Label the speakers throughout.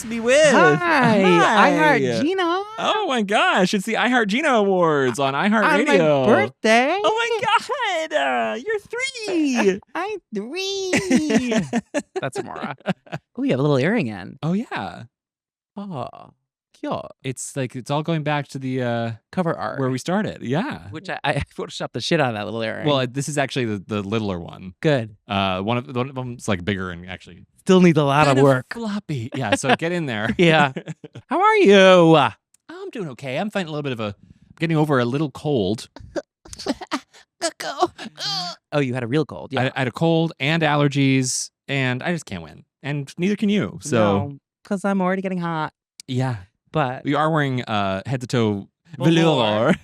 Speaker 1: to be with.
Speaker 2: Hi. I heart Gina.
Speaker 1: Oh my gosh, it's the I Heart Gina Awards on iHeartRadio.
Speaker 2: On my birthday.
Speaker 1: Oh my God, you're 3.
Speaker 2: I'm 3. That's Amara. Oh, you have a little earring in.
Speaker 1: Oh yeah.
Speaker 2: Oh, cute.
Speaker 1: It's all going back to the
Speaker 2: Cover art.
Speaker 1: where we started. Yeah.
Speaker 2: Which I photoshopped the shit out of that little earring.
Speaker 1: Well, this is actually the littler one.
Speaker 2: Good.
Speaker 1: One of them's like bigger and actually
Speaker 2: Still needs a lot of work.
Speaker 1: Floppy. Yeah, so get in there.
Speaker 2: Yeah. How are you?
Speaker 1: I'm doing okay. I'm fighting a little bit of getting over a little cold.
Speaker 2: Oh, you had a real cold. Yeah.
Speaker 1: I had a cold and allergies, and I just can't win. And neither can you. So,
Speaker 2: because I'm already getting hot.
Speaker 1: yeah.
Speaker 2: But
Speaker 1: We are wearing head to toe
Speaker 2: Velour.
Speaker 1: velour.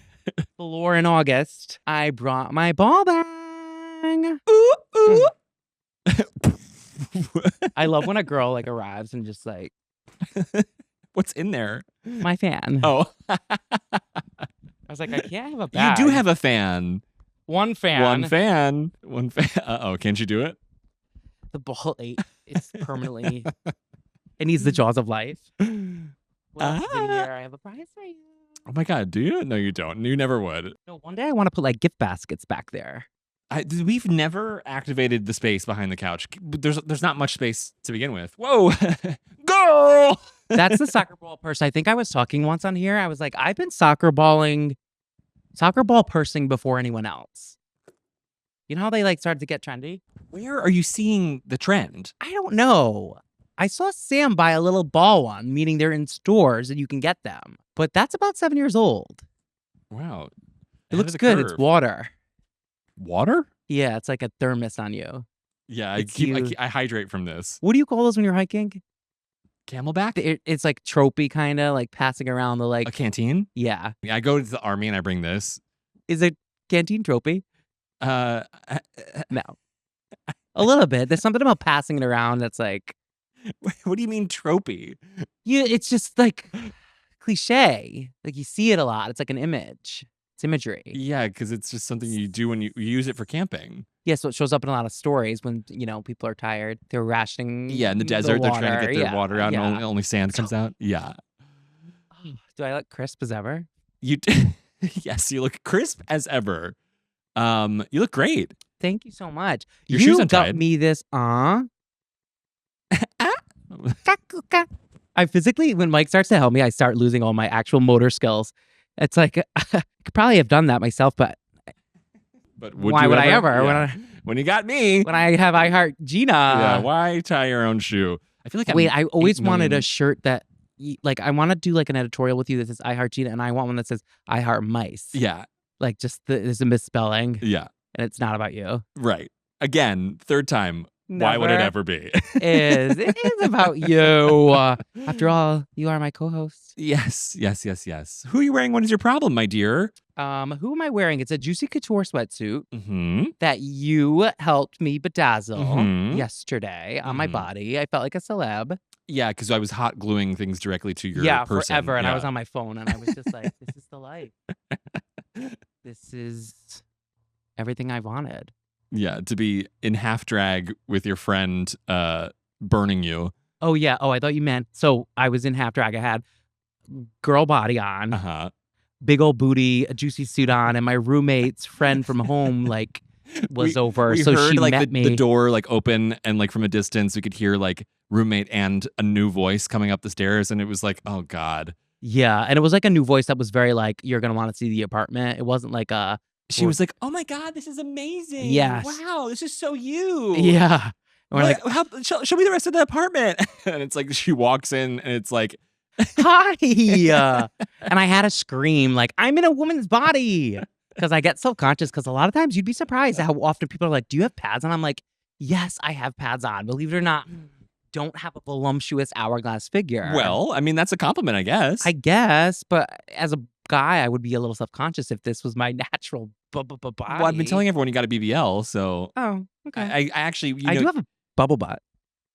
Speaker 2: velour in August, I brought my ball bang.
Speaker 1: Ooh, ooh.
Speaker 2: I love when a girl like arrives and just like
Speaker 1: What's in there?
Speaker 2: my fan.
Speaker 1: Oh.
Speaker 2: I was like, I can't have a bag.
Speaker 1: You do have a fan.
Speaker 2: one fan.
Speaker 1: One fan. Uh-oh, can't you do it?
Speaker 2: The ball ate. It's permanently. It needs the jaws of life. Well, in here, I have a prize for you.
Speaker 1: Oh my God, do you? No, you don't. You never would.
Speaker 2: No, one day I want to put like gift baskets back there.
Speaker 1: We've never activated the space behind the couch. There's not much space to begin with. Whoa, girl!
Speaker 2: That's the soccer ball purse. I think I was talking once on here. I was like, I've been soccer ball pursing before anyone else. You know how they like started to get trendy?
Speaker 1: Where are you seeing the trend?
Speaker 2: I don't know. I saw Sam buy a little ball one, meaning they're in stores and you can get them. But that's about 7 years old.
Speaker 1: Wow,
Speaker 2: It looks good. It's water.
Speaker 1: Water?
Speaker 2: Yeah, it's like a thermos on you.
Speaker 1: Yeah,
Speaker 2: It's
Speaker 1: I hydrate from this.
Speaker 2: What do you call those when you're hiking?
Speaker 1: Camelback?
Speaker 2: It's like tropey kind of like passing around the like.
Speaker 1: A canteen?
Speaker 2: Yeah.
Speaker 1: I go to the army and I bring this.
Speaker 2: Is it canteen tropey?
Speaker 1: No.
Speaker 2: A little bit. There's something about passing it around that's like.
Speaker 1: What do you mean tropey?
Speaker 2: It's just like cliche. Like you see it a lot. It's like an image. It's imagery.
Speaker 1: Yeah, because it's just something you do when you use it for camping.
Speaker 2: Yeah, so it shows up in a lot of stories when, people are tired. They're rationing.
Speaker 1: Yeah, in the desert, they're trying to get their water out
Speaker 2: yeah.
Speaker 1: and only sand comes out. Yeah.
Speaker 2: Do I look crisp as ever?
Speaker 1: Yes, you look crisp as ever. You look great.
Speaker 2: Thank you so much.
Speaker 1: Your shoes
Speaker 2: got
Speaker 1: untied.
Speaker 2: me this, I physically, when Mike starts to help me, I start losing all my actual motor skills. It's like, I could probably have done that myself, but why would I ever?
Speaker 1: Yeah. When you got me.
Speaker 2: When I have I Heart Gina.
Speaker 1: Yeah, why tie your own shoe? I feel like
Speaker 2: I always wanted a shirt that, I want to do like an editorial with you that says I Heart Gina, and I want one that says I Heart Mice.
Speaker 1: Yeah.
Speaker 2: Like there's a misspelling.
Speaker 1: Yeah.
Speaker 2: And it's not about you.
Speaker 1: Right. Again, third time.
Speaker 2: Never.
Speaker 1: Why would it ever be?
Speaker 2: It is about you. After all, you are my co-host.
Speaker 1: Yes. Who are you wearing? What is your problem, my dear?
Speaker 2: Who am I wearing? It's a Juicy Couture sweatsuit
Speaker 1: that
Speaker 2: you helped me bedazzle yesterday on my body. I felt like a celeb.
Speaker 1: Yeah, because I was hot gluing things directly to your person.
Speaker 2: Forever. And I was on my phone and I was just like, this is the life. This is everything I wanted.
Speaker 1: Yeah, to be in half drag with your friend burning you.
Speaker 2: Oh, yeah. Oh, I thought you meant. So I was in half drag. I had girl body on, big old booty, a juicy suit on, and my roommate's friend from home was over.
Speaker 1: We
Speaker 2: so
Speaker 1: heard
Speaker 2: she met me.
Speaker 1: The door open, and from a distance we could hear roommate and a new voice coming up the stairs, and it was like, oh God.
Speaker 2: Yeah, and it was like a new voice that was very you're gonna want to see the apartment. It wasn't like a.
Speaker 1: She was like, oh my God, this is amazing.
Speaker 2: Yes.
Speaker 1: Wow, this is so you.
Speaker 2: Yeah. And we're like,
Speaker 1: show me the rest of the apartment. And it's like she walks in and it's like,
Speaker 2: hi. And I had to scream I'm in a woman's body. Because I get self-conscious because a lot of times you'd be surprised at how often people are like, do you have pads on? I'm like, yes, I have pads on. Believe it or not, don't have a voluptuous hourglass figure.
Speaker 1: Well, I mean, that's a compliment, I guess.
Speaker 2: I guess. But as a guy, I would be a little self-conscious if this was my natural body.
Speaker 1: Well, I've been telling everyone you got a BBL, so.
Speaker 2: Oh, okay.
Speaker 1: I actually,
Speaker 2: I do have a bubble butt.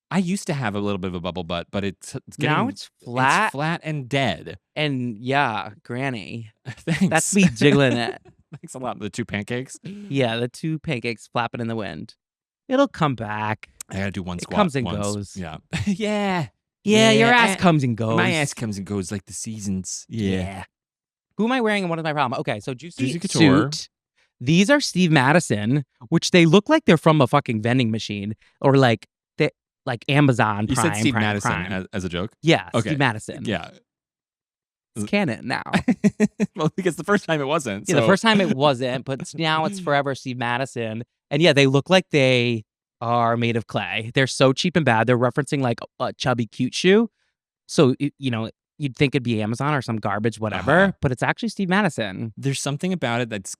Speaker 1: I used to have a little bit of a bubble butt, but it's getting,
Speaker 2: now it's flat.
Speaker 1: It's flat and dead.
Speaker 2: And yeah, granny.
Speaker 1: Thanks.
Speaker 2: That's me jiggling it.
Speaker 1: Thanks a lot. The 2 pancakes.
Speaker 2: Yeah, the 2 pancakes flapping in the wind. It'll come back.
Speaker 1: I gotta do one squat.
Speaker 2: It comes and
Speaker 1: once.
Speaker 2: goes.
Speaker 1: Yeah. Yeah.
Speaker 2: Yeah, your ass
Speaker 1: eh,
Speaker 2: comes and goes.
Speaker 1: My ass comes and goes like the seasons. Yeah.
Speaker 2: Who am I wearing and what is my problem? Okay, so
Speaker 1: Juicy
Speaker 2: Juicy
Speaker 1: Couture.
Speaker 2: Suit. These are Steve Madison, which they look like they're from a fucking vending machine or like Amazon
Speaker 1: You
Speaker 2: Prime.
Speaker 1: said Steve
Speaker 2: Prime,
Speaker 1: Madison
Speaker 2: Prime.
Speaker 1: as a joke?
Speaker 2: Yeah,
Speaker 1: Okay.
Speaker 2: Steve Madison.
Speaker 1: Yeah.
Speaker 2: It's canon now.
Speaker 1: Well, because the first time it wasn't.
Speaker 2: Yeah, the first time it wasn't, but now it's forever Steve Madison. And yeah, they look like they are made of clay. They're so cheap and bad. They're referencing like a chubby cute shoe. So, you'd think it'd be Amazon or some garbage, whatever, but it's actually Steve Madison.
Speaker 1: There's something about it that's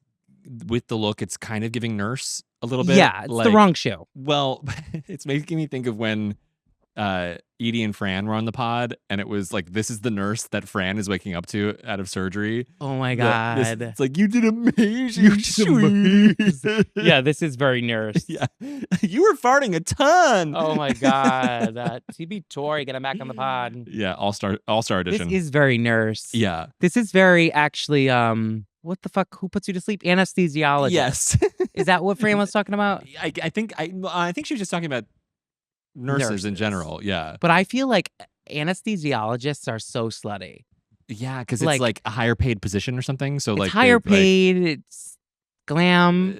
Speaker 1: with the look, it's kind of giving Nurse a little bit.
Speaker 2: Yeah, it's the wrong shoe.
Speaker 1: Well, it's making me think of when Edie and Fran were on the pod, and it was like, this is the nurse that Fran is waking up to out of surgery.
Speaker 2: Oh my God.
Speaker 1: It's like, you did amazing.
Speaker 2: You did amazing. Yeah, this is very Nurse.
Speaker 1: Yeah. You were farting a ton.
Speaker 2: Oh my God. TB Tori, get him back on the pod.
Speaker 1: Yeah, all-star edition.
Speaker 2: This is very Nurse.
Speaker 1: Yeah.
Speaker 2: This is very actually, what the fuck? Who puts you to sleep? Anesthesiologist.
Speaker 1: Yes.
Speaker 2: Is that what Fran was talking about?
Speaker 1: I think she was just talking about nurses in general. Yeah.
Speaker 2: But I feel like anesthesiologists are so slutty.
Speaker 1: Yeah, because it's like a higher paid position or something. So
Speaker 2: it's
Speaker 1: like
Speaker 2: higher paid, it's glam.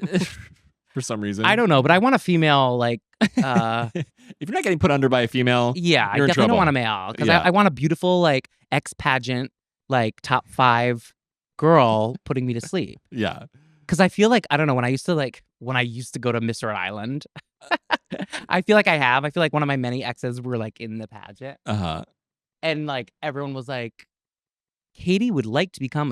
Speaker 1: For some reason.
Speaker 2: I don't know, but I want a female like
Speaker 1: if you're not getting put under by a female,
Speaker 2: yeah, I
Speaker 1: you're in
Speaker 2: definitely
Speaker 1: trouble.
Speaker 2: don't want a male. Because
Speaker 1: Yeah.
Speaker 2: I want a beautiful like ex-pageant, like top 5 girl putting me to sleep.
Speaker 1: Yeah.
Speaker 2: Because I feel like, I don't know, when I used to go to Miss Rhode Island, I feel like one of my many exes were like in the pageant.
Speaker 1: Uh-huh.
Speaker 2: And like everyone was like, Katie would like to become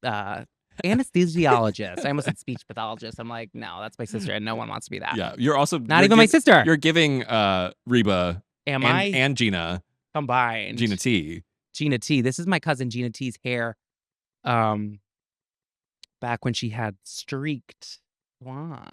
Speaker 2: a anesthesiologist. I almost said speech pathologist. I'm like, no, that's my sister, and no one wants to be that.
Speaker 1: Yeah. You're also
Speaker 2: Not even my sister.
Speaker 1: You're giving Reba and Gina
Speaker 2: combined.
Speaker 1: Gina T.
Speaker 2: Gina T. This is my cousin Gina T's hair. Back when she had streaked blonde.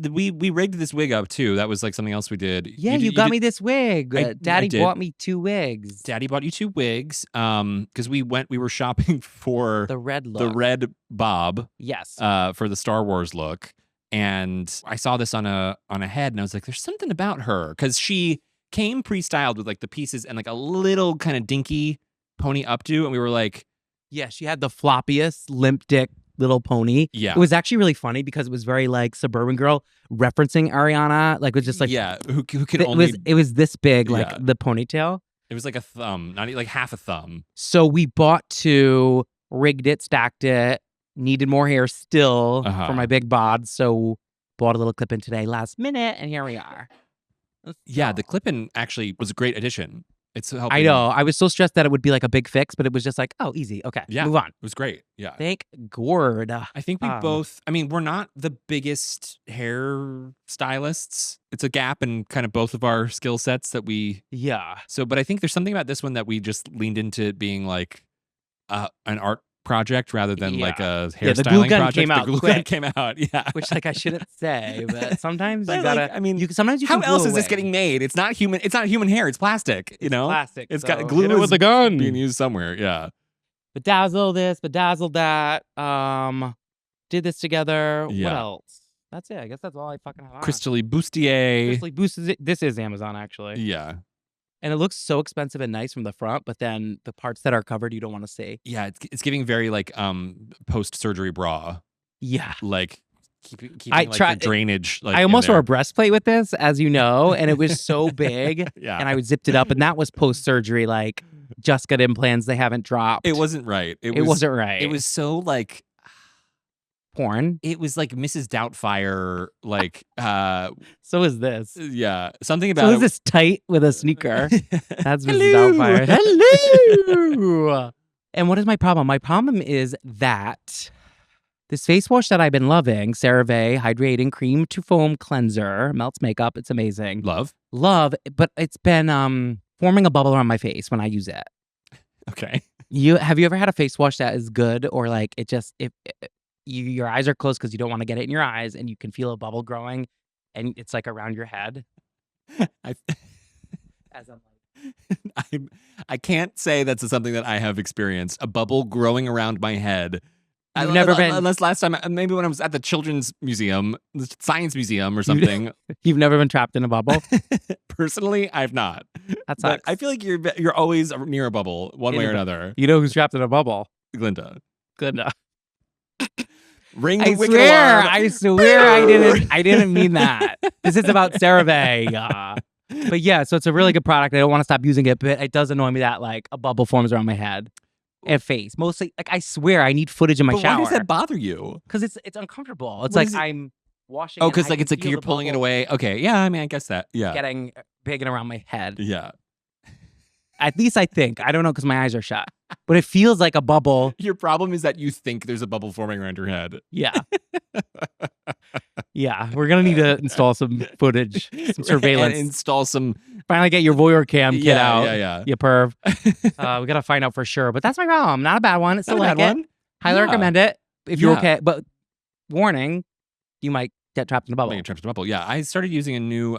Speaker 1: We rigged this wig up too. That was like something else we did.
Speaker 2: Yeah, you got me this wig. Daddy
Speaker 1: did.
Speaker 2: bought me 2 wigs.
Speaker 1: Daddy bought you 2 wigs. Because we were shopping for
Speaker 2: The red look.
Speaker 1: the red bob.
Speaker 2: Yes.
Speaker 1: For the Star Wars look. And I saw this on a head, and I was like, there's something about her. Because she came pre-styled with like the pieces and like a little kind of dinky pony updo, and we were like,
Speaker 2: yeah, she had the floppiest limp dick little pony.
Speaker 1: Yeah.
Speaker 2: It was actually really funny because it was very like suburban girl referencing Ariana. Like it was just like,
Speaker 1: yeah, who could only
Speaker 2: it was this big, like
Speaker 1: Yeah.
Speaker 2: the ponytail.
Speaker 1: It was like a thumb, not like half a thumb.
Speaker 2: So we bought 2, rigged it, stacked it, needed more hair still for my big bod. So bought a little clip in today last minute, and here we are.
Speaker 1: Yeah, the clip-in actually was a great addition. It's helping.
Speaker 2: I know. I was so stressed that it would be like a big fix, but it was just like, oh, easy. Okay,
Speaker 1: Yeah.
Speaker 2: move on.
Speaker 1: It was great. Yeah.
Speaker 2: Thank Gord.
Speaker 1: I think we both, we're not the biggest hair stylists. It's a gap in kind of both of our skill sets that we.
Speaker 2: Yeah.
Speaker 1: So, but I think there's something about this one that we just leaned into being like an art project rather than like a hairstyling
Speaker 2: the glue gun
Speaker 1: project.
Speaker 2: came out
Speaker 1: the glue
Speaker 2: quick.
Speaker 1: gun came out. Yeah.
Speaker 2: Which like I shouldn't say, but sometimes
Speaker 1: But,
Speaker 2: you gotta. Sometimes you
Speaker 1: how
Speaker 2: can glue
Speaker 1: else is this
Speaker 2: away.
Speaker 1: getting made? It's not human. It's not human hair. It's plastic. You know,
Speaker 2: plastic.
Speaker 1: It's
Speaker 2: so
Speaker 1: got glue
Speaker 2: hit it
Speaker 1: is
Speaker 2: with a gun.
Speaker 1: being used somewhere. Yeah.
Speaker 2: Bedazzle this, bedazzle that. Did this together.
Speaker 1: Yeah.
Speaker 2: What else? That's it. I guess that's all I fucking have on.
Speaker 1: Crystally bustier.
Speaker 2: Crystally boosted it. This is Amazon actually.
Speaker 1: Yeah.
Speaker 2: And it looks so expensive and nice from the front, but then the parts that are covered you don't want to see.
Speaker 1: Yeah, it's giving very like post surgery bra.
Speaker 2: Yeah.
Speaker 1: Like keeping
Speaker 2: I
Speaker 1: like
Speaker 2: tried-
Speaker 1: the drainage. Like
Speaker 2: I
Speaker 1: in
Speaker 2: almost
Speaker 1: there.
Speaker 2: wore a breastplate with this, as you know, and it was so big.
Speaker 1: Yeah.
Speaker 2: And I zipped it up, and that was post surgery. Like just got implants, they haven't dropped.
Speaker 1: It wasn't right.
Speaker 2: It wasn't right.
Speaker 1: It was so like
Speaker 2: porn.
Speaker 1: it was like Mrs. Doubtfire. Like
Speaker 2: So is this.
Speaker 1: yeah, something about
Speaker 2: So
Speaker 1: it.
Speaker 2: is this tight with a sneaker? That's Mrs.
Speaker 1: Hello.
Speaker 2: Doubtfire. Hello. And what is my problem? My problem is that this face wash that I've been loving, CeraVe Hydrating Cream to Foam Cleanser, melts makeup. It's amazing.
Speaker 1: Love.
Speaker 2: But it's been forming a bubble around my face when I use it.
Speaker 1: Okay.
Speaker 2: Have you ever had a face wash that is good, or like it just your eyes are closed because you don't want to get it in your eyes, and you can feel a bubble growing, and it's like around your head?
Speaker 1: I
Speaker 2: As I'm like,
Speaker 1: I can't say that's something that I have experienced. A bubble growing around my head
Speaker 2: You've never been.
Speaker 1: Unless last time, maybe when I was at the Children's Museum, the Science Museum or something.
Speaker 2: You've never been trapped in a bubble.
Speaker 1: Personally, I've not.
Speaker 2: That
Speaker 1: But
Speaker 2: sucks.
Speaker 1: I feel like you're always near a bubble, one way or another.
Speaker 2: You know who's trapped in a bubble?
Speaker 1: Glinda.
Speaker 2: Glinda.
Speaker 1: Ring the
Speaker 2: I
Speaker 1: wicked
Speaker 2: swear,
Speaker 1: alarm.
Speaker 2: I swear, I didn't mean that. This is about CeraVe. But yeah, so it's a really good product. I don't want to stop using it, but it does annoy me that like a bubble forms around my head and face. Mostly, like I swear, I need footage in my shower.
Speaker 1: Why does that bother you?
Speaker 2: Because it's uncomfortable. It's
Speaker 1: What
Speaker 2: like
Speaker 1: is it?
Speaker 2: I'm washing.
Speaker 1: Oh,
Speaker 2: and
Speaker 1: because
Speaker 2: I
Speaker 1: like
Speaker 2: can
Speaker 1: it's like
Speaker 2: feel
Speaker 1: you're
Speaker 2: the
Speaker 1: pulling it
Speaker 2: bubble
Speaker 1: away. Okay, yeah. I mean, I guess that. Yeah,
Speaker 2: getting big and around my head.
Speaker 1: yeah.
Speaker 2: At least I think. I don't know because my eyes are shut. But it feels like a bubble.
Speaker 1: Your problem is that you think there's a bubble forming around your head.
Speaker 2: Yeah. Yeah. We're going to need to install some footage, some surveillance.
Speaker 1: And install some.
Speaker 2: Finally get your voyeur cam kit out.
Speaker 1: Yeah.
Speaker 2: You perv. We got to find out for sure. But that's my problem. Not a bad one. It's still
Speaker 1: Not a
Speaker 2: like
Speaker 1: bad
Speaker 2: it.
Speaker 1: one.
Speaker 2: Highly
Speaker 1: Yeah.
Speaker 2: recommend it if you're
Speaker 1: Yeah.
Speaker 2: okay. But warning, you might get trapped in a bubble.
Speaker 1: Like a trapped in a bubble. Yeah, I started using a new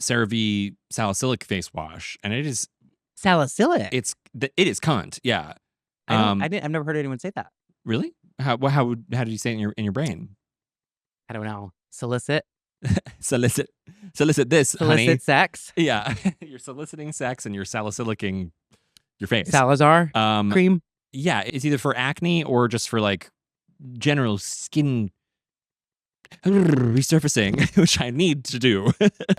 Speaker 1: CeraVe salicylic face wash, and it is
Speaker 2: Salicylic.
Speaker 1: it is cunt. Yeah.
Speaker 2: I've never heard anyone say that.
Speaker 1: Really? How did you say it in your brain?
Speaker 2: I don't know. Solicit
Speaker 1: Solicit this, honey.
Speaker 2: solicit sex.
Speaker 1: Yeah, you're soliciting sex and you're salicylicing your face.
Speaker 2: Salazar cream.
Speaker 1: Yeah, it's either for acne or just for like general skin resurfacing, which I need to do.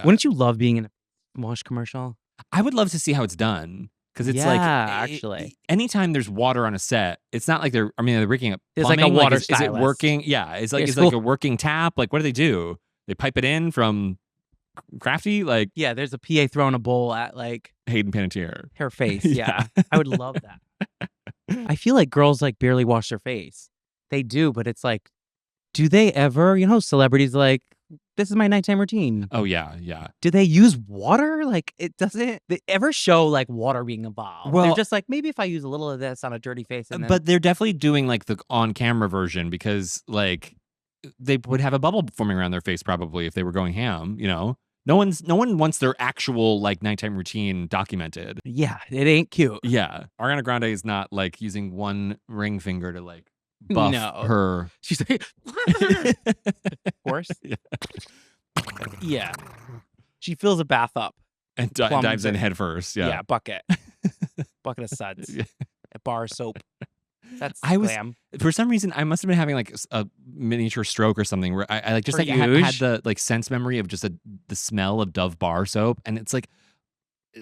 Speaker 2: Wouldn't you love being in a wash commercial?
Speaker 1: I would love to see how it's done because it's like
Speaker 2: actually,
Speaker 1: anytime there's water on a set, it's not like they're rigging up.
Speaker 2: There's like a
Speaker 1: plumbing.
Speaker 2: water
Speaker 1: is it
Speaker 2: stylist.
Speaker 1: working? Yeah, it's like
Speaker 2: There's
Speaker 1: it's like a working tap. Like what do they do? They pipe it in from Crafty, like
Speaker 2: yeah. There's a PA throwing a bowl at like
Speaker 1: Hayden Panettiere.
Speaker 2: her face.
Speaker 1: Yeah.
Speaker 2: Yeah, I would love that. I feel like girls like barely wash their face. They do, but it's like, do they ever? You know, celebrities like, this is my nighttime routine.
Speaker 1: Oh yeah.
Speaker 2: Do they use water? Like it doesn't. They ever show like water being involved?
Speaker 1: Well-
Speaker 2: they're just like maybe if I use a little of this on a dirty face, and then,
Speaker 1: But they're definitely doing like the on-camera version because like they would have a bubble forming around their face probably if they were going ham. You know, no one wants their actual like nighttime routine documented.
Speaker 2: yeah, it ain't cute.
Speaker 1: Yeah, Ariana Grande is not like using one ring finger to like buff
Speaker 2: No.
Speaker 1: her.
Speaker 2: She's like, horse.
Speaker 1: Yeah.
Speaker 2: Yeah, she fills a bath up.
Speaker 1: And
Speaker 2: Plums
Speaker 1: dives in
Speaker 2: in.
Speaker 1: head first. Yeah.
Speaker 2: Bucket of suds.
Speaker 1: Yeah.
Speaker 2: A bar of soap. That's
Speaker 1: I was-
Speaker 2: glam.
Speaker 1: For some reason, I must have been having like a miniature stroke or something where I like just
Speaker 2: For
Speaker 1: like had
Speaker 2: huge?
Speaker 1: the like sense memory of just the smell of Dove bar soap, and it's like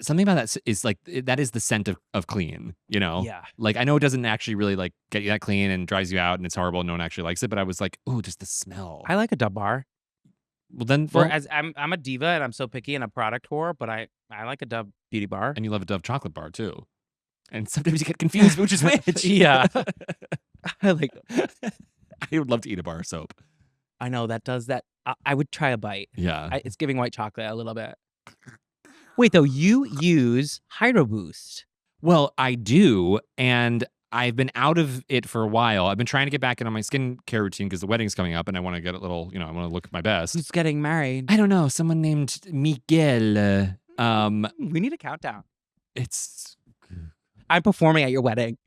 Speaker 1: something about that is like that is the scent of clean. You know.
Speaker 2: Yeah.
Speaker 1: Like I know it doesn't actually really like get you that clean and dries you out and it's horrible and no one actually likes it, but I was like, oh, just the smell.
Speaker 2: I like a Dove bar.
Speaker 1: Well then,
Speaker 2: For as I'm a diva and I'm so picky and a product whore, but I like a Dove beauty bar.
Speaker 1: and you love a Dove chocolate bar too. And sometimes you get confused which is which.
Speaker 2: Yeah. I like.
Speaker 1: I would love to eat a bar of soap.
Speaker 2: I know that does that. I would try a bite.
Speaker 1: Yeah.
Speaker 2: It's giving white chocolate a little bit. Wait though, you use Hydro Boost.
Speaker 1: Well, I do, and I've been out of it for a while. I've been trying to get back into my skincare routine because the wedding's coming up, and I want to get a little, I want to look my best.
Speaker 2: Who's getting married?
Speaker 1: I don't know, someone named Miguel.
Speaker 2: We need a countdown.
Speaker 1: It's
Speaker 2: I'm performing at your wedding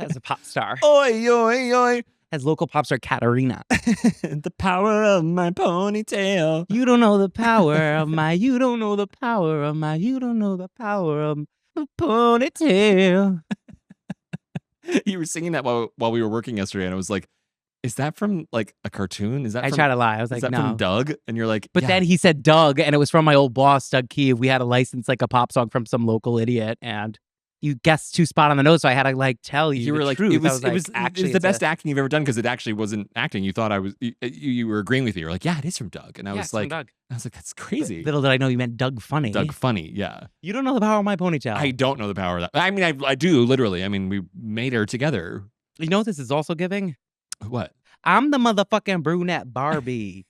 Speaker 2: as a pop star.
Speaker 1: oi oi oi,
Speaker 2: As local pop star Katarina.
Speaker 1: the power of my ponytail.
Speaker 2: You don't know the power of my, you don't know the power of my, you don't know the power of the ponytail.
Speaker 1: You were singing that while we were working yesterday, and I was like, "Is that from like a cartoon? Is that
Speaker 2: I
Speaker 1: from,
Speaker 2: try to lie. I was
Speaker 1: is
Speaker 2: like,
Speaker 1: that
Speaker 2: no.
Speaker 1: from Doug?" And you're like,
Speaker 2: But
Speaker 1: yeah.
Speaker 2: then he said Doug, and it was from my old boss, Doug Keeve. We had to license like a pop song from some local idiot, and you guessed too spot on the nose, so I had to like tell you.
Speaker 1: You
Speaker 2: the
Speaker 1: were like,
Speaker 2: truth.
Speaker 1: it was
Speaker 2: I
Speaker 1: actually the best acting you've ever done because it actually wasn't acting. You thought I was, you were agreeing with me. You're like, yeah, it is from Doug, and I was like,
Speaker 2: Doug.
Speaker 1: that's crazy.
Speaker 2: Little did I know you meant Doug Funny.
Speaker 1: Doug Funny, yeah.
Speaker 2: You don't know the power of my ponytail.
Speaker 1: I don't know the power of that. I mean, I do literally. I mean, we made her together.
Speaker 2: You know what this is also giving?
Speaker 1: What?
Speaker 2: I'm the motherfucking brunette Barbie.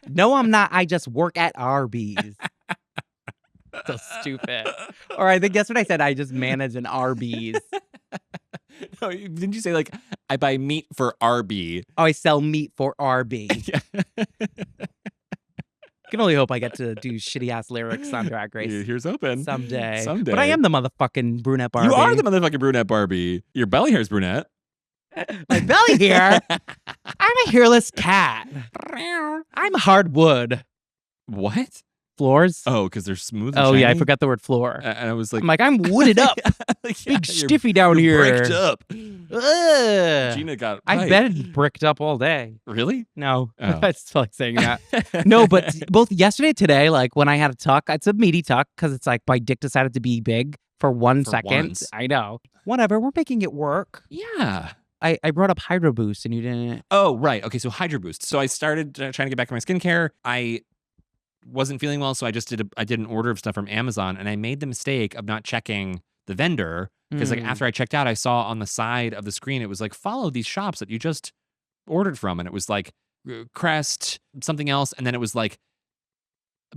Speaker 2: No, I'm not. I just work at Arby's. So stupid. Or I think that's what I said. I just manage an Arby's.
Speaker 1: No, didn't you say like I buy meat for RB?
Speaker 2: Oh, I sell meat for Arby.
Speaker 1: Yeah.
Speaker 2: Can only hope I get to do shitty ass lyrics on Drag Race
Speaker 1: Here's open.
Speaker 2: someday.
Speaker 1: Someday.
Speaker 2: But I am the motherfucking brunette Barbie.
Speaker 1: You are the motherfucking brunette Barbie. Your belly hair's brunette.
Speaker 2: My belly hair? I'm a hairless cat. I'm hardwood.
Speaker 1: What?
Speaker 2: Floors?
Speaker 1: Oh, because they're smooth and
Speaker 2: Oh, yeah, I
Speaker 1: shiny?
Speaker 2: forgot the word floor.
Speaker 1: And I was like...
Speaker 2: I'm like, I'm wooded up.
Speaker 1: Like,
Speaker 2: Big
Speaker 1: you're-
Speaker 2: stiffy down
Speaker 1: you're
Speaker 2: here.
Speaker 1: bricked up.
Speaker 2: Ugh.
Speaker 1: Gina got
Speaker 2: I've
Speaker 1: pipe.
Speaker 2: been bricked up all day.
Speaker 1: Really?
Speaker 2: No,
Speaker 1: Oh.
Speaker 2: I just felt like saying that. No, but both yesterday and today, like when I had a tuck, it's a meaty tuck because it's like my dick decided to be big for 1
Speaker 1: For
Speaker 2: second.
Speaker 1: once.
Speaker 2: I know. Whatever, we're making it work.
Speaker 1: Yeah.
Speaker 2: I brought up Hydro Boost and you didn't.
Speaker 1: Oh, right. Okay, so Hydro Boost. So I started trying to get back to my skincare. I wasn't feeling well, so I just did an order of stuff from Amazon, and I made the mistake of not checking the vendor because like after I checked out, I saw on the side of the screen it was like follow these shops that you just ordered from, and it was like Crest, something else, and then it was like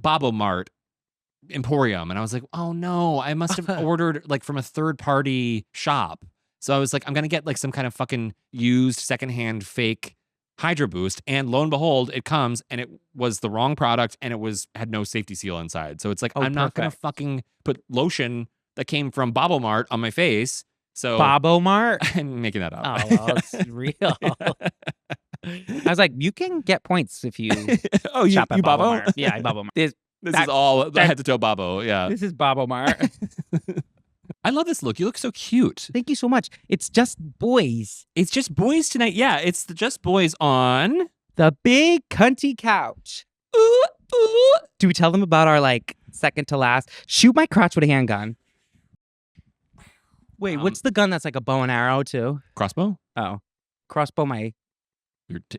Speaker 1: Bobo Mart Emporium, and I was like, oh no, I must have ordered like from a third party shop. So I was like, I'm gonna get like some kind of fucking used secondhand fake Hydro Boost, and lo and behold, it comes and it was the wrong product and it had no safety seal inside. So it's like I'm not gonna fucking put lotion that came from Bobo Mart on my face. So
Speaker 2: Bobo Mart?
Speaker 1: I'm making that up.
Speaker 2: Oh, well, it's real. I was like, you can get points if you
Speaker 1: Oh,
Speaker 2: shop at
Speaker 1: you
Speaker 2: Bobo
Speaker 1: Bobo?
Speaker 2: Mart. Yeah, Bobo Mart. This
Speaker 1: Is all head to toe Bobo. Yeah.
Speaker 2: is Bobo Mart.
Speaker 1: I love this look. You look so cute.
Speaker 2: Thank you so much. It's just boys.
Speaker 1: It's just boys tonight. Yeah, it's the just boys on
Speaker 2: The big cunty couch.
Speaker 1: Ooh, ooh.
Speaker 2: Do we tell them about our like second to last? Shoot my crotch with a handgun. Wait, what's the gun that's like a bow and arrow too?
Speaker 1: Crossbow?
Speaker 2: Oh, crossbow my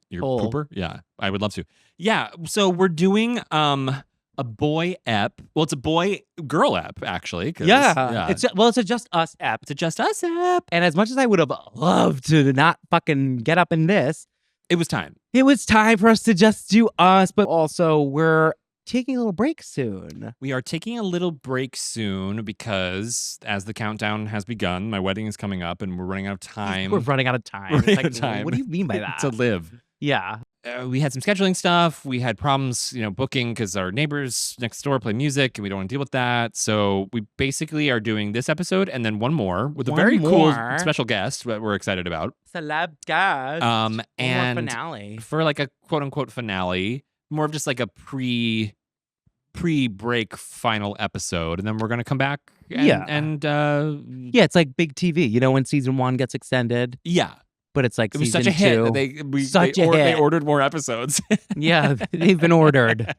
Speaker 1: Your
Speaker 2: hole.
Speaker 1: pooper? Yeah, I would love to. Yeah, so we're doing a boy ep. Well, it's a boy girl ep actually. 'Cause,
Speaker 2: yeah. It's a just us app.
Speaker 1: It's a just us ep.
Speaker 2: And as much as I would have loved to not fucking get up in this,
Speaker 1: It was time.
Speaker 2: it was time for us to just do us. But also, we're taking a little break soon.
Speaker 1: We are taking a little break soon because as the countdown has begun, my wedding is coming up and we're running out of time.
Speaker 2: We're running out of time.
Speaker 1: We're
Speaker 2: It's
Speaker 1: running
Speaker 2: like,
Speaker 1: out of time
Speaker 2: What do you mean by that?
Speaker 1: to live.
Speaker 2: Yeah.
Speaker 1: We had some scheduling stuff. We had problems, booking because our neighbors next door play music and we don't want to deal with that. So we basically are doing this episode and then one more with a
Speaker 2: One
Speaker 1: very cool
Speaker 2: more.
Speaker 1: special guest that we're excited about.
Speaker 2: Celeb guest.
Speaker 1: And
Speaker 2: finale.
Speaker 1: for like a quote unquote finale, more of just like a pre-break final episode, and then we're gonna come back. And
Speaker 2: Yeah, it's like big TV. You know when season 1 gets extended,
Speaker 1: yeah,
Speaker 2: but it's like
Speaker 1: it was
Speaker 2: season
Speaker 1: such a hit
Speaker 2: 2.
Speaker 1: that they ordered more episodes.
Speaker 2: Yeah, they've been ordered.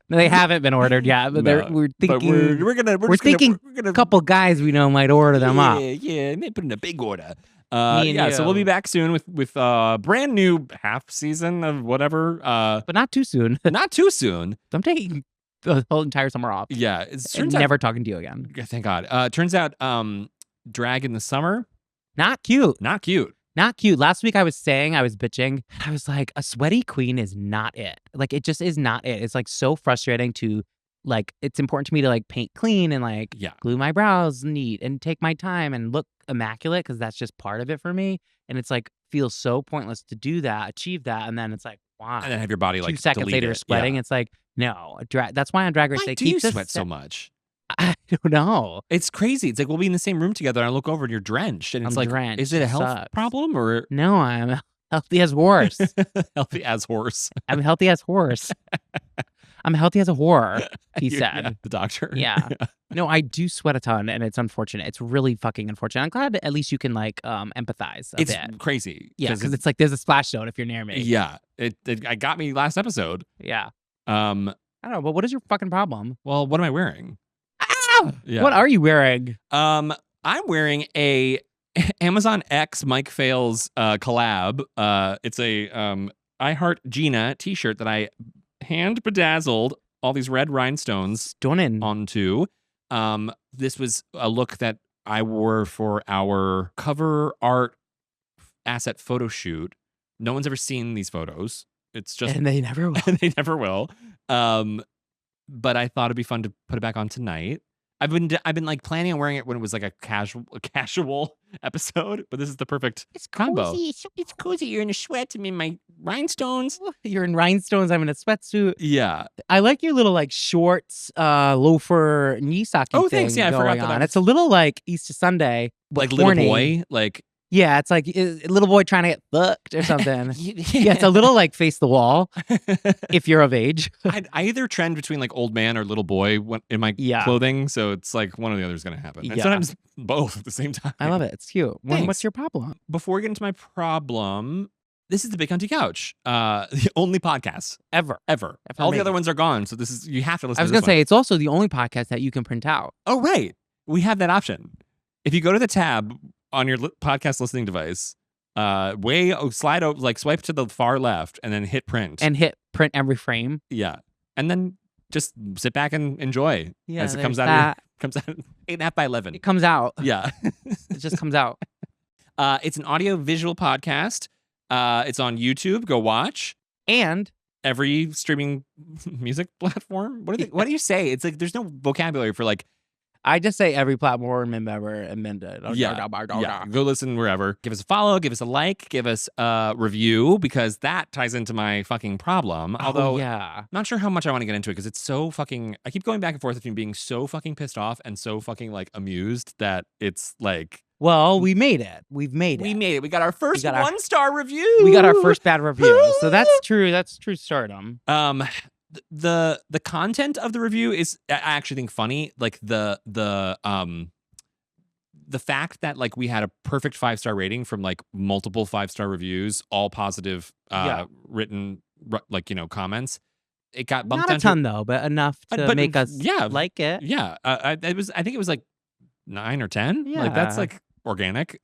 Speaker 2: They haven't been ordered yet, but
Speaker 1: No,
Speaker 2: we're
Speaker 1: but
Speaker 2: thinking.
Speaker 1: we're
Speaker 2: thinking
Speaker 1: gonna
Speaker 2: a couple guys we know might order them up.
Speaker 1: Yeah, maybe put in a big order.
Speaker 2: Me and
Speaker 1: Yeah, so
Speaker 2: you.
Speaker 1: we'll be back soon with brand new half season of whatever.
Speaker 2: But not too soon.
Speaker 1: Not too soon.
Speaker 2: I'm taking the whole entire summer off.
Speaker 1: Yeah, it
Speaker 2: And
Speaker 1: turns out.
Speaker 2: never talking to you again.
Speaker 1: Thank God. Turns out, drag in the summer,
Speaker 2: Not cute.
Speaker 1: not cute.
Speaker 2: Not cute. Last week I was bitching. I was like, a sweaty queen is not it. Like, it just is not it. It's like so frustrating to, like, it's important to me to like paint clean and like
Speaker 1: Yeah.
Speaker 2: glue my brows neat and take my time and look immaculate because that's just part of it for me. And it's like, feels so pointless to do that, achieve that. And then it's like, wow.
Speaker 1: And then have your body like
Speaker 2: 2 seconds
Speaker 1: delete
Speaker 2: later
Speaker 1: it.
Speaker 2: sweating.
Speaker 1: Yeah.
Speaker 2: It's like, no. That's why on Drag Race
Speaker 1: Why
Speaker 2: they
Speaker 1: do
Speaker 2: keep
Speaker 1: you
Speaker 2: this
Speaker 1: sweat so much?
Speaker 2: I don't know.
Speaker 1: It's crazy. It's like we'll be in the same room together and I look over and you're drenched. And it's
Speaker 2: I'm
Speaker 1: like,
Speaker 2: drenched.
Speaker 1: is it a
Speaker 2: It
Speaker 1: health
Speaker 2: sucks.
Speaker 1: problem or
Speaker 2: No, I'm healthy as horse.
Speaker 1: healthy as horse?
Speaker 2: I'm healthy as horse. I'm healthy as a whore, he
Speaker 1: Yeah,
Speaker 2: said.
Speaker 1: the doctor.
Speaker 2: Yeah. No, I do sweat a ton and it's unfortunate. It's really fucking unfortunate. I'm glad at least you can like empathize a
Speaker 1: It's
Speaker 2: bit.
Speaker 1: crazy.
Speaker 2: Yeah, because it's like there's a splash zone if you're near me.
Speaker 1: Yeah. It got me last episode.
Speaker 2: Yeah.
Speaker 1: Um.
Speaker 2: I don't know, but what is your fucking problem?
Speaker 1: Well, what am I wearing?
Speaker 2: Ah!
Speaker 1: Yeah.
Speaker 2: What are you wearing?
Speaker 1: I'm wearing a Amazon X Mike Fails collab. It's a I Heart Gina t-shirt that I hand bedazzled all these red rhinestones
Speaker 2: Stunning.
Speaker 1: onto. This was a look that I wore for our cover art asset photo shoot. No one's ever seen these photos. It's just
Speaker 2: And they never will.
Speaker 1: they never will. But I thought it'd be fun to put it back on tonight. I've been like planning on wearing it when it was like a casual episode, but this is the perfect combo.
Speaker 2: It's cozy. You're in a sweat. I'm in my
Speaker 1: Rhinestones.
Speaker 2: You're in rhinestones. I'm in a sweatsuit.
Speaker 1: Yeah.
Speaker 2: I like your little like shorts, loafer knee socky
Speaker 1: Oh,
Speaker 2: thing
Speaker 1: thanks. Yeah, I forgot
Speaker 2: going
Speaker 1: that
Speaker 2: on.
Speaker 1: I
Speaker 2: It's a little like Easter Sunday, but
Speaker 1: Like little
Speaker 2: horny.
Speaker 1: boy. Like
Speaker 2: Yeah, it's like a little boy trying to get fucked or something. Yeah, it's a little like face the wall if you're of age.
Speaker 1: I either trend between like old man or little boy in my
Speaker 2: Yeah.
Speaker 1: clothing, so it's like one or the other is going to happen. And
Speaker 2: Yeah.
Speaker 1: sometimes both at the same time.
Speaker 2: I love it. It's cute.
Speaker 1: Thanks.
Speaker 2: What's your problem?
Speaker 1: Before we get into my problem, this is the Big Hunty Couch, the only podcast
Speaker 2: Ever.
Speaker 1: All
Speaker 2: made.
Speaker 1: the other ones are gone, so this is you have to listen.
Speaker 2: I was
Speaker 1: to this
Speaker 2: gonna say
Speaker 1: one.
Speaker 2: it's also the only podcast that you can print out.
Speaker 1: Oh right, we have that option. If you go to the tab on your podcast listening device, swipe to the far left and then hit print.
Speaker 2: And hit print every frame.
Speaker 1: Yeah. And then just sit back and enjoy as it comes out. Comes out 8.5 by 11.
Speaker 2: It comes out.
Speaker 1: Yeah.
Speaker 2: It just comes out.
Speaker 1: It's an audio visual podcast. It's on YouTube. Go watch.
Speaker 2: And
Speaker 1: every streaming music platform. What do you say? It's like there's no vocabulary for like.
Speaker 2: I just say every platform ever invented.
Speaker 1: Yeah. Go listen wherever. Give us a follow. Give us a like. Give us a review because that ties into my fucking problem. Although, not sure how much I want to get into it because it's so fucking. I keep going back and forth between being so fucking pissed off and so fucking like amused that it's like.
Speaker 2: Well, we made it. We've made it.
Speaker 1: We made it. We got our first 1-star review.
Speaker 2: We got our first bad review. So that's true. That's true stardom.
Speaker 1: The content of the review is I actually think funny. Like the fact that like we had a perfect 5-star rating from like multiple 5-star reviews, all positive written like comments. It got bumped
Speaker 2: not a ton though, but enough to make us like it.
Speaker 1: Yeah, I think it was like 9 or 10.
Speaker 2: Yeah,
Speaker 1: like that's like organic.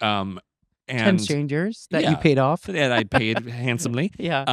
Speaker 1: And
Speaker 2: 10 strangers that you paid off.
Speaker 1: Yeah, I paid handsomely.
Speaker 2: Yeah.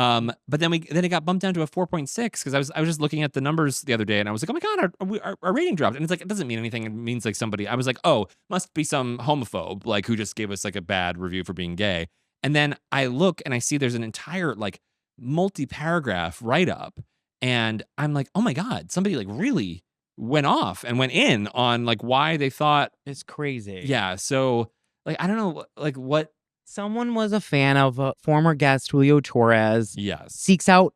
Speaker 1: But then it got bumped down to a 4.6 because I was just looking at the numbers the other day and I was like, oh my god, our rating dropped. And it's like it doesn't mean anything. It means like somebody. I was like, oh, must be some homophobe like who just gave us like a bad review for being gay. And then I look and I see there's an entire like multi-paragraph write-up, and I'm like, oh my god, somebody like really went off and went in on like why they thought
Speaker 2: it's crazy.
Speaker 1: Yeah. So. Like, I don't know, like what.
Speaker 2: Someone was a fan of former guest Julio Torres.
Speaker 1: Yes.
Speaker 2: Seeks out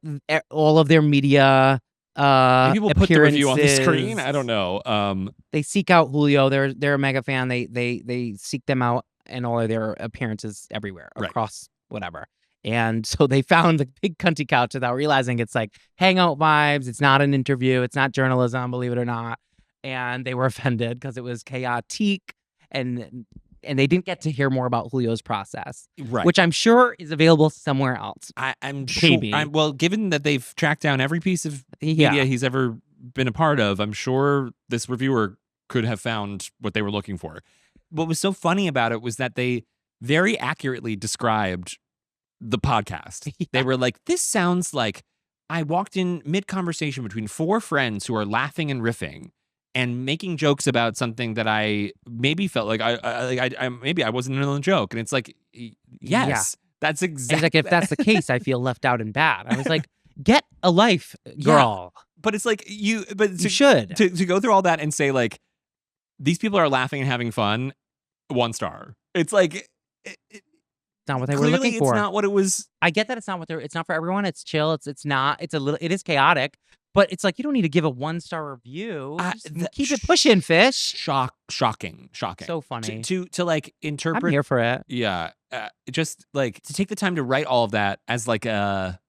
Speaker 2: all of their media
Speaker 1: Maybe we'll put the review on the screen. I don't know.
Speaker 2: They seek out Julio. They're a mega fan. They seek them out and all of their appearances everywhere across whatever. And so they found the Big Hunty Couch without realizing it's like hangout vibes. It's not an interview. It's not journalism, believe it or not. And they were offended because it was chaotic and they didn't get to hear more about Julio's process, which I'm sure is available somewhere else.
Speaker 1: I'm sure. Well, given that they've tracked down every piece of media he's ever been a part of, I'm sure this reviewer could have found what they were looking for. What was so funny about it was that they very accurately described the podcast. They were like, this sounds like I walked in mid-conversation between 4 friends who are laughing and riffing and making jokes about something that I maybe felt like I wasn't in on the joke. And it's like, yes, that's exactly.
Speaker 2: It's like, if that's the case, I feel left out and bad. I was like, get a life, girl.
Speaker 1: Yeah, but it's like you
Speaker 2: should
Speaker 1: to go through all that and say like, these people are laughing and having fun, 1 star. It's like,
Speaker 2: it's not what they were looking for.
Speaker 1: It's not what it was.
Speaker 2: I get that it's not for everyone. It's chill. It is chaotic. But it's like, you don't need to give a 1-star review. Keep it pushing, fish.
Speaker 1: Shocking.
Speaker 2: So funny.
Speaker 1: To like interpret.
Speaker 2: I'm here for it.
Speaker 1: Yeah. Just like to take the time to write all of that as like to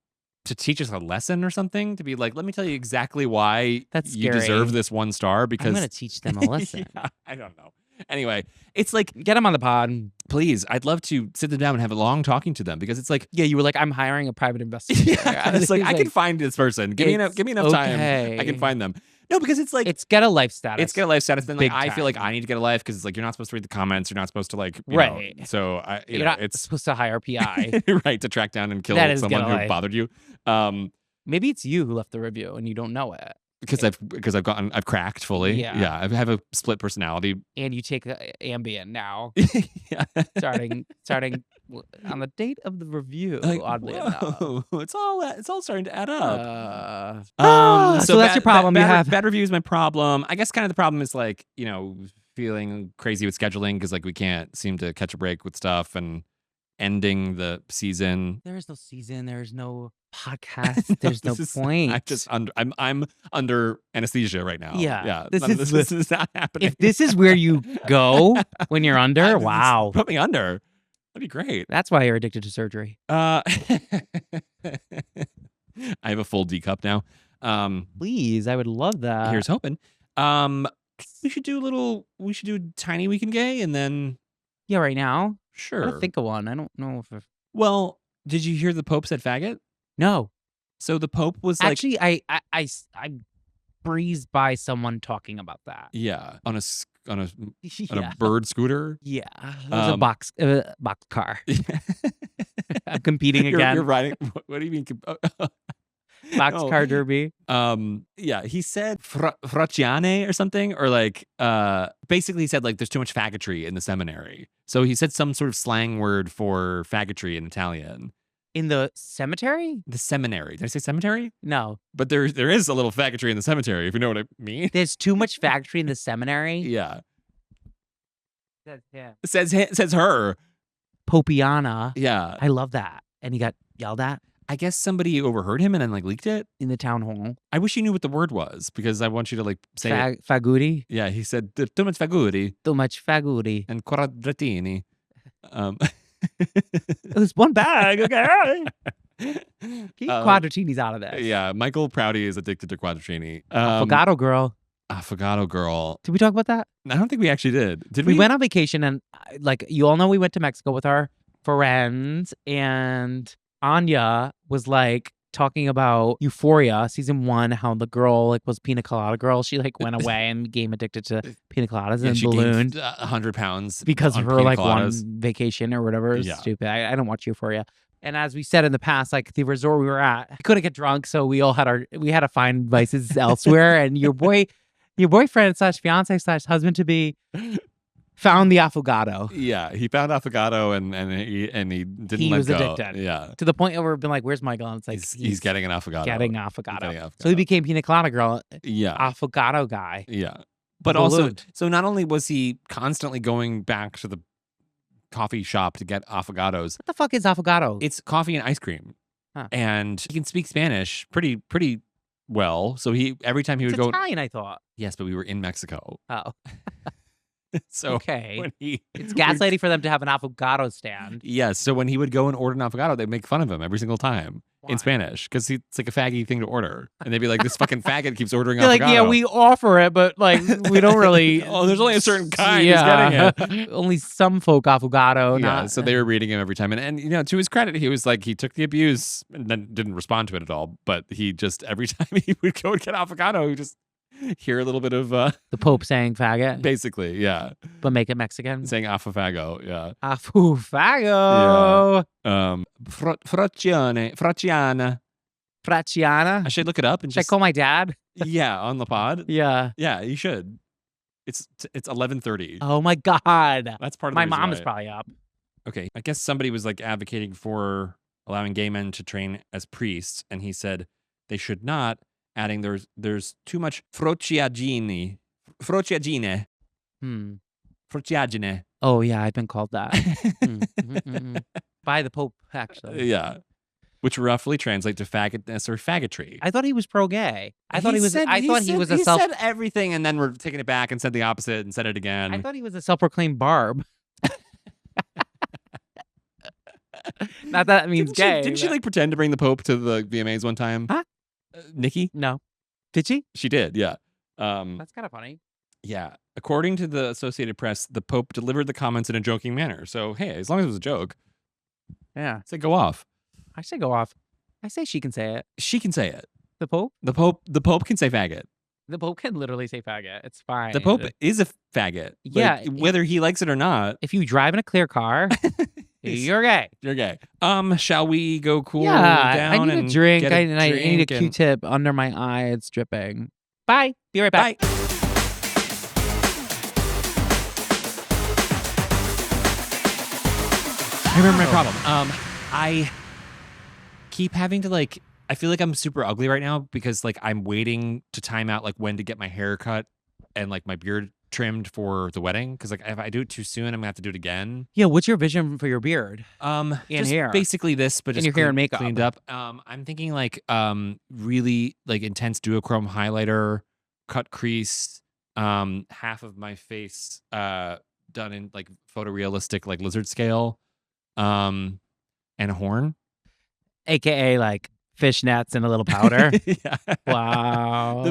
Speaker 1: teach us a lesson or something. To be like, let me tell you exactly why you deserve this 1 star. Because
Speaker 2: I'm going to teach them a lesson.
Speaker 1: Yeah, I don't know. Anyway, it's like,
Speaker 2: get them on the pod.
Speaker 1: Please, I'd love to sit them down and have a long talking to them because it's like,
Speaker 2: you were like, I'm hiring a private investigator.
Speaker 1: It's like I can find this person. Give me enough time. I can find them. No, because it's like
Speaker 2: it's get a life status.
Speaker 1: It's get a life status. Then like I feel like I need to get a life because it's like you're not supposed to read the comments. You're not supposed to like you know, so
Speaker 2: you're not supposed to hire a PI
Speaker 1: to track down and kill someone who bothered you.
Speaker 2: Maybe it's you who left the review and you don't know it.
Speaker 1: Because I've cracked fully. Yeah. I have a split personality.
Speaker 2: And you take Ambien now. Starting on the date of the review, like, oddly enough.
Speaker 1: It's all starting to add up.
Speaker 2: So that's your problem.
Speaker 1: Bad review is my problem. I guess kind of the problem is like, feeling crazy with scheduling because like we can't seem to catch a break with stuff and ending the season.
Speaker 2: There is no season. There is no podcast. There's no point.
Speaker 1: I'm under anesthesia right now.
Speaker 2: Yeah.
Speaker 1: This is not happening.
Speaker 2: If this is where you go when you're under, wow.
Speaker 1: Put me under. That'd be great.
Speaker 2: That's why you're addicted to surgery.
Speaker 1: I have a full D cup now.
Speaker 2: Please, I would love that.
Speaker 1: Here's hoping. We should do Tiny Weekend Gay and then
Speaker 2: Yeah, right now. I
Speaker 1: sure.
Speaker 2: gotta think of one. I don't know if
Speaker 1: Well, did you hear the Pope said faggot?
Speaker 2: no.
Speaker 1: So the Pope was like,
Speaker 2: Actually, I breezed by someone talking about that.
Speaker 1: yeah, on a
Speaker 2: Yeah.
Speaker 1: bird scooter.
Speaker 2: Yeah. It was a box car.
Speaker 1: Yeah.
Speaker 2: I'm competing
Speaker 1: You're
Speaker 2: again.
Speaker 1: riding. What do you mean?
Speaker 2: Boxcar derby.
Speaker 1: Yeah, he said frociane or something, or like basically he said like there's too much faggotry in the seminary. So he said some sort of slang word for faggotry in Italian.
Speaker 2: In the cemetery?
Speaker 1: The seminary. Did I say cemetery?
Speaker 2: No.
Speaker 1: But there is a little faggotry in the cemetery, if you know what I mean.
Speaker 2: There's too much factory in the seminary.
Speaker 1: Yeah.
Speaker 2: Yeah.
Speaker 1: Says her.
Speaker 2: Popiana.
Speaker 1: Yeah.
Speaker 2: I love that. And he got yelled at
Speaker 1: I guess somebody overheard him and then like leaked it.
Speaker 2: in the town hall.
Speaker 1: I wish you knew what the word was because I want you to like say it.
Speaker 2: Faguti.
Speaker 1: Yeah, he said "There's too much faguti
Speaker 2: Too much faguti.
Speaker 1: and quadratini.
Speaker 2: It was one bag. Okay. Keep quadratinis out of this.
Speaker 1: Yeah, Michael Prouty is addicted to quadratini.
Speaker 2: Affogato girl.
Speaker 1: Affogato girl.
Speaker 2: Did we talk about that?
Speaker 1: I don't think we actually did. Did we?
Speaker 2: We went on vacation and like you all know we went to Mexico with our friends and Anya was like talking about Euphoria season 1, how the girl like was pina colada girl. She like went away and became addicted to pina coladas and
Speaker 1: she
Speaker 2: ballooned
Speaker 1: gained 100 pounds
Speaker 2: because
Speaker 1: on
Speaker 2: of her
Speaker 1: pina
Speaker 2: like
Speaker 1: coladas.
Speaker 2: one vacation or whatever. It was
Speaker 1: Yeah.
Speaker 2: stupid. I don't watch Euphoria. And as we said in the past, like the resort we were at, we couldn't get drunk, so we had to find vices elsewhere. And your boyfriend / fiance / husband to be found the affogato.
Speaker 1: Yeah, he found affogato and he didn't
Speaker 2: He
Speaker 1: let
Speaker 2: was
Speaker 1: go.
Speaker 2: addicted.
Speaker 1: Yeah,
Speaker 2: To the point where we've been like, "Where's Michael?" And it's like
Speaker 1: he's getting an affogato.
Speaker 2: getting affogato.
Speaker 1: Getting
Speaker 2: So he
Speaker 1: affogato.
Speaker 2: became pina colada girl,
Speaker 1: Yeah,
Speaker 2: affogato guy.
Speaker 1: yeah. But also,
Speaker 2: Ballooned.
Speaker 1: so not only was he constantly going back to the coffee shop to get affogatos,
Speaker 2: What the fuck is affogato?
Speaker 1: it's coffee and ice cream.
Speaker 2: Huh.
Speaker 1: And he can speak Spanish pretty well. So every time he
Speaker 2: It's
Speaker 1: would go,
Speaker 2: Italian, I thought.
Speaker 1: yes, but we were in Mexico.
Speaker 2: Oh,
Speaker 1: So
Speaker 2: okay.
Speaker 1: when
Speaker 2: It's gaslighting for them to have an affogato stand.
Speaker 1: yes, so when he would go and order an affogato, they'd make fun of him every single time
Speaker 2: Why?
Speaker 1: in Spanish because it's like a faggy thing to order, and they'd be like, "This fucking faggot keeps ordering
Speaker 2: They're
Speaker 1: affogato."
Speaker 2: like, yeah, we offer it, but like we don't really.
Speaker 1: Oh, there's only a certain kind who's getting it.
Speaker 2: Only some folk affogato.
Speaker 1: Yeah,
Speaker 2: Not,
Speaker 1: so they were reading him every time, and you know, to his credit, he was like, he took the abuse and then didn't respond to it at all. But he just every time he would go and get affogato, he just hear a little bit of
Speaker 2: the Pope saying faggot,
Speaker 1: basically, yeah,
Speaker 2: but make it Mexican.
Speaker 1: saying affogago, yeah.
Speaker 2: Affogato.
Speaker 1: Frociana.
Speaker 2: Fracciana.
Speaker 1: I should look it up and
Speaker 2: Should I
Speaker 1: just
Speaker 2: call my dad?
Speaker 1: yeah on the pod.
Speaker 2: Yeah.
Speaker 1: Yeah, you should. It's 11:30.
Speaker 2: Oh my God.
Speaker 1: That's part of
Speaker 2: My
Speaker 1: the reason
Speaker 2: mom is
Speaker 1: why-
Speaker 2: probably up.
Speaker 1: Okay, I guess somebody was like advocating for allowing gay men to train as priests, and he said they should not, adding there's too much frociagine.
Speaker 2: Hmm.
Speaker 1: Frociagine.
Speaker 2: Oh yeah, I've been called that. By the Pope, actually.
Speaker 1: Yeah. Which roughly translate to faggotness or faggotry.
Speaker 2: I thought he was pro-gay. I thought he was a
Speaker 1: He
Speaker 2: self.
Speaker 1: said everything and then we're taking it back and said the opposite and said it again.
Speaker 2: I thought he was a self-proclaimed barb. Not that it means gay.
Speaker 1: Didn't she like pretend to bring the Pope to the VMAs one time?
Speaker 2: Huh?
Speaker 1: Nikki?
Speaker 2: No. Did she?
Speaker 1: She did, yeah.
Speaker 2: That's kind of funny.
Speaker 1: Yeah. According to the Associated Press, the Pope delivered the comments in a joking manner. So, hey, as long as it was a joke,
Speaker 2: Yeah.
Speaker 1: say go off.
Speaker 2: I say go off. I say she can say it.
Speaker 1: She can say it.
Speaker 2: The Pope?
Speaker 1: The Pope can say faggot.
Speaker 2: The Pope can literally say faggot. It's fine.
Speaker 1: The Pope is a faggot.
Speaker 2: Yeah,
Speaker 1: Like, whether he likes it or not,
Speaker 2: If you drive in a clear car, you're gay.
Speaker 1: you're gay. Shall we go cool
Speaker 2: Yeah,
Speaker 1: down
Speaker 2: I need
Speaker 1: and
Speaker 2: a drink.
Speaker 1: get a
Speaker 2: I need a
Speaker 1: drink and-
Speaker 2: Q-tip under my eye. It's dripping. Bye. Be right back.
Speaker 1: Bye. I remember my problem. I keep having to like. I feel like I'm super ugly right now because like I'm waiting to time out like when to get my hair cut and like my beard trimmed for the wedding because like if I do it too soon, I'm gonna have to do it again.
Speaker 2: Yeah, what's your vision for your beard?
Speaker 1: Just
Speaker 2: hair.
Speaker 1: basically this, but
Speaker 2: And
Speaker 1: just
Speaker 2: your hair and makeup.
Speaker 1: cleaned up. I'm thinking like really like intense duochrome highlighter, cut crease, half of my face done in like photorealistic like lizard scale. and a horn.
Speaker 2: AKA like fishnets and a little powder.
Speaker 1: Yeah.
Speaker 2: Wow.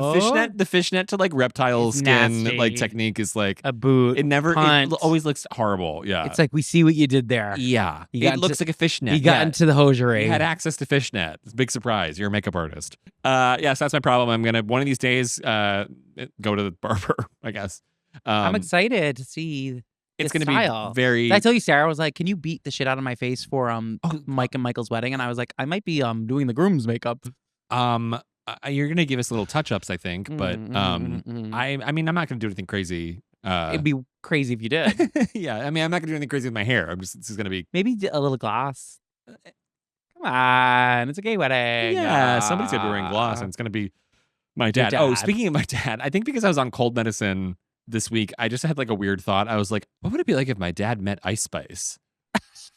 Speaker 1: The fishnet to like reptile
Speaker 2: It's
Speaker 1: skin
Speaker 2: nasty.
Speaker 1: like technique is like
Speaker 2: A boot.
Speaker 1: it always looks horrible. Yeah.
Speaker 2: It's like, we see what you did there.
Speaker 1: Yeah.
Speaker 2: You got
Speaker 1: It looks like a fishnet.
Speaker 2: You got into the hosiery.
Speaker 1: You had access to fishnet. It's a big surprise. You're a makeup artist. Yes, that's my problem. I'm gonna one of these days go to the barber, I guess.
Speaker 2: I'm excited to see.
Speaker 1: It's
Speaker 2: the
Speaker 1: gonna
Speaker 2: style.
Speaker 1: be very.
Speaker 2: Did I tell you, Sarah was like, "Can you beat the shit out of my face for Mike and Michael's wedding?" And I was like, "I might be doing the groom's makeup."
Speaker 1: You're gonna give us little touch ups, I think, but I mean, I'm not gonna do anything crazy.
Speaker 2: It'd be crazy if you did.
Speaker 1: Yeah, I mean, I'm not gonna do anything crazy with my hair. This is gonna be
Speaker 2: maybe a little gloss. Come on, it's a gay wedding.
Speaker 1: Yeah, somebody's gonna be wearing gloss, and it's gonna be my dad. Oh, speaking of my dad, I think because I was on cold medicine this week, I just had like a weird thought. I was like, what would it be like if my dad met Ice Spice?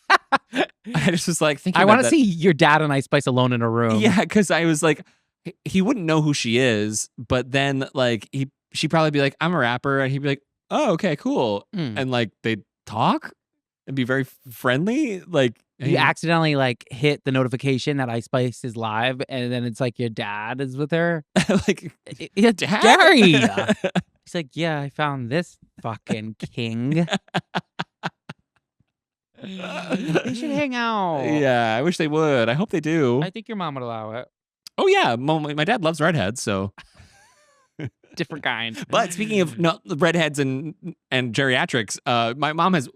Speaker 1: I just was like thinking.
Speaker 2: I want to see your dad and Ice Spice alone in a room.
Speaker 1: Yeah, because I was like, he wouldn't know who she is, but then like she'd probably be like, I'm a rapper, and he'd be like, oh, okay, cool, and like they'd talk and be very friendly. Like
Speaker 2: you accidentally like hit the notification that Ice Spice is live, and then it's like your dad is with her.
Speaker 1: Like,
Speaker 2: yeah,
Speaker 1: Dad?
Speaker 2: Gary. He's like, yeah, I found this fucking king. They should hang out.
Speaker 1: Yeah, I wish they would. I hope they do.
Speaker 2: I think your mom would allow it.
Speaker 1: Oh yeah, my dad loves redheads, so
Speaker 2: different kind.
Speaker 1: But speaking of redheads and geriatrics, my mom has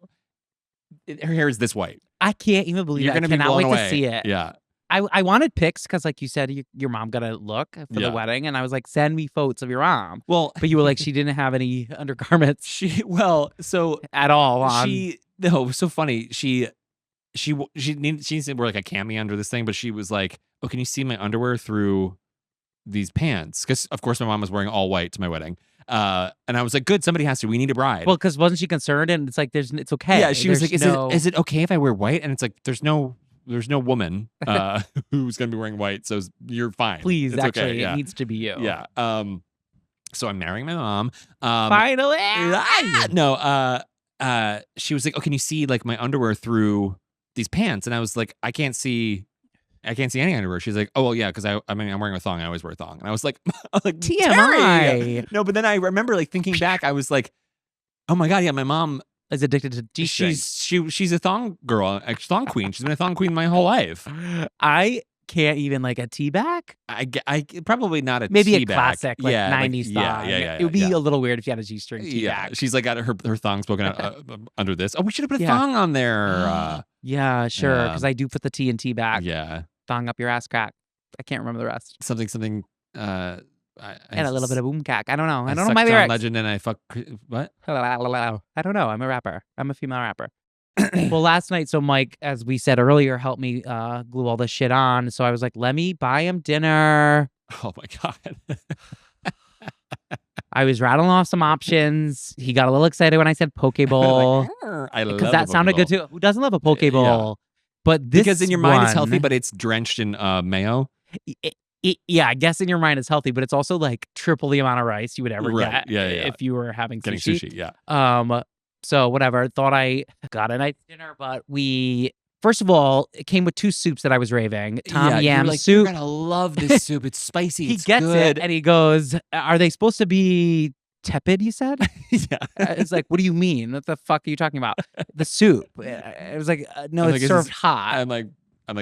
Speaker 1: her hair is this white.
Speaker 2: I can't even believe
Speaker 1: You're
Speaker 2: that. I
Speaker 1: gonna be
Speaker 2: cannot
Speaker 1: blown
Speaker 2: wait
Speaker 1: away.
Speaker 2: to see it.
Speaker 1: Yeah.
Speaker 2: I wanted pics because, like you said, your mom got a look for the wedding, and I was like, send me photos of your mom.
Speaker 1: Well,
Speaker 2: but you were like, she didn't have any undergarments.
Speaker 1: So
Speaker 2: at all.
Speaker 1: So funny. She needs to wear like a cami under this thing, but she was like, oh, can you see my underwear through these pants? Because of course my mom was wearing all white to my wedding. And I was like, good, somebody has to. We need a bride.
Speaker 2: Well, because wasn't she concerned? And it's like, it's okay.
Speaker 1: Yeah, she was like, is it okay if I wear white? And it's like, there's no woman who's gonna be wearing white, so you're fine.
Speaker 2: Please,
Speaker 1: it's
Speaker 2: actually,
Speaker 1: okay. Yeah.
Speaker 2: It needs to be you.
Speaker 1: Yeah. So I'm marrying my mom.
Speaker 2: Finally.
Speaker 1: She was like, oh, can you see like my underwear through these pants? And I was like, I can't see any underwear. She's like, oh well, yeah, because I'm wearing a thong. I always wear a thong. And I was like,
Speaker 2: TMI.
Speaker 1: No, but then I remember like thinking back, I was like, oh my god, yeah, my mom
Speaker 2: is addicted to G-strings.
Speaker 1: She's a thong girl, a thong queen. She's been a thong queen my whole life.
Speaker 2: I can't even like a tea-back.
Speaker 1: I probably not a
Speaker 2: maybe
Speaker 1: tea-back.
Speaker 2: A classic like 90s style.
Speaker 1: Yeah.
Speaker 2: It would be a little weird if you had a G-string tea-back.
Speaker 1: Yeah, she's like got her thongs poking out under this. Oh, we should have put a thong on there.
Speaker 2: Yeah, sure. Because I do put the T in tea-back.
Speaker 1: Yeah,
Speaker 2: thong up your ass crack. I can't remember the rest.
Speaker 1: Something.
Speaker 2: And a little bit of boom cack. I don't know. I don't know
Speaker 1: my
Speaker 2: lyrics.
Speaker 1: Legend and I fuck what?
Speaker 2: I don't know. I'm a rapper. I'm a female rapper. Well, last night, so Mike, as we said earlier, helped me glue all this shit on. So I was like, let me buy him dinner.
Speaker 1: Oh my god.
Speaker 2: I was rattling off some options. He got a little excited when I said poke bowl.
Speaker 1: I love
Speaker 2: because that sounded good too. Who doesn't love a poke bowl?
Speaker 1: Yeah.
Speaker 2: But this
Speaker 1: because in your mind it's healthy, but it's drenched in mayo.
Speaker 2: Yeah, I guess in your mind it's healthy, but it's also like triple the amount of rice you would ever get
Speaker 1: if
Speaker 2: you were having
Speaker 1: sushi.
Speaker 2: Yeah. So whatever. Thought I got a nice dinner, but first of all, it came with 2 soups that I was raving. Tom yam soup.
Speaker 1: You're gonna love this soup. It's spicy.
Speaker 2: He
Speaker 1: it's
Speaker 2: gets
Speaker 1: good.
Speaker 2: it, and he goes, "Are they supposed to be tepid?" You said.
Speaker 1: Yeah.
Speaker 2: It's like, what do you mean? What the fuck are you talking about? The soup. It was like, no, it's served hot.
Speaker 1: I'm like,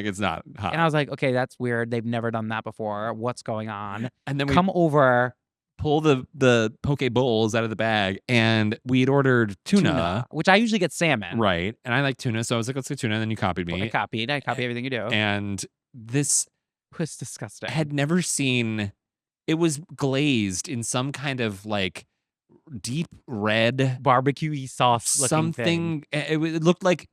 Speaker 1: it's not hot.
Speaker 2: And I was like, okay, that's weird. They've never done that before. What's going on?
Speaker 1: And then we
Speaker 2: come over,
Speaker 1: pull the poke bowls out of the bag, and we had ordered tuna,
Speaker 2: which I usually get salmon.
Speaker 1: Right. And I like tuna, so I was like, let's get tuna. And then you copied me.
Speaker 2: Well, I copy everything you do.
Speaker 1: And this
Speaker 2: was disgusting.
Speaker 1: I had never seen. It was glazed in some kind of like deep red
Speaker 2: barbecue-y sauce
Speaker 1: something. It looked like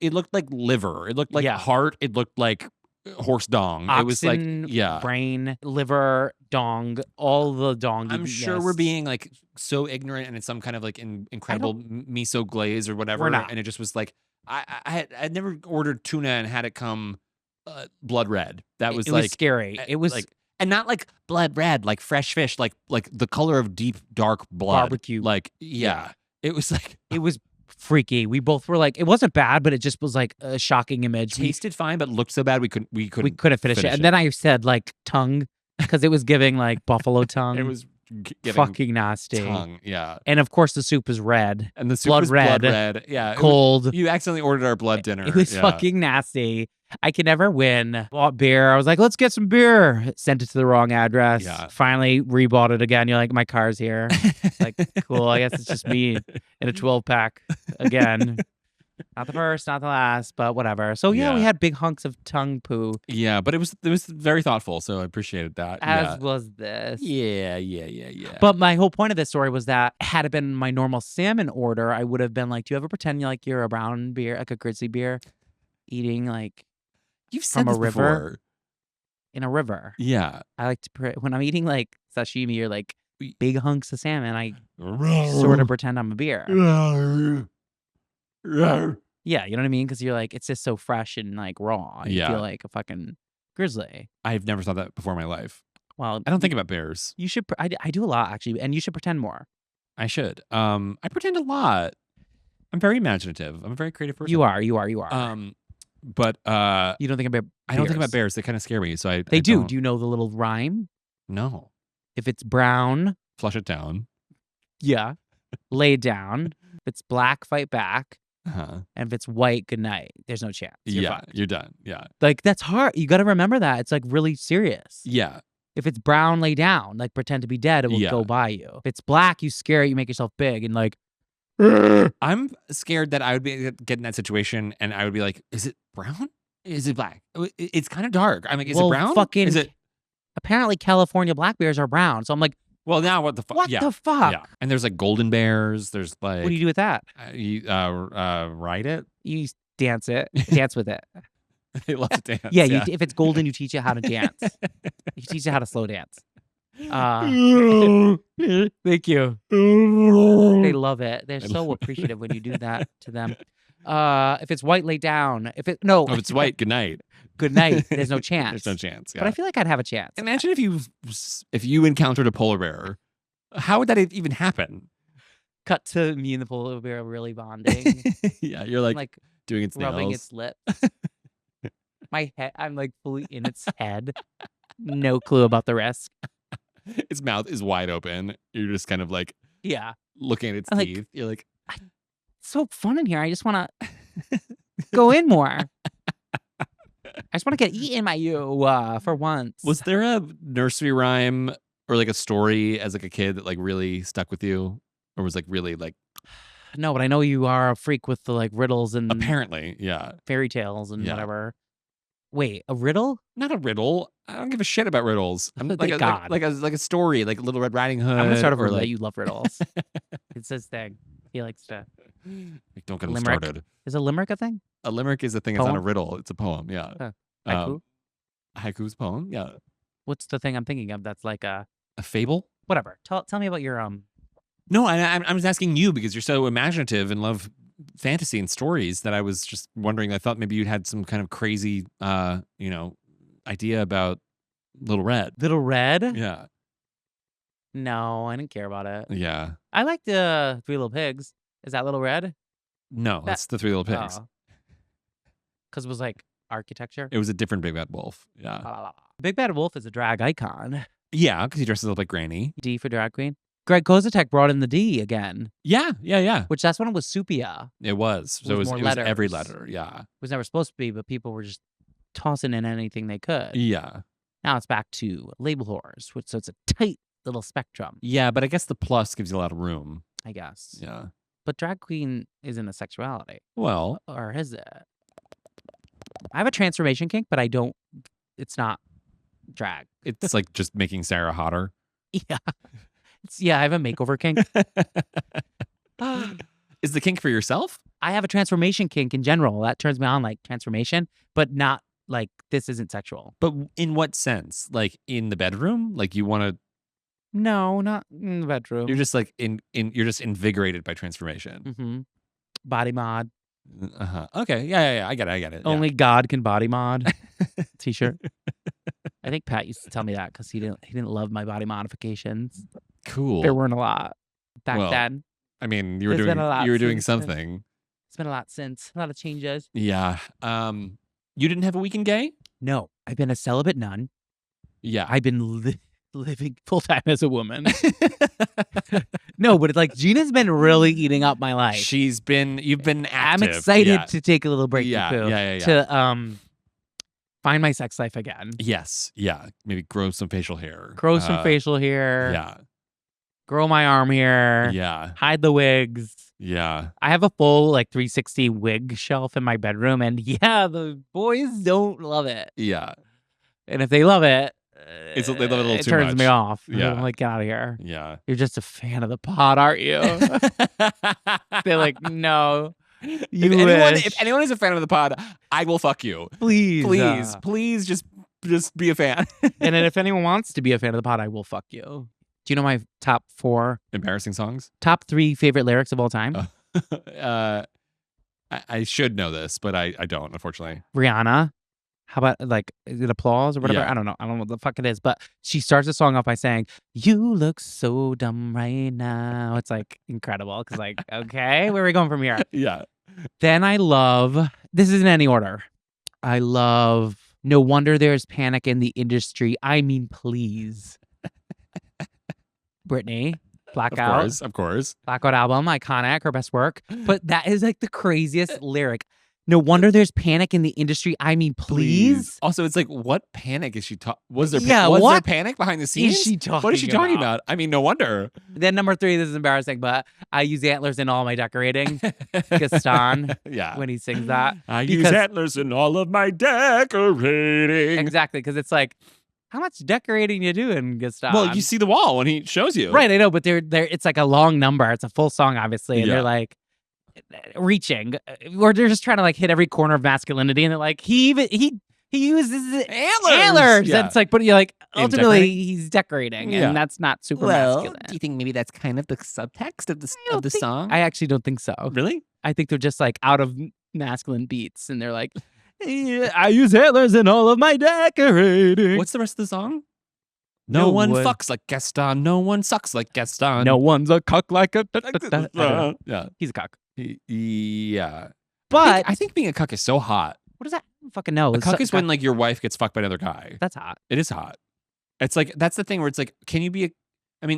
Speaker 1: liver. It looked like heart. It looked like horse dong.
Speaker 2: Oxen,
Speaker 1: it was like
Speaker 2: brain, liver, dong, all the dong.
Speaker 1: I'm sure we're being like so ignorant, and it's some kind of like incredible miso glaze or whatever.
Speaker 2: We're not.
Speaker 1: And it just was like I'd never ordered tuna and had it come blood red. That was
Speaker 2: was scary. It was
Speaker 1: like. And not like blood red, like fresh fish, like the color of deep dark blood.
Speaker 2: Barbecue.
Speaker 1: Like, yeah. It was like
Speaker 2: it was freaky. We both were like, it wasn't bad, but it just was like a shocking image.
Speaker 1: Tasted fine, but looked so bad we couldn't
Speaker 2: finish it. And then I said like tongue because it was giving like buffalo tongue.
Speaker 1: It was giving
Speaker 2: fucking nasty.
Speaker 1: tongue. Yeah.
Speaker 2: And of course the soup is red.
Speaker 1: And the soup
Speaker 2: blood
Speaker 1: was
Speaker 2: red,
Speaker 1: blood red. Yeah.
Speaker 2: Cold.
Speaker 1: You accidentally ordered our blood dinner.
Speaker 2: It was fucking nasty. I can never win. Bought beer. I was like, let's get some beer. Sent it to the wrong address.
Speaker 1: Yeah.
Speaker 2: Finally rebought it again. You're like, my car's here. Like, cool. I guess it's just me in a 12-pack again. Not the first, not the last, but whatever. So yeah, we had big hunks of tongue poo.
Speaker 1: Yeah, but it was very thoughtful, so I appreciated that.
Speaker 2: As was this.
Speaker 1: Yeah.
Speaker 2: But my whole point of this story was that had it been my normal salmon order, I would have been like, do you ever pretend you're a brown beer, like a grizzly beer, eating like
Speaker 1: you've said
Speaker 2: from a
Speaker 1: this
Speaker 2: river?
Speaker 1: Before.
Speaker 2: In a river.
Speaker 1: Yeah.
Speaker 2: I like to when I'm eating like sashimi or like big hunks of salmon, I sort of pretend I'm a beer. Yeah, you know what I mean? Because you're like, it's just so fresh and like raw. You feel like a fucking grizzly.
Speaker 1: I've never thought that before in my life.
Speaker 2: Well,
Speaker 1: I don't think about bears.
Speaker 2: You should. I do a lot actually, and you should pretend more.
Speaker 1: I should. I pretend a lot. I'm very imaginative. I'm a very creative person.
Speaker 2: You are.
Speaker 1: But
Speaker 2: you don't think about.
Speaker 1: I don't think about bears. They kind of scare me. So I.
Speaker 2: They
Speaker 1: I
Speaker 2: do.
Speaker 1: Don't...
Speaker 2: Do you know the little rhyme?
Speaker 1: No.
Speaker 2: If it's brown,
Speaker 1: flush it down.
Speaker 2: Yeah. Lay down. If it's black, fight back.
Speaker 1: Uh-huh.
Speaker 2: And if it's white, good night. There's no chance.
Speaker 1: You're done. Yeah.
Speaker 2: Like that's hard. You got to remember that. It's like really serious.
Speaker 1: Yeah.
Speaker 2: If it's brown, lay down. Like pretend to be dead. It will go by you. If it's black, you scare it. You make yourself big and like.
Speaker 1: I'm scared that I would get in that situation and I would be like, is it brown? Is it black? It's kind of dark. I'm like, is it brown?
Speaker 2: Fucking.
Speaker 1: Is it?
Speaker 2: Apparently, California black bears are brown. So I'm like.
Speaker 1: Well, now what the fuck?
Speaker 2: What the fuck?
Speaker 1: Yeah. And there's like golden bears. There's like.
Speaker 2: What do you do with that?
Speaker 1: You ride it.
Speaker 2: You dance it. Dance with it.
Speaker 1: They love to dance.
Speaker 2: Yeah. If it's golden, you teach it how to dance. You teach it how to slow dance. Thank you. They love it. They're so appreciative when you do that to them. If it's white, lay down. If it's
Speaker 1: white, good night.
Speaker 2: Good night. There's no chance.
Speaker 1: There's no chance. Yeah.
Speaker 2: But I feel like I'd have a chance.
Speaker 1: Imagine if you encountered a polar bear. How would that even happen?
Speaker 2: Cut to me and the polar bear really bonding.
Speaker 1: Yeah, you're like doing its
Speaker 2: rubbing
Speaker 1: nails.
Speaker 2: Its lips. My head. I'm like fully in its head. No clue about the risk.
Speaker 1: Its mouth is wide open. You're just kind of like looking at its teeth. You're like,
Speaker 2: it's so fun in here. I just want to go in more. I just want to get eaten by you for once.
Speaker 1: Was there a nursery rhyme or like a story as like a kid that like really stuck with you, or was like really like?
Speaker 2: No, but I know you are a freak with the like riddles and
Speaker 1: apparently,
Speaker 2: fairy tales and whatever. Wait, a riddle?
Speaker 1: Not a riddle. I don't give a shit about riddles. I'm like a story, like Little Red Riding Hood.
Speaker 2: I'm gonna start over that you love riddles. It's his thing. He likes to.
Speaker 1: Like, don't get him started.
Speaker 2: Is a limerick a thing?
Speaker 1: A limerick is a thing. It's not a riddle. It's a poem. Yeah.
Speaker 2: Haiku.
Speaker 1: Haiku's poem. Yeah.
Speaker 2: What's the thing I'm thinking of? That's like a
Speaker 1: fable.
Speaker 2: Whatever. Tell me about your
Speaker 1: No, I'm just asking you because you're so imaginative and love fantasy and stories that I was just wondering. I thought maybe you had some kind of crazy, idea about Little Red.
Speaker 2: Little Red?
Speaker 1: Yeah.
Speaker 2: No, I didn't care about it.
Speaker 1: Yeah.
Speaker 2: I liked the Three Little Pigs. Is that Little Red?
Speaker 1: No, that's the Three Little Pigs.
Speaker 2: Because it was like architecture.
Speaker 1: It was a different Big Bad Wolf. Yeah.
Speaker 2: Big Bad Wolf is a drag icon.
Speaker 1: Yeah, because he dresses up like Granny.
Speaker 2: D for drag queen. Greg Kozatek brought in the D again.
Speaker 1: Yeah.
Speaker 2: Which that's when it was Supia.
Speaker 1: It was. So it was every letter. Yeah. It
Speaker 2: was never supposed to be, but people were just tossing in anything they could.
Speaker 1: Yeah.
Speaker 2: Now it's back to label whores, so it's a tight little spectrum.
Speaker 1: Yeah, but I guess the plus gives you a lot of room.
Speaker 2: I guess.
Speaker 1: Yeah.
Speaker 2: But drag queen isn't a sexuality.
Speaker 1: Well.
Speaker 2: Or is it? I have a transformation kink, but it's not drag.
Speaker 1: It's like just making Sarah hotter.
Speaker 2: Yeah. I have a makeover kink.
Speaker 1: Is the kink for yourself?
Speaker 2: I have a transformation kink in general. That turns me on, like transformation, but not like this isn't sexual.
Speaker 1: But in what sense? Like in the bedroom? Like you want to?
Speaker 2: No, not in the bedroom.
Speaker 1: You're just like you're just invigorated by transformation.
Speaker 2: Mm-hmm. Body mod.
Speaker 1: Okay. Yeah. I get it.
Speaker 2: Only God can body mod. T-shirt. I think Pat used to tell me that because he didn't love my body modifications.
Speaker 1: Cool.
Speaker 2: There weren't a lot back then.
Speaker 1: I mean, you
Speaker 2: There's been a lot
Speaker 1: were doing
Speaker 2: since then.
Speaker 1: something.
Speaker 2: It's been a lot since. A lot of changes.
Speaker 1: Yeah. You didn't have a weekend gay?
Speaker 2: No, I've been a celibate nun.
Speaker 1: Yeah.
Speaker 2: I've been living full time as a woman. No, but it's like Gina's been really eating up my life.
Speaker 1: You've been active.
Speaker 2: I'm excited
Speaker 1: Yeah.
Speaker 2: to take a little break
Speaker 1: Yeah,
Speaker 2: from poo
Speaker 1: yeah.
Speaker 2: to find my sex life again.
Speaker 1: Yes. Yeah. Maybe grow some facial hair.
Speaker 2: Grow some facial hair.
Speaker 1: Yeah.
Speaker 2: Grow my arm hair.
Speaker 1: Yeah.
Speaker 2: Hide the wigs.
Speaker 1: Yeah.
Speaker 2: I have a full 360 wig shelf in my bedroom, and yeah, the boys don't love it.
Speaker 1: Yeah.
Speaker 2: And if they love it,
Speaker 1: They love it a little
Speaker 2: it
Speaker 1: too
Speaker 2: turns
Speaker 1: much.
Speaker 2: me off.
Speaker 1: Yeah.
Speaker 2: I'm like, get out of here.
Speaker 1: Yeah.
Speaker 2: You're just a fan of the pod, aren't you? They're like, no.
Speaker 1: If anyone is a fan of the pod, I will fuck you.
Speaker 2: Please.
Speaker 1: Please just be a fan.
Speaker 2: And then if anyone wants to be a fan of the pod, I will fuck you. Do you know my top 3 favorite lyrics of all time?
Speaker 1: I should know this, but I don't, unfortunately.
Speaker 2: Rihanna. How about is it applause or whatever?
Speaker 1: Yeah.
Speaker 2: I don't know. I don't know what the fuck it is, but she starts the song off by saying, "You look so dumb right now." It's incredible because okay, where are we going from here?
Speaker 1: Yeah.
Speaker 2: Then I love, this is in any order. I love No Wonder There's Panic in the Industry. I mean, please. Britney, Blackout.
Speaker 1: Of course.
Speaker 2: Blackout album, iconic, her best work. But that is the craziest lyric. No wonder there's panic in the industry. I mean, please.
Speaker 1: Also, it's what panic is she talking? Was there panic behind the scenes? What is she talking about? I mean, no wonder.
Speaker 2: Then number 3, this is embarrassing, but I use antlers in all my decorating. Gaston,
Speaker 1: yeah,
Speaker 2: when he sings that.
Speaker 1: I use antlers in all of my decorating.
Speaker 2: Exactly, because it's how much decorating you doing, Gaston?
Speaker 1: Well, you see the wall when he shows you.
Speaker 2: Right, I know, but they're it's a long number. It's a full song, obviously, and they're reaching, or they're just trying to hit every corner of masculinity, and they're he uses antlers.
Speaker 1: Yeah.
Speaker 2: And it's but you're ultimately he's decorating, and that's not super masculine.
Speaker 1: Do you think maybe that's kind of the subtext of the song?
Speaker 2: I actually don't think so.
Speaker 1: Really?
Speaker 2: I think they're just out of masculine beats, and they're I use antlers in all of my decorating.
Speaker 1: What's the rest of the song? No one fucks like Gaston. No one sucks like Gaston.
Speaker 2: No one's a cuck like a.
Speaker 1: Yeah,
Speaker 2: he's a cuck.
Speaker 1: Yeah,
Speaker 2: but
Speaker 1: I think being a cuck is so hot.
Speaker 2: What does that fucking know?
Speaker 1: A cuck is when your wife gets fucked by another guy.
Speaker 2: That's hot.
Speaker 1: It is hot. It's that's the thing where it's can you be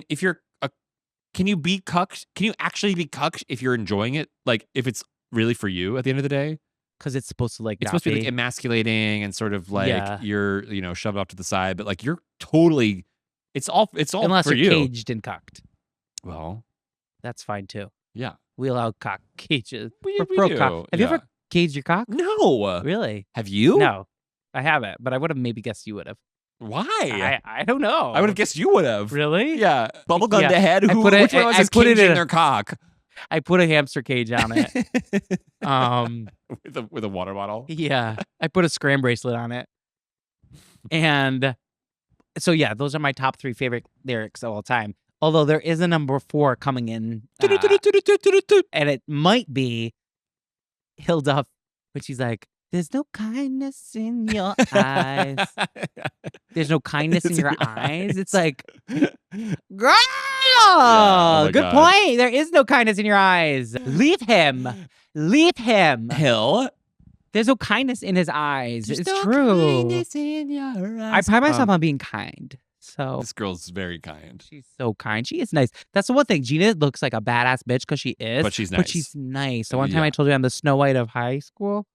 Speaker 1: if you're can you be cucked? Can you actually be cucked if you're enjoying it? If it's really for you at the end of the day?
Speaker 2: Because it's supposed to
Speaker 1: it's supposed to be emasculating and sort of you're shoved off to the side, but you're totally it's all
Speaker 2: unless
Speaker 1: for
Speaker 2: you're
Speaker 1: you.
Speaker 2: Caged and cocked.
Speaker 1: Well,
Speaker 2: that's fine too.
Speaker 1: Yeah,
Speaker 2: we allow cock cages.
Speaker 1: We
Speaker 2: pro
Speaker 1: do.
Speaker 2: Cock. Have you ever caged your cock?
Speaker 1: No.
Speaker 2: Really?
Speaker 1: Have you?
Speaker 2: No, I haven't, but I would have maybe guessed you would have.
Speaker 1: Why?
Speaker 2: I don't know.
Speaker 1: I would have guessed you would have.
Speaker 2: Really?
Speaker 1: Yeah. Bubblegum to head. Which one was caging their cock?
Speaker 2: I put a hamster cage on it.
Speaker 1: with a water bottle.
Speaker 2: Yeah, I put a scram bracelet on it, and so those are my top 3 favorite lyrics of all time. Although there is a number 4 coming in, and it might be Hilda, when she's "There's no kindness in your eyes. There's no kindness in your eyes." It's girl, good point. There is no kindness in your eyes. Leave him.
Speaker 1: Hill.
Speaker 2: There's no kindness in his eyes.
Speaker 1: There's
Speaker 2: it's
Speaker 1: no
Speaker 2: true.
Speaker 1: Kindness in your eyes.
Speaker 2: I pride myself on being kind. So
Speaker 1: this girl's very kind.
Speaker 2: She's so kind. She is nice. That's the one thing. Gina looks like a badass bitch because she is.
Speaker 1: But she's nice.
Speaker 2: So one time I told you I'm the Snow White of high school.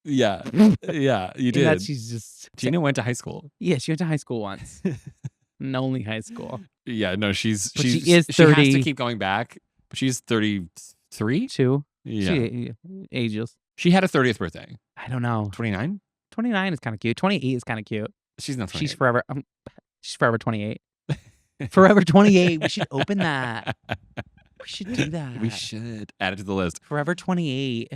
Speaker 1: Yeah. Yeah, you did.
Speaker 2: That she's just
Speaker 1: Gina went to high school.
Speaker 2: Yeah, she went to high school once. And only high school.
Speaker 1: Yeah, no, she is 30.
Speaker 2: She has
Speaker 1: to keep going back. But she's 33?
Speaker 2: 2.
Speaker 1: Yeah.
Speaker 2: She ages.
Speaker 1: She had a 30th birthday.
Speaker 2: I don't know.
Speaker 1: 29?
Speaker 2: 29 is kind of cute. 28 is kind of cute.
Speaker 1: She's not 28.
Speaker 2: She's forever 28. Forever 28. We should open that. We should do that.
Speaker 1: We should add it to the list.
Speaker 2: Forever 28.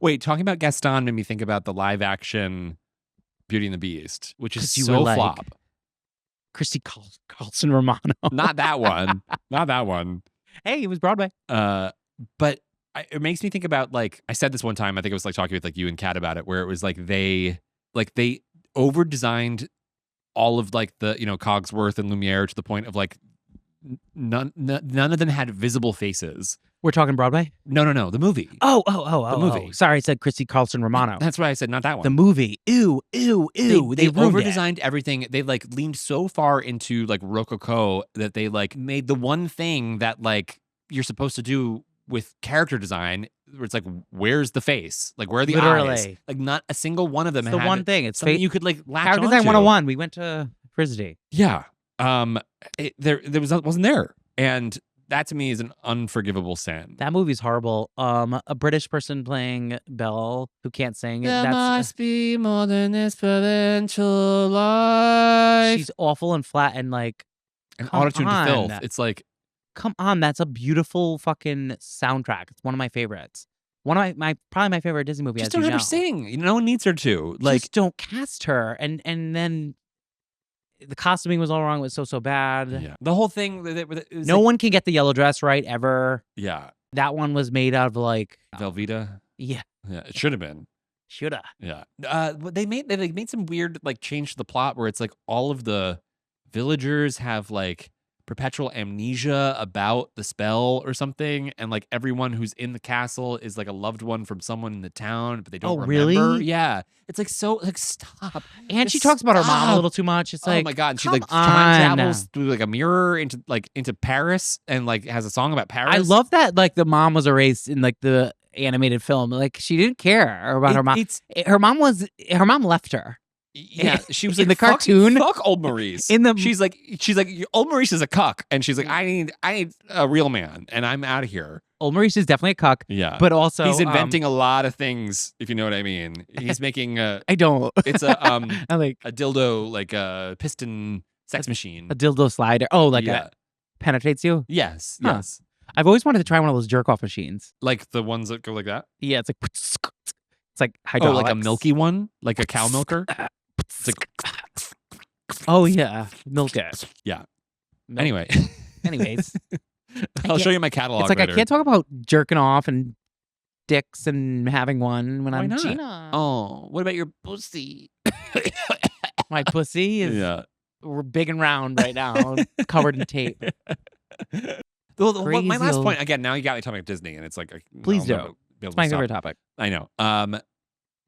Speaker 1: Wait, talking about Gaston made me think about the live action Beauty and the Beast, which is
Speaker 2: you
Speaker 1: so
Speaker 2: were
Speaker 1: flop.
Speaker 2: Christy Carlson Romano.
Speaker 1: Not that one. Not that one.
Speaker 2: Hey, it was Broadway.
Speaker 1: But it makes me think about I said this one time. I think it was talking with you and Kat about it, where it was they over designed all of the Cogsworth and Lumiere to the point of none of them had visible faces.
Speaker 2: We're talking Broadway?
Speaker 1: No, the movie.
Speaker 2: The
Speaker 1: movie.
Speaker 2: Sorry, I said Chrissy Carlson Romano.
Speaker 1: That's why I said not that one.
Speaker 2: The movie. Ew. They
Speaker 1: over-designed everything. They like leaned so far into like Rococo that they like made the one thing that like you're supposed to do with character design, where it's like, where's the face? Like, where are the eyes? Like, not a single one of them
Speaker 2: It's the
Speaker 1: had
Speaker 2: one thing. It's
Speaker 1: something you could like latch
Speaker 2: Character
Speaker 1: onto.
Speaker 2: Design 101. We went to Frisbee.
Speaker 1: Yeah. There wasn't there, and that to me is an unforgivable sin.
Speaker 2: That movie's horrible. A British person playing Belle who can't sing.
Speaker 1: There must be more than this provincial life.
Speaker 2: She's awful and flat and like
Speaker 1: auto-tuned to filth. It's like,
Speaker 2: come on, that's a beautiful fucking soundtrack. It's one of my favorites. One of my probably my favorite Disney movie.
Speaker 1: Just don't have her sing. No one needs her to. Like,
Speaker 2: just don't cast her. And then the costuming was all wrong. It was so bad.
Speaker 1: Yeah. The whole thing.
Speaker 2: No one can get the yellow dress right ever.
Speaker 1: Yeah.
Speaker 2: That one was made out of like
Speaker 1: Velveeta.
Speaker 2: Yeah.
Speaker 1: Yeah. It should have been.
Speaker 2: Shoulda.
Speaker 1: Yeah. They made some weird like change to the plot where it's like all of the villagers have like perpetual amnesia about the spell or something, and like everyone who's in the castle is like a loved one from someone in the town, but they don't remember.
Speaker 2: Really?
Speaker 1: Yeah. It's like, so like, stop.
Speaker 2: And she talks about her mom a little too much. It's like,
Speaker 1: oh my god, and she
Speaker 2: come
Speaker 1: like time
Speaker 2: on.
Speaker 1: travels through like a mirror into Paris and like has a song about Paris.
Speaker 2: I love that like the mom was erased in like the animated film. Like she didn't care about her mom. Her mom left her.
Speaker 1: Yeah, she was
Speaker 2: in
Speaker 1: like,
Speaker 2: the cartoon.
Speaker 1: Fuck old Maurice. She's like, old Maurice is a cuck, and she's like, I need a real man, and I'm out of here.
Speaker 2: Old Maurice is definitely a cuck.
Speaker 1: Yeah,
Speaker 2: but also
Speaker 1: he's inventing a lot of things, if you know what I mean. He's making
Speaker 2: I don't.
Speaker 1: It's a
Speaker 2: I like
Speaker 1: a dildo, like a piston sex machine,
Speaker 2: a dildo slider. Oh, like a penetrates you.
Speaker 1: Yes,
Speaker 2: huh.
Speaker 1: yes.
Speaker 2: I've always wanted to try one of those jerk off machines,
Speaker 1: like the ones that go like that.
Speaker 2: Yeah, it's like hydraulics.
Speaker 1: Oh, like a milky one, like a cow milker. It's like,
Speaker 2: oh yeah, milk it.
Speaker 1: Yeah.
Speaker 2: Milk. Anyways,
Speaker 1: I'll show you my catalog.
Speaker 2: It's like
Speaker 1: later.
Speaker 2: I can't talk about jerking off and dicks and having one when
Speaker 1: Why
Speaker 2: I'm
Speaker 1: not?
Speaker 2: Gina.
Speaker 1: Oh, what about your pussy?
Speaker 2: My pussy is big and round right now, covered in tape.
Speaker 1: My last point again. Now you got me talking about Disney, and it's like,
Speaker 2: please do. It's my favorite topic.
Speaker 1: I know.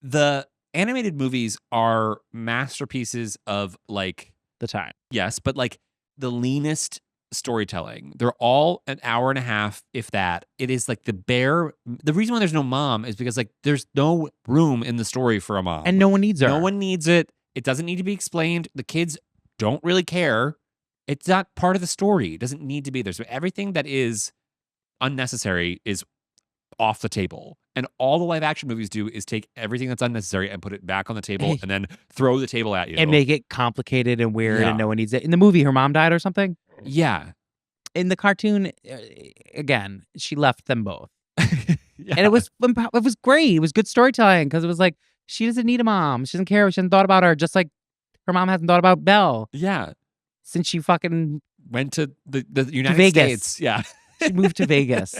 Speaker 1: The animated movies are masterpieces of like
Speaker 2: the time.
Speaker 1: Yes, but like the leanest storytelling. They're all an hour and a half, if that. It is like the reason why there's no mom is because like there's no room in the story for a mom.
Speaker 2: And no one needs her.
Speaker 1: No one needs it. It doesn't need to be explained. The kids don't really care. It's not part of the story. It doesn't need to be there. So everything that is unnecessary is off the table. And all the live action movies do is take everything that's unnecessary and put it back on the table and then throw the table at you.
Speaker 2: And make it complicated and weird and no one needs it. In the movie, her mom died or something?
Speaker 1: Yeah.
Speaker 2: In the cartoon, again, she left them both. And it was great. It was good storytelling because it was like, she doesn't need a mom. She doesn't care. She hasn't thought about her, just like her mom hasn't thought about Belle.
Speaker 1: Yeah.
Speaker 2: Since she fucking
Speaker 1: went to the United States. Yeah.
Speaker 2: She moved to Vegas.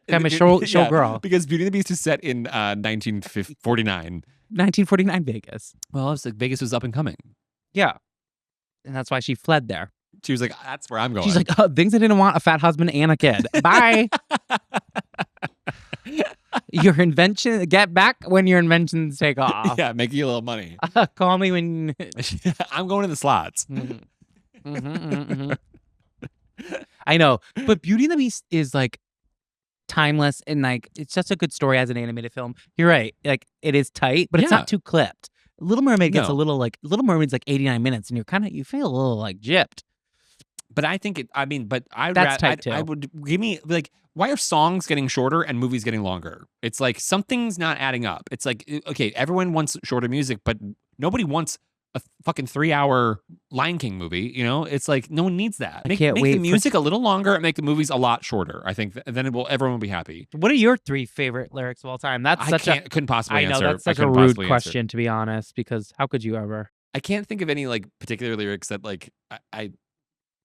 Speaker 2: I'm a show girl.
Speaker 1: Because Beauty and the Beast is set in 1949.
Speaker 2: 1949 Vegas.
Speaker 1: Well, it's like Vegas was up and coming.
Speaker 2: Yeah. And that's why she fled there.
Speaker 1: She was like, that's where I'm going.
Speaker 2: She's like, things I didn't want, a fat husband and a kid. Bye. Your invention, get back when your inventions take off.
Speaker 1: Yeah, make you a little money.
Speaker 2: Call me when...
Speaker 1: I'm going to the slots.
Speaker 2: I know, but Beauty and the Beast is like timeless and like it's just a good story as an animated film. You're right, like it is tight, but it's not too clipped. Little Mermaid gets a little like Little Mermaid's like 89 minutes, and you feel a little like gypped.
Speaker 1: But I think it. I mean, but
Speaker 2: that's tight too.
Speaker 1: I would give me like, why are songs getting shorter and movies getting longer? It's like something's not adding up. It's like, okay, everyone wants shorter music, but nobody wants a fucking 3-hour Lion King movie, you know? It's like, no one needs that. Make the music a little longer and make the movies a lot shorter. I think then everyone will be happy.
Speaker 2: What are your 3 favorite lyrics of all time? That's
Speaker 1: couldn't possibly answer.
Speaker 2: I know, that's such a rude question, to be honest, because how could you ever?
Speaker 1: I can't think of any like particular lyrics that like I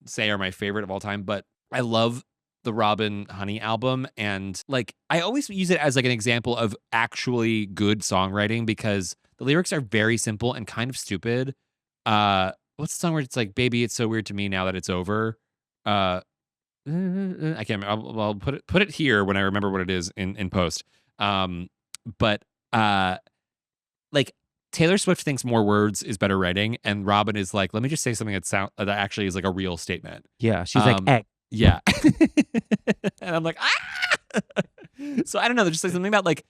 Speaker 1: say are my favorite of all time, but I love the Robin Honey album, and like I always use it as like an example of actually good songwriting because the lyrics are very simple and kind of stupid. What's the song where it's like, baby, it's so weird to me now that it's over? I can't remember. I'll put it here when I remember what it is in post. But like Taylor Swift thinks more words is better writing, and Robin is like, let me just say something that actually is like a real statement.
Speaker 2: Yeah, she's like, egg.
Speaker 1: Yeah. And I'm like, ah! So I don't know. There's just like something about like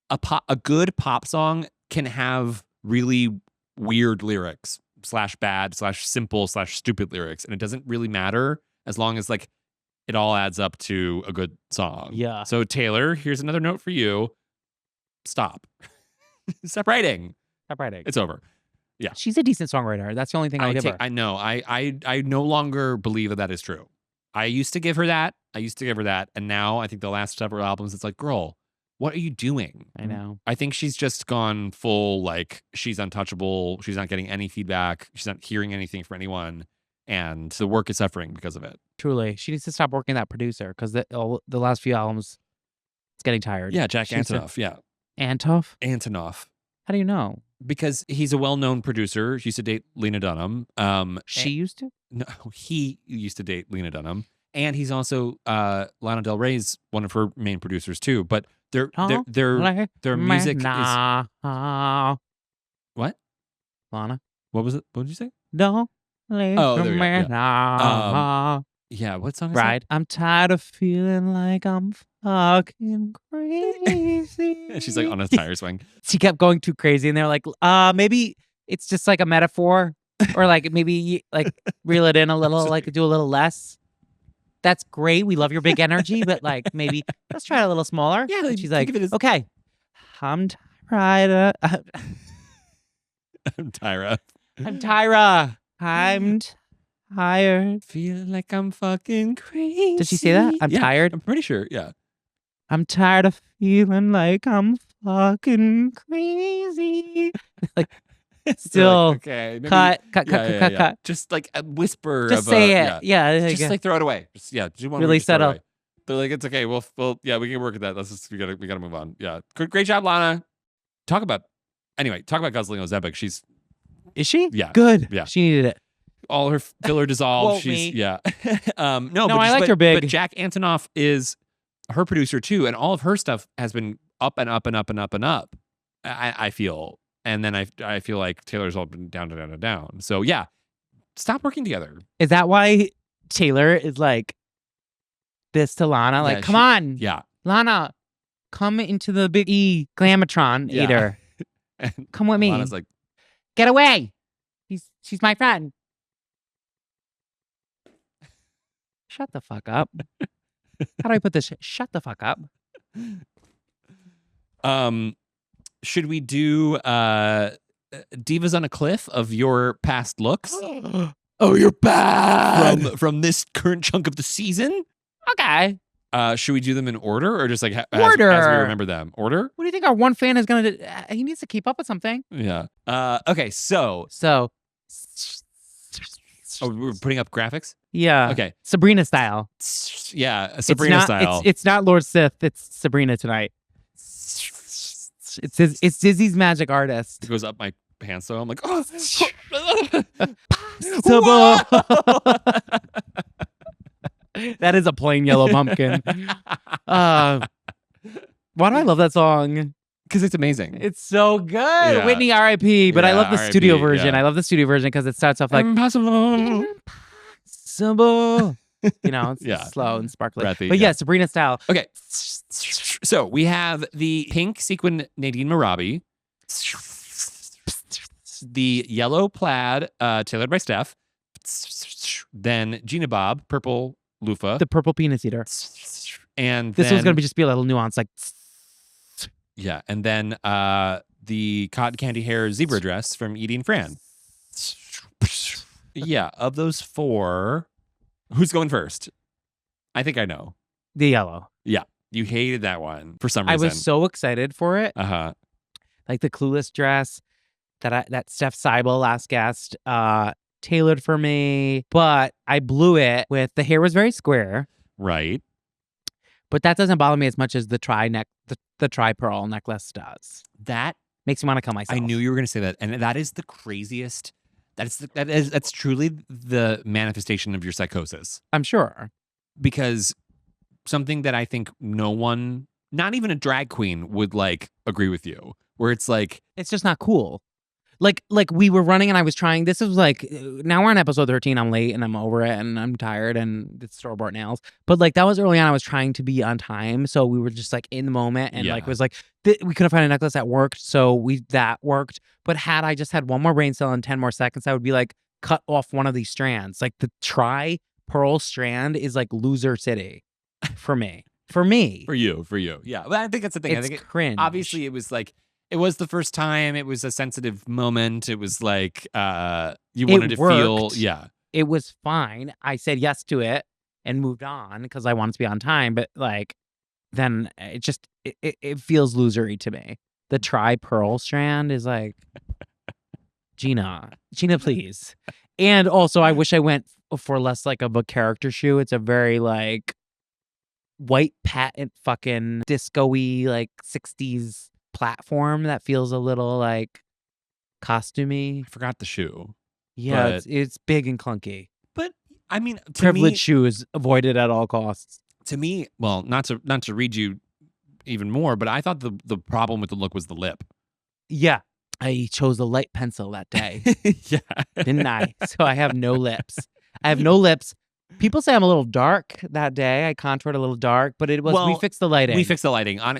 Speaker 1: a good pop song can have really weird lyrics / bad / simple / stupid lyrics, and it doesn't really matter as long as like it all adds up to a good song.
Speaker 2: Yeah.
Speaker 1: So Taylor, here's another note for you. Stop. Stop writing.
Speaker 2: Stop writing.
Speaker 1: It's over. Yeah.
Speaker 2: She's a decent songwriter. That's the only thing I'll give her.
Speaker 1: I know. I no longer believe that is true. I used to give her that. And now I think the last several albums, it's like, girl, what are you doing?
Speaker 2: I know.
Speaker 1: I think she's just gone full, like, she's untouchable. She's not getting any feedback. She's not hearing anything from anyone. And the work is suffering because of it.
Speaker 2: Truly. She needs to stop working that producer because the last few albums, it's getting tired.
Speaker 1: Yeah, Jack Antonoff. Yeah.
Speaker 2: Antonoff? How do you know?
Speaker 1: Because he's a well-known producer. He used to date Lena Dunham.
Speaker 2: She used to?
Speaker 1: No, he used to date Lena Dunham. And he's also Lana Del Rey's one of her main producers too. But their music is what?
Speaker 2: Lana.
Speaker 1: What was it? What did you say?
Speaker 2: No.
Speaker 1: Oh, there we go. Yeah. Yeah, what song is
Speaker 2: Ride. I'm tired of feeling like I'm fucking crazy.
Speaker 1: that? She's like on a tire swing.
Speaker 2: She kept going too crazy, and they're like, maybe it's just like a metaphor, or like maybe like reel it in a little, like do a little less. That's great. We love your big energy, but like maybe let's try it a little smaller.
Speaker 1: Yeah,
Speaker 2: and she's like,
Speaker 1: as...
Speaker 2: okay, I'm Tyra.
Speaker 1: I'm Tyra.
Speaker 2: I'm Tyra. I'm tired.
Speaker 1: Feel like I'm fucking crazy.
Speaker 2: Did she say that? I'm tired.
Speaker 1: I'm pretty sure. Yeah.
Speaker 2: I'm tired of feeling like I'm fucking crazy. Like, still,
Speaker 1: like, okay, maybe,
Speaker 2: cut.
Speaker 1: Just like a whisper.
Speaker 2: Just say it. Yeah.
Speaker 1: Just like throw it away. Just do one
Speaker 2: really settle.
Speaker 1: They're like, it's okay. We'll we can work at that. We gotta move on. Yeah. Great job, Lana. Talk about Guzzling Ozempic.
Speaker 2: Is she?
Speaker 1: Yeah.
Speaker 2: Good.
Speaker 1: Yeah.
Speaker 2: She needed it.
Speaker 1: All her filler dissolved.
Speaker 2: No,
Speaker 1: I
Speaker 2: liked her big.
Speaker 1: But Jack Antonoff is her producer too, and all of her stuff has been up and up and up and up and up. I feel, and then I feel like Taylor's all been down and down and down. So yeah, stop working together.
Speaker 2: Is that why Taylor is like this to Lana? Like, come on, Lana, come into the Big E Glamatron eater. Come with me.
Speaker 1: Lana's like,
Speaker 2: get away. She's my friend. Shut the fuck up. How do I put this? Shut the fuck up.
Speaker 1: Should we do Divas on a Cliff of your past looks?
Speaker 2: Oh, you're bad.
Speaker 1: From this current chunk of the season?
Speaker 2: Okay.
Speaker 1: Should we do them in order or just like
Speaker 2: order
Speaker 1: as we remember them? Order?
Speaker 2: What do you think our one fan is gonna do? He needs to keep up with something.
Speaker 1: Yeah. Okay. So. Oh, we're putting up graphics?
Speaker 2: Yeah.
Speaker 1: Okay.
Speaker 2: Sabrina style.
Speaker 1: Yeah, Sabrina style.
Speaker 2: It's not Lord Sith. It's Sabrina tonight. It's Disney's Magic Artist.
Speaker 1: It goes up my pants, so I'm like, oh.
Speaker 2: That is a plain yellow pumpkin. Why do I love that song?
Speaker 1: Because it's amazing.
Speaker 2: It's so good.
Speaker 1: Yeah.
Speaker 2: Whitney R.I.P. But I love the studio version.
Speaker 1: Yeah.
Speaker 2: I love the studio version because it starts off like
Speaker 1: impossible.
Speaker 2: You know, it's slow and sparkly.
Speaker 1: Breathy,
Speaker 2: but yeah, Sabrina style.
Speaker 1: Okay. So we have the pink sequin Nadine Marabi, the yellow plaid tailored by Steph, then Gina Bob, purple loofah,
Speaker 2: The purple penis eater.
Speaker 1: and
Speaker 2: This
Speaker 1: then,
Speaker 2: one's gonna be just be a little nuance, like
Speaker 1: yeah, and then the cotton candy hair zebra dress from Edie and Fran. Yeah, of those four, who's going first? I think I know.
Speaker 2: the yellow.
Speaker 1: Yeah, you hated that one for some reason.
Speaker 2: I was so excited for it. Like the Clueless dress that Steph Seibel, last guest, tailored for me, but I blew it with the hair was very square.
Speaker 1: Right.
Speaker 2: But that doesn't bother me as much as the tri pearl necklace does.
Speaker 1: That
Speaker 2: makes me want to kill myself.
Speaker 1: I knew you were going to say that, and that is the craziest. That's truly the manifestation of your psychosis.
Speaker 2: I'm sure.
Speaker 1: because something that I think no one, not even a drag queen, would like agree with you. Where it's like,
Speaker 2: it's just not cool. Like we were running and I was trying. This is like, now we're on episode 13. I'm late and I'm over it and I'm tired and it's store-bought nails. But like that was early on. I was trying to be on time. So we were just like in the moment and like it was like, we couldn't find a necklace that worked. So that worked. But had I just had one more brain cell in 10 more seconds, I would be like, cut off one of these strands. Like the tri-pearl strand is like loser city for me. For you.
Speaker 1: Yeah. Well, I think that's the thing.
Speaker 2: It's
Speaker 1: I think
Speaker 2: cringe.
Speaker 1: Obviously it was like, it was the first time. It was a sensitive moment. It was like you wanted to feel. Yeah.
Speaker 2: It was fine. I said yes to it and moved on because I wanted to be on time. But like, then it feels losery to me. The tri-pearl strand is like, Gina, please. And also, I wish I went for less like of a character shoe. It's a very like white patent fucking disco-y like 60s platform that feels a little like costumey.
Speaker 1: I forgot the shoe.
Speaker 2: Yeah, it's big and clunky.
Speaker 1: But I mean,
Speaker 2: privileged shoes avoided at all costs.
Speaker 1: To me, well, not to read you even more, but I thought the problem with the look was the lip.
Speaker 2: Yeah, I chose a light pencil that day.
Speaker 1: Yeah,
Speaker 2: didn't I? So I have no lips. People say I'm a little dark that day. I contoured a little dark, but it was we fixed the lighting.
Speaker 1: We fixed the lighting. I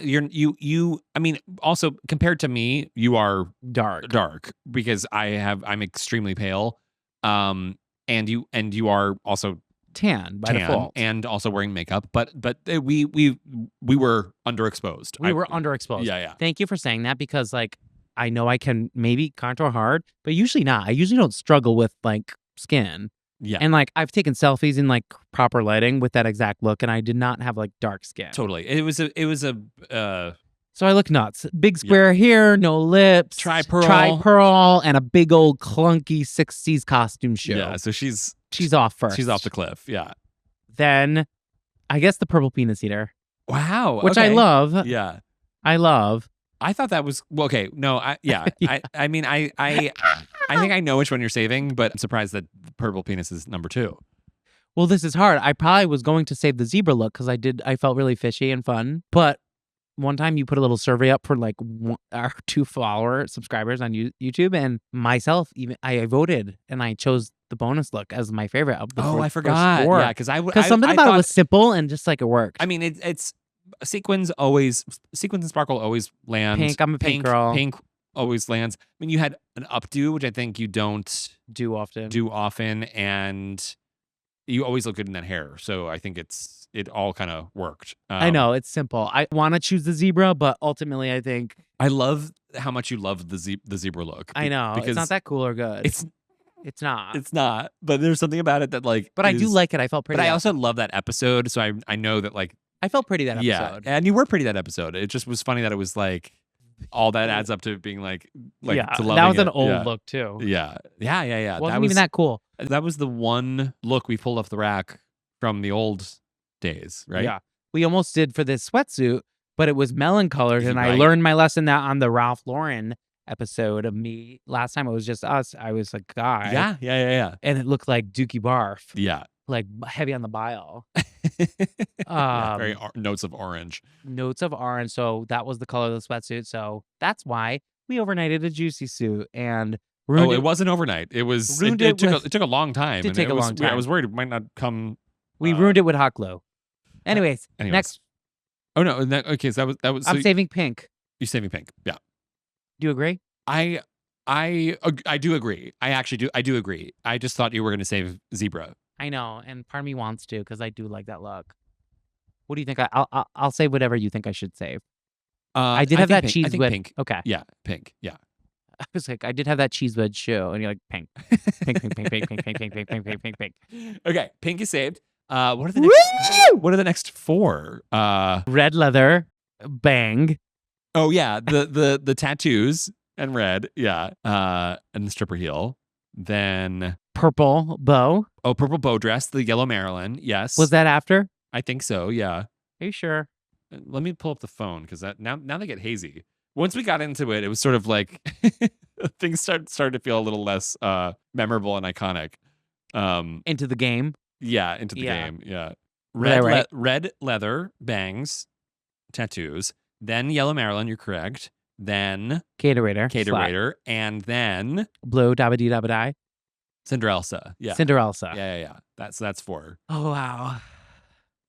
Speaker 1: mean, also compared to me, you are dark because I'm extremely pale. And you are also
Speaker 2: tan by default,
Speaker 1: and also wearing makeup. But we were underexposed.
Speaker 2: We were underexposed.
Speaker 1: Yeah.
Speaker 2: Thank you for saying that because like I know I can maybe contour hard, but usually not. I usually don't struggle with like skin.
Speaker 1: Yeah.
Speaker 2: And like I've taken selfies in like proper lighting with that exact look and I did not have like dark skin.
Speaker 1: Totally. It was a
Speaker 2: so I look nuts. Big square here, no lips, tri-pearl, and a big old clunky 60s costume shoe.
Speaker 1: Yeah, so she's
Speaker 2: off first.
Speaker 1: She's off the cliff, yeah.
Speaker 2: Then I guess the purple penis eater.
Speaker 1: Wow.
Speaker 2: Which I love.
Speaker 1: Yeah.
Speaker 2: I love.
Speaker 1: I thought that was okay. No, yeah. I mean, I think I know which one you're saving, but I'm surprised that purple penis is number 2.
Speaker 2: Well, this is hard. I probably was going to save the zebra look because I felt really fishy and fun. But one time you put a little survey up for like our 2 subscribers on YouTube and myself, even I voted and I chose the bonus look as my favorite of the
Speaker 1: I forgot. Yeah, because
Speaker 2: something about it was simple and just like it worked.
Speaker 1: I mean, it's sequins and sparkle always land.
Speaker 2: Pink, I'm a pink girl.
Speaker 1: Pink always lands. I mean, you had an updo, which I think you don't
Speaker 2: do often,
Speaker 1: and you always look good in that hair. So I think it all kind of worked.
Speaker 2: I know it's simple. I want to choose the zebra, but ultimately, I think
Speaker 1: I love how much you love the zebra look.
Speaker 2: I know because it's not that cool or good. It's not.
Speaker 1: It's not. But there's something about it that like.
Speaker 2: But I do like it. I felt pretty.
Speaker 1: But I also love that episode, so I know that like.
Speaker 2: I felt pretty that episode.
Speaker 1: Yeah, and you were pretty that episode. It just was funny that it was like all that adds up to being like
Speaker 2: yeah,
Speaker 1: to loving
Speaker 2: that was an
Speaker 1: it.
Speaker 2: old look too.
Speaker 1: Yeah.
Speaker 2: It wasn't even that cool.
Speaker 1: That was the one look we pulled off the rack from the old days, right?
Speaker 2: Yeah, we almost did for this sweatsuit, but it was melon colored, and I learned my lesson that on the Ralph Lauren episode of me last time it was just us. I was a guy.
Speaker 1: Yeah.
Speaker 2: And it looked like Dookie Barf.
Speaker 1: Yeah.
Speaker 2: Like heavy on the bile.
Speaker 1: Very notes of orange.
Speaker 2: So that was the color of the sweatsuit. So that's why we overnighted a juicy suit and
Speaker 1: it wasn't overnight. It was. It took a long time.
Speaker 2: It did take a long time.
Speaker 1: I was worried it might not come.
Speaker 2: We ruined it with hot glue. Anyways, next.
Speaker 1: Oh no! Okay, so that was.
Speaker 2: I'm saving pink.
Speaker 1: You're saving pink. Yeah.
Speaker 2: Do you agree?
Speaker 1: I do agree. I do agree. I just thought you were going to save zebra.
Speaker 2: I know, and part of me wants to because I do like that look. What do you think? I'll say whatever you think I should save. I did have that
Speaker 1: pink.
Speaker 2: cheese
Speaker 1: I think
Speaker 2: whip.
Speaker 1: Pink.
Speaker 2: Okay.
Speaker 1: Yeah, pink. Yeah.
Speaker 2: I was like, I did have that cheese wedge shoe, and you're like, pink, pink, pink, pink, pink, pink, pink, pink, pink, pink, pink, pink, pink.
Speaker 1: Okay, pink is saved. What are the next 4?
Speaker 2: Red leather, bang.
Speaker 1: Oh yeah, the tattoos and red. Yeah. And the stripper heel. Then
Speaker 2: purple bow.
Speaker 1: Oh, purple bow dress, the yellow Marilyn. Yes.
Speaker 2: Was that after?
Speaker 1: I think so. Yeah.
Speaker 2: Are you sure?
Speaker 1: Let me pull up the phone because now they get hazy. Once we got into it, it was sort of like things started to feel a little less memorable and iconic.
Speaker 2: Into the game.
Speaker 1: Yeah, into the game. Yeah.
Speaker 2: right?
Speaker 1: red leather bangs, tattoos. Then yellow Marilyn. You're correct. Then
Speaker 2: Caterator.
Speaker 1: Caterator, and then
Speaker 2: Blue. Dabba dee dabba die.
Speaker 1: Cinderella. Yeah.
Speaker 2: Cinderella.
Speaker 1: Yeah. That's 4.
Speaker 2: Oh wow.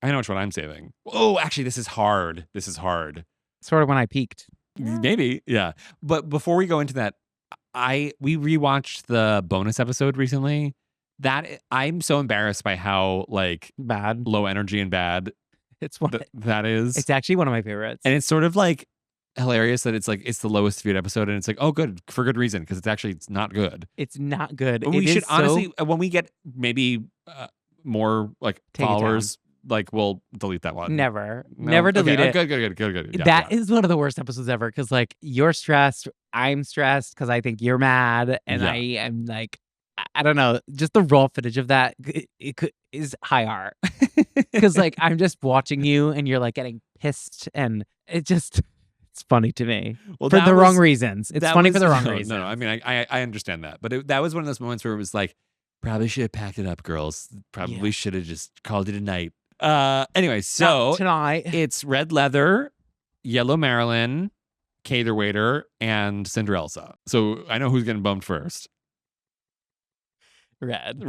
Speaker 1: I know which one I'm saving. Oh, actually, this is hard.
Speaker 2: Sort of when I peaked.
Speaker 1: Maybe, yeah. But before we go into that, we rewatched the bonus episode recently. I'm so embarrassed by how like
Speaker 2: Bad.
Speaker 1: low energy and bad
Speaker 2: It's one.
Speaker 1: that is.
Speaker 2: It's actually one of my favorites.
Speaker 1: And it's sort of like hilarious that it's like it's the lowest viewed episode, and it's like, oh, good, for good reason, because it's not good.
Speaker 2: It's not good.
Speaker 1: But we should honestly, when we get maybe more like
Speaker 2: Take it
Speaker 1: followers, like we'll delete that one.
Speaker 2: Never
Speaker 1: No?
Speaker 2: delete
Speaker 1: Okay,
Speaker 2: it.
Speaker 1: Good. Yeah,
Speaker 2: That
Speaker 1: yeah.
Speaker 2: is one of the worst episodes ever because like you're stressed, I'm stressed because I think you're mad, and
Speaker 1: Yeah.
Speaker 2: I am like, I don't know, just the raw footage of that is high art because like I'm just watching you and you're like getting pissed, and it's funny to me
Speaker 1: Well,
Speaker 2: for
Speaker 1: that
Speaker 2: the wrong
Speaker 1: was-
Speaker 2: reasons. It's
Speaker 1: that
Speaker 2: funny
Speaker 1: was-
Speaker 2: for the wrong
Speaker 1: no,
Speaker 2: reasons.
Speaker 1: No, I mean, I understand that, but that was one of those moments where it was like, probably should have packed it up, girls. Probably should have just called it a night. Anyway, so
Speaker 2: Not tonight.
Speaker 1: it's red leather, yellow Marilyn, Caterwaiter, and Cinderella. So I know who's getting bumped first.
Speaker 2: Red.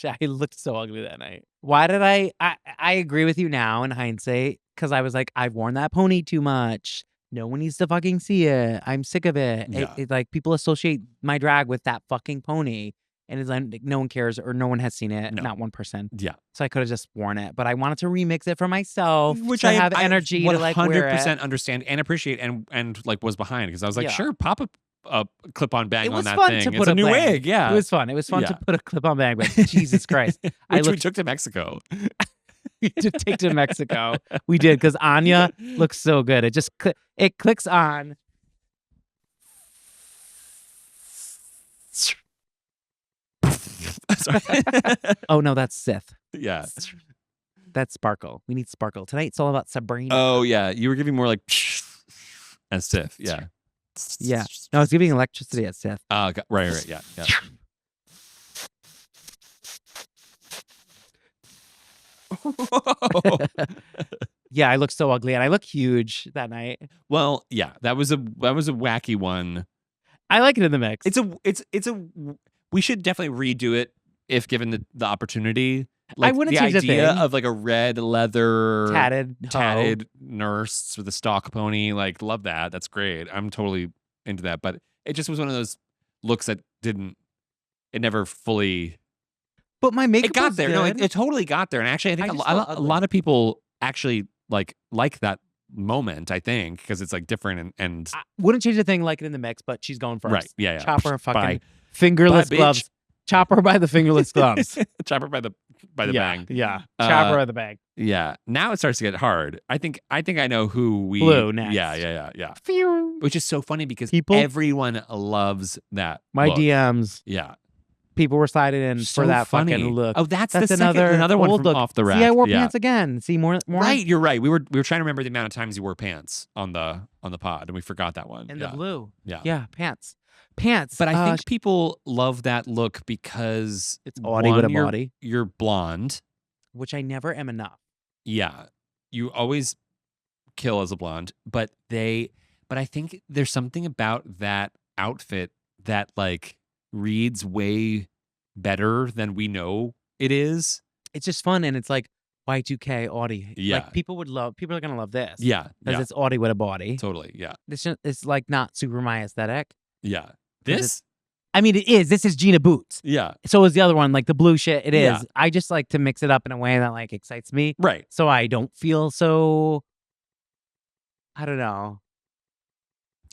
Speaker 2: I looked so ugly that night. Why did I agree with you now in hindsight because I was like, I've worn that pony too much. No one needs to fucking see it. I'm sick of it.
Speaker 1: Yeah.
Speaker 2: It like people associate my drag with that fucking pony, and it's like no one cares or no one has seen it.
Speaker 1: No.
Speaker 2: Not one person.
Speaker 1: Yeah.
Speaker 2: So I could have just worn it, but I wanted to remix it for myself,
Speaker 1: Which
Speaker 2: to
Speaker 1: I
Speaker 2: have energy to like wear it.
Speaker 1: 100% understand and appreciate and like was behind, because I was like,
Speaker 2: Yeah.
Speaker 1: sure, pop a clip-on bang
Speaker 2: It
Speaker 1: on
Speaker 2: was
Speaker 1: that
Speaker 2: fun
Speaker 1: thing.
Speaker 2: to
Speaker 1: It's
Speaker 2: put
Speaker 1: a
Speaker 2: a
Speaker 1: new
Speaker 2: bang.
Speaker 1: wig. Yeah.
Speaker 2: It was fun. It was fun
Speaker 1: Yeah.
Speaker 2: to put a clip on bag, but Jesus Christ.
Speaker 1: Which we took to Mexico.
Speaker 2: We did take to Mexico. We did because Anya looks so good. It just it clicks on.
Speaker 1: Sorry.
Speaker 2: Oh no, that's Sith.
Speaker 1: Yeah.
Speaker 2: That's Sparkle. We need Sparkle tonight. It's all about Sabrina.
Speaker 1: Oh yeah, you were giving more like as Sith. Yeah.
Speaker 2: Yeah. No, I was giving electricity at Sith.
Speaker 1: Oh, right. Yeah.
Speaker 2: Yeah, I look so ugly and I look huge that night.
Speaker 1: Well, yeah, that was a wacky one.
Speaker 2: I like it in the mix.
Speaker 1: It's a we should definitely redo it if given the opportunity. Like,
Speaker 2: wouldn't
Speaker 1: the
Speaker 2: change a
Speaker 1: idea
Speaker 2: thing.
Speaker 1: of like a red leather
Speaker 2: tatted
Speaker 1: nurse with a stock pony. Like, love that. That's great. I'm totally into that. But it just was one of those looks that it never fully.
Speaker 2: But my makeup
Speaker 1: It got
Speaker 2: was
Speaker 1: there.
Speaker 2: Good.
Speaker 1: No, it totally got there. And actually, I think
Speaker 2: I
Speaker 1: a
Speaker 2: just felt
Speaker 1: lot of people actually like that moment. I think because it's like different and
Speaker 2: I wouldn't change a thing, like it in the mix, but she's going first.
Speaker 1: right. Yeah.
Speaker 2: Chop her fucking
Speaker 1: Bye.
Speaker 2: fingerless
Speaker 1: Bye, bitch.
Speaker 2: gloves. Chop her by the fingerless gloves.
Speaker 1: Chop her by the bang.
Speaker 2: Yeah. Chop her by the bang.
Speaker 1: Yeah. Now it starts to get hard. I think I know who we
Speaker 2: Blue next.
Speaker 1: Yeah.
Speaker 2: Phew.
Speaker 1: Which is so funny because
Speaker 2: People-
Speaker 1: everyone loves that.
Speaker 2: My
Speaker 1: look.
Speaker 2: DMs.
Speaker 1: Yeah.
Speaker 2: People were sliding in
Speaker 1: So
Speaker 2: for that
Speaker 1: funny.
Speaker 2: fucking look.
Speaker 1: Oh, that's
Speaker 2: That's
Speaker 1: the second, another one
Speaker 2: old
Speaker 1: from
Speaker 2: look.
Speaker 1: off the rack.
Speaker 2: See, I wore
Speaker 1: yeah.
Speaker 2: pants again. See, more
Speaker 1: Right, you're right. We were trying to remember the amount of times you wore pants on the pod, and we forgot that one.
Speaker 2: in
Speaker 1: yeah.
Speaker 2: the blue.
Speaker 1: Yeah.
Speaker 2: Yeah, pants.
Speaker 1: But I think people love that look because
Speaker 2: it's Audie with a
Speaker 1: you're,
Speaker 2: body,
Speaker 1: You're blonde.
Speaker 2: which I never am enough.
Speaker 1: Yeah. You always kill as a blonde, but I think there's something about that outfit that like reads way better than we know it is.
Speaker 2: It's just fun, and it's like Y2K Audie.
Speaker 1: Yeah.
Speaker 2: Like people are gonna love this.
Speaker 1: Yeah.
Speaker 2: because
Speaker 1: Yeah.
Speaker 2: it's Audie with a body.
Speaker 1: Totally. Yeah.
Speaker 2: It's like not super my aesthetic.
Speaker 1: Yeah.
Speaker 2: 'Cause
Speaker 1: This?
Speaker 2: I mean, it is. This is Gina Boots.
Speaker 1: Yeah.
Speaker 2: So is the other one, like the blue shit. It is.
Speaker 1: Yeah.
Speaker 2: I just like to mix it up in a way that like excites me,
Speaker 1: Right.
Speaker 2: so I don't feel so. I don't know.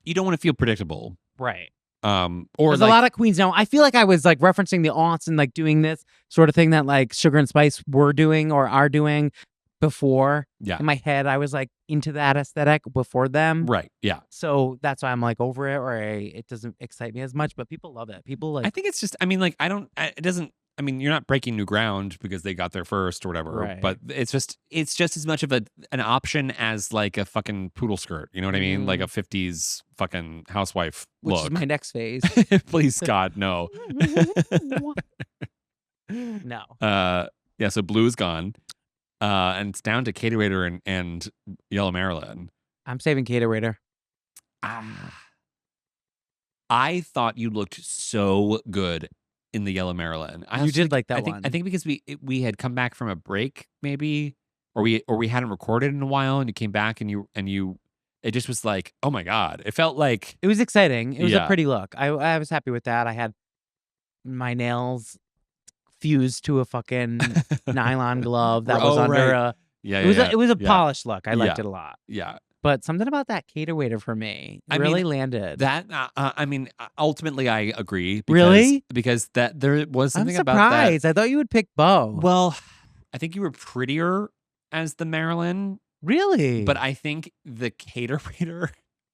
Speaker 1: You don't want to feel predictable.
Speaker 2: Right.
Speaker 1: Or
Speaker 2: There's
Speaker 1: like,
Speaker 2: a lot of queens now. I feel like I was like referencing the aughts and like doing this sort of thing that like Sugar and Spice were doing or are doing before.
Speaker 1: yeah.
Speaker 2: In my head, I was like into that aesthetic before them.
Speaker 1: Right. Yeah.
Speaker 2: So that's why I'm like over it, or it doesn't excite me as much. But people love it. People like.
Speaker 1: I think it's just, I mean, like, it doesn't, I mean, you're not breaking new ground because they got there first or whatever,
Speaker 2: Right.
Speaker 1: but it's just as much of an option as like a fucking poodle skirt. You know what I mean? Like a 50s fucking housewife
Speaker 2: which
Speaker 1: look.
Speaker 2: is my next phase.
Speaker 1: Please, God, no.
Speaker 2: No.
Speaker 1: Yeah, so blue is gone. And it's down to Caterator and Yellow Marilyn.
Speaker 2: I'm saving Caterator.
Speaker 1: I thought you looked so good in the Yellow Marilyn.
Speaker 2: You did like that
Speaker 1: I think because we had come back from a break, maybe, or we hadn't recorded in a while, and you came back and you it just was like, oh my God. It felt like
Speaker 2: It was exciting. It was a
Speaker 1: Yeah.
Speaker 2: pretty look. I was happy with that. I had my nails fused to a fucking nylon glove that was under
Speaker 1: right.
Speaker 2: a.
Speaker 1: Yeah,
Speaker 2: It was a
Speaker 1: yeah.
Speaker 2: polished look. I liked
Speaker 1: Yeah.
Speaker 2: it a lot.
Speaker 1: Yeah.
Speaker 2: But something about that Caterator for me
Speaker 1: I mean,
Speaker 2: really landed.
Speaker 1: That I mean, ultimately I agree.
Speaker 2: Really?
Speaker 1: Because that there was
Speaker 2: I'm
Speaker 1: something about that.
Speaker 2: surprised. I thought you would pick Bo.
Speaker 1: Well, I think you were prettier as the Marilyn,
Speaker 2: Really?
Speaker 1: but I think the Caterator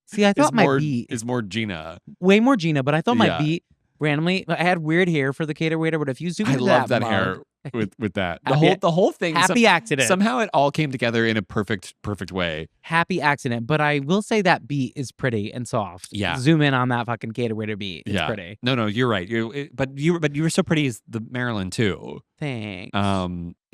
Speaker 2: See, I
Speaker 1: is
Speaker 2: thought my
Speaker 1: more
Speaker 2: beat
Speaker 1: is more Gina.
Speaker 2: way more Gina, but I thought my
Speaker 1: Yeah.
Speaker 2: beat randomly. I had weird hair for the Caterator, but if you zoom
Speaker 1: I
Speaker 2: into
Speaker 1: love that
Speaker 2: mug,
Speaker 1: hair with that.
Speaker 2: Happy-
Speaker 1: The whole thing.
Speaker 2: happy accident.
Speaker 1: Somehow it all came together in a perfect way.
Speaker 2: Happy accident. But I will say that beat is pretty and soft.
Speaker 1: Yeah.
Speaker 2: Zoom in on that fucking Caterator beat. It's pretty.
Speaker 1: No, you're right. But you were so pretty as the Marilyn too.
Speaker 2: Thanks.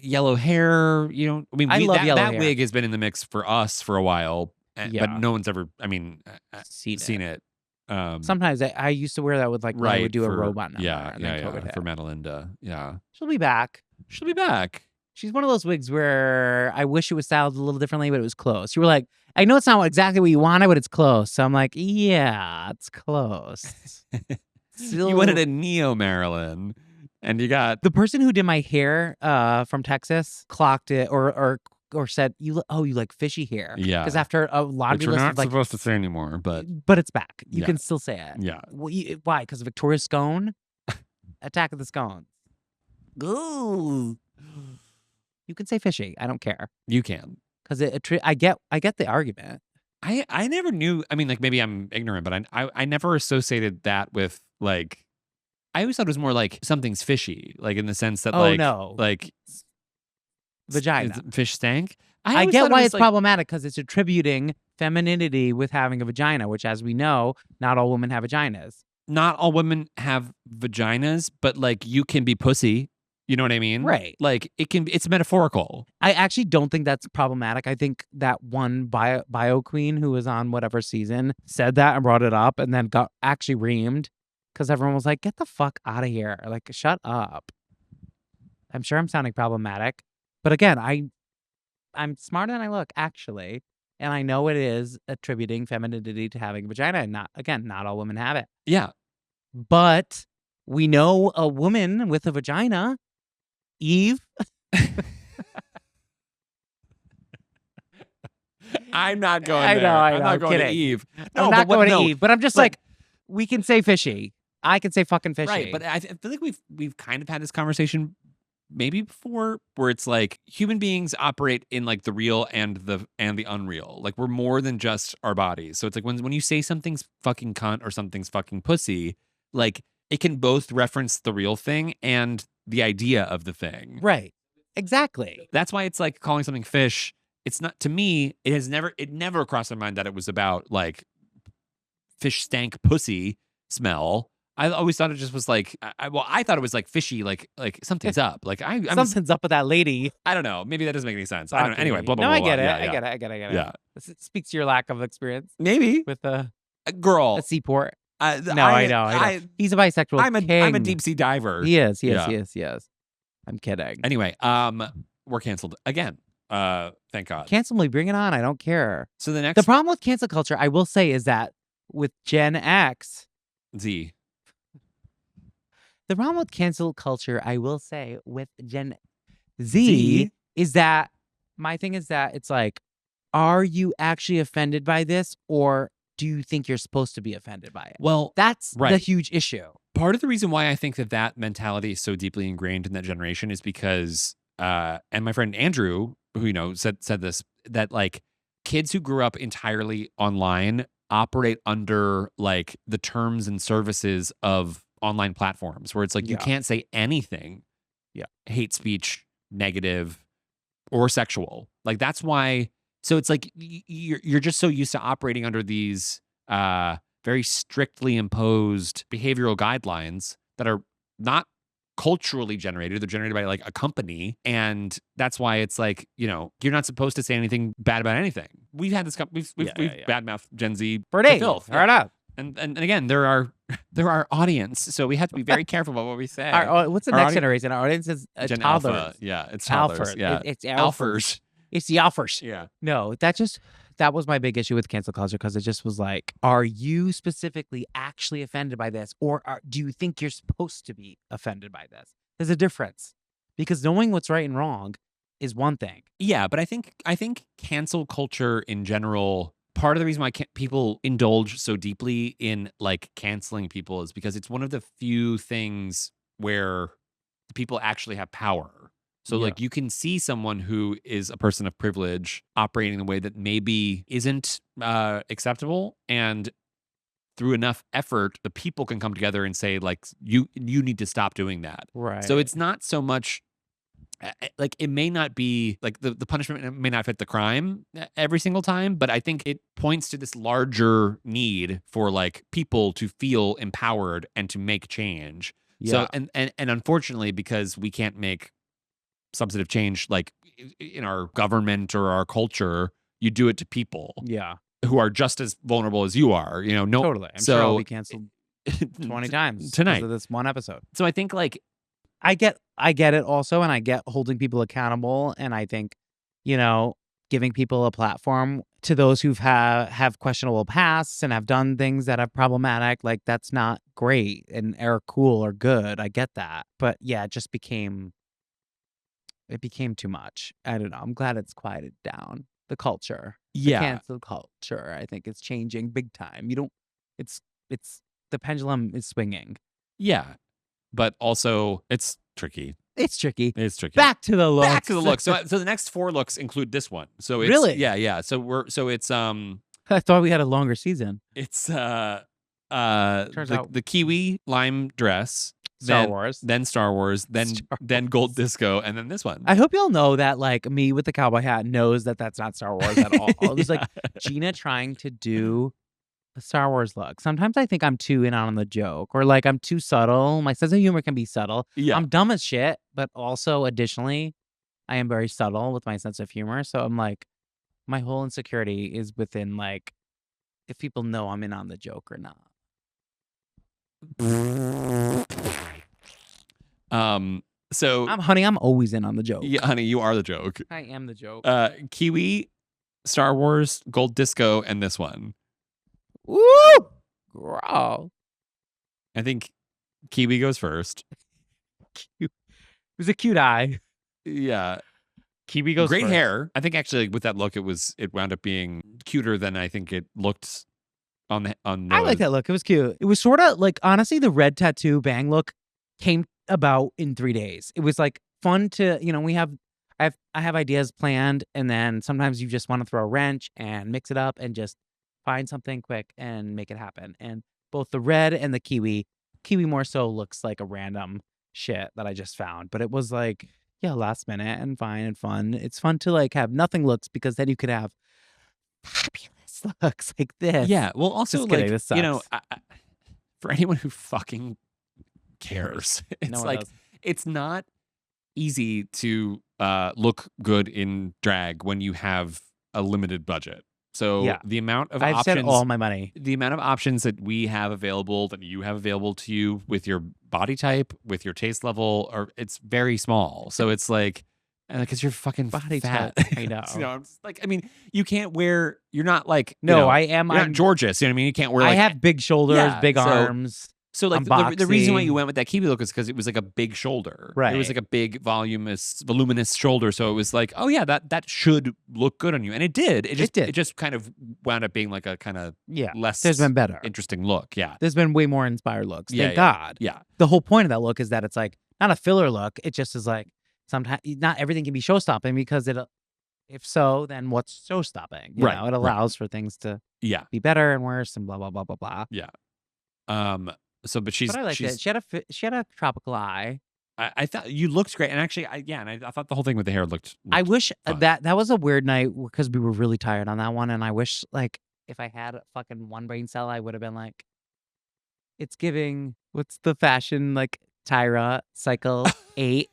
Speaker 1: Yellow hair. You know, I mean,
Speaker 2: I love yellow
Speaker 1: that
Speaker 2: hair.
Speaker 1: wig has been in the mix for us for a while,
Speaker 2: Yeah.
Speaker 1: but no one's ever. I mean,
Speaker 2: Seen
Speaker 1: it.
Speaker 2: Sometimes I used to wear that with like when I would do a robot number.
Speaker 1: Yeah,
Speaker 2: and then COVID hit.
Speaker 1: for Metalinda. Yeah,
Speaker 2: She'll be back.
Speaker 1: she'll be back.
Speaker 2: She's one of those wigs where I wish it was styled a little differently, but it was close. You were like, I know it's not exactly what you wanted, but it's close. So I'm like, yeah, it's close.
Speaker 1: You wanted a Neo Marilyn, and you got
Speaker 2: The person who did my hair from Texas clocked it or said, you like fishy hair.
Speaker 1: Yeah.
Speaker 2: Because after a laundry
Speaker 1: which we're
Speaker 2: list
Speaker 1: not
Speaker 2: of like,
Speaker 1: supposed to say anymore, but
Speaker 2: it's back. You
Speaker 1: Yeah.
Speaker 2: can still say it.
Speaker 1: yeah,
Speaker 2: Why? Because of Victoria's Scone? Attack of the Scones. Ooh. You can say fishy. I don't care.
Speaker 1: you can.
Speaker 2: Because I get the argument.
Speaker 1: I never knew. I mean, like maybe I'm ignorant, but I never associated that with like. I always thought it was more like something's fishy, like in the sense that
Speaker 2: No.
Speaker 1: like
Speaker 2: Vagina.
Speaker 1: fish stank.
Speaker 2: I
Speaker 1: always
Speaker 2: get
Speaker 1: thought it
Speaker 2: why
Speaker 1: was,
Speaker 2: it's
Speaker 1: like,
Speaker 2: problematic because it's attributing femininity with having a vagina, which, as we know, not all women have vaginas.
Speaker 1: Not all women have vaginas, but like you can be pussy. You know what I mean?
Speaker 2: Right.
Speaker 1: Like it's metaphorical.
Speaker 2: I actually don't think that's problematic. I think that one bio queen who was on whatever season said that and brought it up and then got actually reamed because everyone was like, get the fuck out of here. Like, shut up. I'm sure I'm sounding problematic. But again, I'm smarter than I look, actually. And I know it is attributing femininity to having a vagina. And not all women have it.
Speaker 1: Yeah.
Speaker 2: But we know a woman with a vagina, Eve.
Speaker 1: I'm not going
Speaker 2: I
Speaker 1: there.
Speaker 2: know,
Speaker 1: I'm not
Speaker 2: I'm
Speaker 1: going to
Speaker 2: kidding.
Speaker 1: Eve.
Speaker 2: I'm not going to
Speaker 1: no,
Speaker 2: Eve, but I'm just
Speaker 1: but-
Speaker 2: like, we can say fishy. I can say fucking fishy.
Speaker 1: Right, but I feel like we've kind of had this conversation maybe before, where it's like human beings operate in like the real and the unreal. Like we're more than just our bodies. So it's like when you say something's fucking cunt or something's fucking pussy, like it can both reference the real thing and the idea of the thing.
Speaker 2: Right. Exactly.
Speaker 1: That's why it's like calling something fish. It's not, to me, it never crossed my mind that it was about like fish stank pussy smell. I always thought it just was like, I thought it was like fishy, like something's up. Like
Speaker 2: Something's up with that lady.
Speaker 1: I don't know. Maybe that doesn't make any sense. I don't know. Anyway, blah, blah,
Speaker 2: No,
Speaker 1: blah,
Speaker 2: I
Speaker 1: blah.
Speaker 2: get it.
Speaker 1: Yeah,
Speaker 2: I
Speaker 1: yeah.
Speaker 2: get it.
Speaker 1: Yeah.
Speaker 2: This speaks to your lack of experience
Speaker 1: Maybe.
Speaker 2: with a
Speaker 1: Girl.
Speaker 2: seaport.
Speaker 1: I
Speaker 2: know. He's a bisexual
Speaker 1: I'm a
Speaker 2: king.
Speaker 1: deep sea diver.
Speaker 2: He is.
Speaker 1: Yeah.
Speaker 2: I'm kidding.
Speaker 1: Anyway, we're canceled again. Thank God.
Speaker 2: Cancel me. Bring it on. I don't care.
Speaker 1: So the next
Speaker 2: The problem with cancel culture, I will say, is that with Gen X,
Speaker 1: Z.
Speaker 2: the problem with cancel culture, I will say, with Gen Z,
Speaker 1: Z?
Speaker 2: is that my thing is that it's like, are you actually offended by this, or do you think you're supposed to be offended by it?
Speaker 1: Well,
Speaker 2: That's the
Speaker 1: right.
Speaker 2: huge issue.
Speaker 1: part of the reason why I think that mentality is so deeply ingrained in that generation is because, and my friend Andrew, who said this, that like kids who grew up entirely online operate under like the terms and services of online platforms, where it's like you
Speaker 2: Yeah.
Speaker 1: can't say anything, hate speech, negative, or sexual. Like that's why. So it's like you're just so used to operating under these very strictly imposed behavioral guidelines that are not culturally generated. They're generated by like a company. And that's why it's like, you're not supposed to say anything bad about anything. We've had this, we've badmouthed Gen Z
Speaker 2: For
Speaker 1: to
Speaker 2: days.
Speaker 1: filth.
Speaker 2: Fair enough.
Speaker 1: And again, they're our audience, so we have to be very careful about what we say.
Speaker 2: What's the next generation? Our audience is
Speaker 1: Gen
Speaker 2: toddlers.
Speaker 1: Alpha. Yeah, it's toddlers.
Speaker 2: Alphas.
Speaker 1: Yeah,
Speaker 2: It's
Speaker 1: alphers.
Speaker 2: It's the alphas.
Speaker 1: Yeah.
Speaker 2: No, that was my big issue with cancel culture, because it just was like, are you specifically actually offended by this, or do you think you're supposed to be offended by this? There's a difference, because knowing what's right and wrong is one thing.
Speaker 1: Yeah, but I think cancel culture in general, part of the reason why people indulge so deeply in like canceling people is because it's one of the few things where people actually have power. So like you can see someone who is a person of privilege operating in a way that maybe isn't acceptable, and through enough effort, the people can come together and say like, you need to stop doing that.
Speaker 2: Right.
Speaker 1: So it's not so much like, it may not be like the punishment may not fit the crime every single time, but I think it points to this larger need for like people to feel empowered and to make change.
Speaker 2: Yeah.
Speaker 1: So and unfortunately, because we can't make substantive change like in our government or our culture, you do it to people who are just as vulnerable as you are. No,
Speaker 2: totally. I'm sure I'll be canceled 20 times
Speaker 1: tonight
Speaker 2: because of this one episode.
Speaker 1: So I think like
Speaker 2: I get it also, and I get holding people accountable, and I think, giving people a platform to those who've have questionable pasts and have done things that are problematic, like that's not great and are cool or good. I get that. But yeah, it just became too much. I don't know. I'm glad it's quieted down. The culture. The cancel culture, I think, is changing big time. It's the pendulum is swinging.
Speaker 1: Yeah. But also it's tricky.
Speaker 2: It's tricky.
Speaker 1: It's tricky.
Speaker 2: Back to the looks.
Speaker 1: So the next 4 looks include this one. So it's,
Speaker 2: really?
Speaker 1: Yeah. So it's
Speaker 2: I thought we had a longer season.
Speaker 1: It's
Speaker 2: Turns out
Speaker 1: the kiwi lime dress,
Speaker 2: Star Wars,
Speaker 1: then Star Wars, then Gold Disco, and then this one.
Speaker 2: I hope y'all know that like me with the cowboy hat knows that that's not Star Wars at all. It was like Gina trying to do a Star Wars look. Sometimes I think I'm too in on the joke, or like I'm too subtle. My sense of humor can be subtle.
Speaker 1: Yeah.
Speaker 2: I'm dumb as shit, but also additionally, I am very subtle with my sense of humor. So I'm like, my whole insecurity is within like, if people know I'm in on the joke or not.
Speaker 1: So
Speaker 2: I'm always in on the joke.
Speaker 1: Yeah, honey, you are the joke.
Speaker 2: I am the joke.
Speaker 1: Kiwi, Star Wars, Gold Disco, and this one.
Speaker 2: Woo! Girl.
Speaker 1: I think Kiwi goes first.
Speaker 2: It was a cute eye.
Speaker 1: Yeah.
Speaker 2: Kiwi goes
Speaker 1: Great
Speaker 2: first.
Speaker 1: hair. I think actually with that look, it wound up being cuter than I think it looked on the.
Speaker 2: I like that look. It was cute. It was sort of like, honestly, the red tattoo bang look came about in 3 days. It was like fun to, I have ideas planned, and then sometimes you just want to throw a wrench and mix it up and just find something quick and make it happen. And both the red and the kiwi more so looks like a random shit that I just found, but it was like, yeah, last minute and fine and fun. It's fun to like have nothing looks, because then you could have fabulous looks like this.
Speaker 1: Yeah. Well, also
Speaker 2: Just kidding,
Speaker 1: like,
Speaker 2: this sucks.
Speaker 1: for anyone who fucking cares, it's
Speaker 2: No one
Speaker 1: like,
Speaker 2: does.
Speaker 1: it's not easy to look good in drag when you have a limited budget. So
Speaker 2: Yeah.
Speaker 1: the amount of
Speaker 2: I've
Speaker 1: options,
Speaker 2: spent all my money.
Speaker 1: the amount of options that we have available, that you have available to you with your body type, with your taste level, it's very small. So it's like, because you're fucking
Speaker 2: Body
Speaker 1: fat.
Speaker 2: type, I know.
Speaker 1: I'm just like, I mean, you can't wear. You're not like
Speaker 2: No,
Speaker 1: I
Speaker 2: am.
Speaker 1: You're not
Speaker 2: I'm
Speaker 1: Georges. You know what I mean? You can't wear. Like,
Speaker 2: I have big shoulders,
Speaker 1: Yeah,
Speaker 2: big
Speaker 1: so-
Speaker 2: arms.
Speaker 1: So like
Speaker 2: I'm
Speaker 1: the reason why
Speaker 2: boxy.
Speaker 1: you went with that kiwi look is because it was like a big shoulder.
Speaker 2: Right.
Speaker 1: It was like a big voluminous shoulder. So it was like, oh yeah, that should look good on you, and it did. It
Speaker 2: did.
Speaker 1: just kind of wound up being like a kind of
Speaker 2: Yeah.
Speaker 1: less.
Speaker 2: There's been better.
Speaker 1: interesting look. Yeah.
Speaker 2: There's been way more inspired looks.
Speaker 1: Yeah,
Speaker 2: Thank
Speaker 1: yeah.
Speaker 2: God.
Speaker 1: Yeah.
Speaker 2: The whole point of that look is that it's like not a filler look. It just is like, sometimes not everything can be show stopping, because if so, then what's show stopping?
Speaker 1: Right,
Speaker 2: It
Speaker 1: right.
Speaker 2: allows for things to
Speaker 1: Yeah.
Speaker 2: be better and worse and blah blah blah blah blah.
Speaker 1: So, but she's.
Speaker 2: But I liked it. She had a tropical eye.
Speaker 1: I thought you looked great, and actually, I thought the whole thing with the hair looked.
Speaker 2: I wish
Speaker 1: fun.
Speaker 2: that was a weird night, because we were really tired on that one, and I wish like if I had a fucking one brain cell, I would have been like, it's giving. What's the fashion like Tyra, Cycle 8.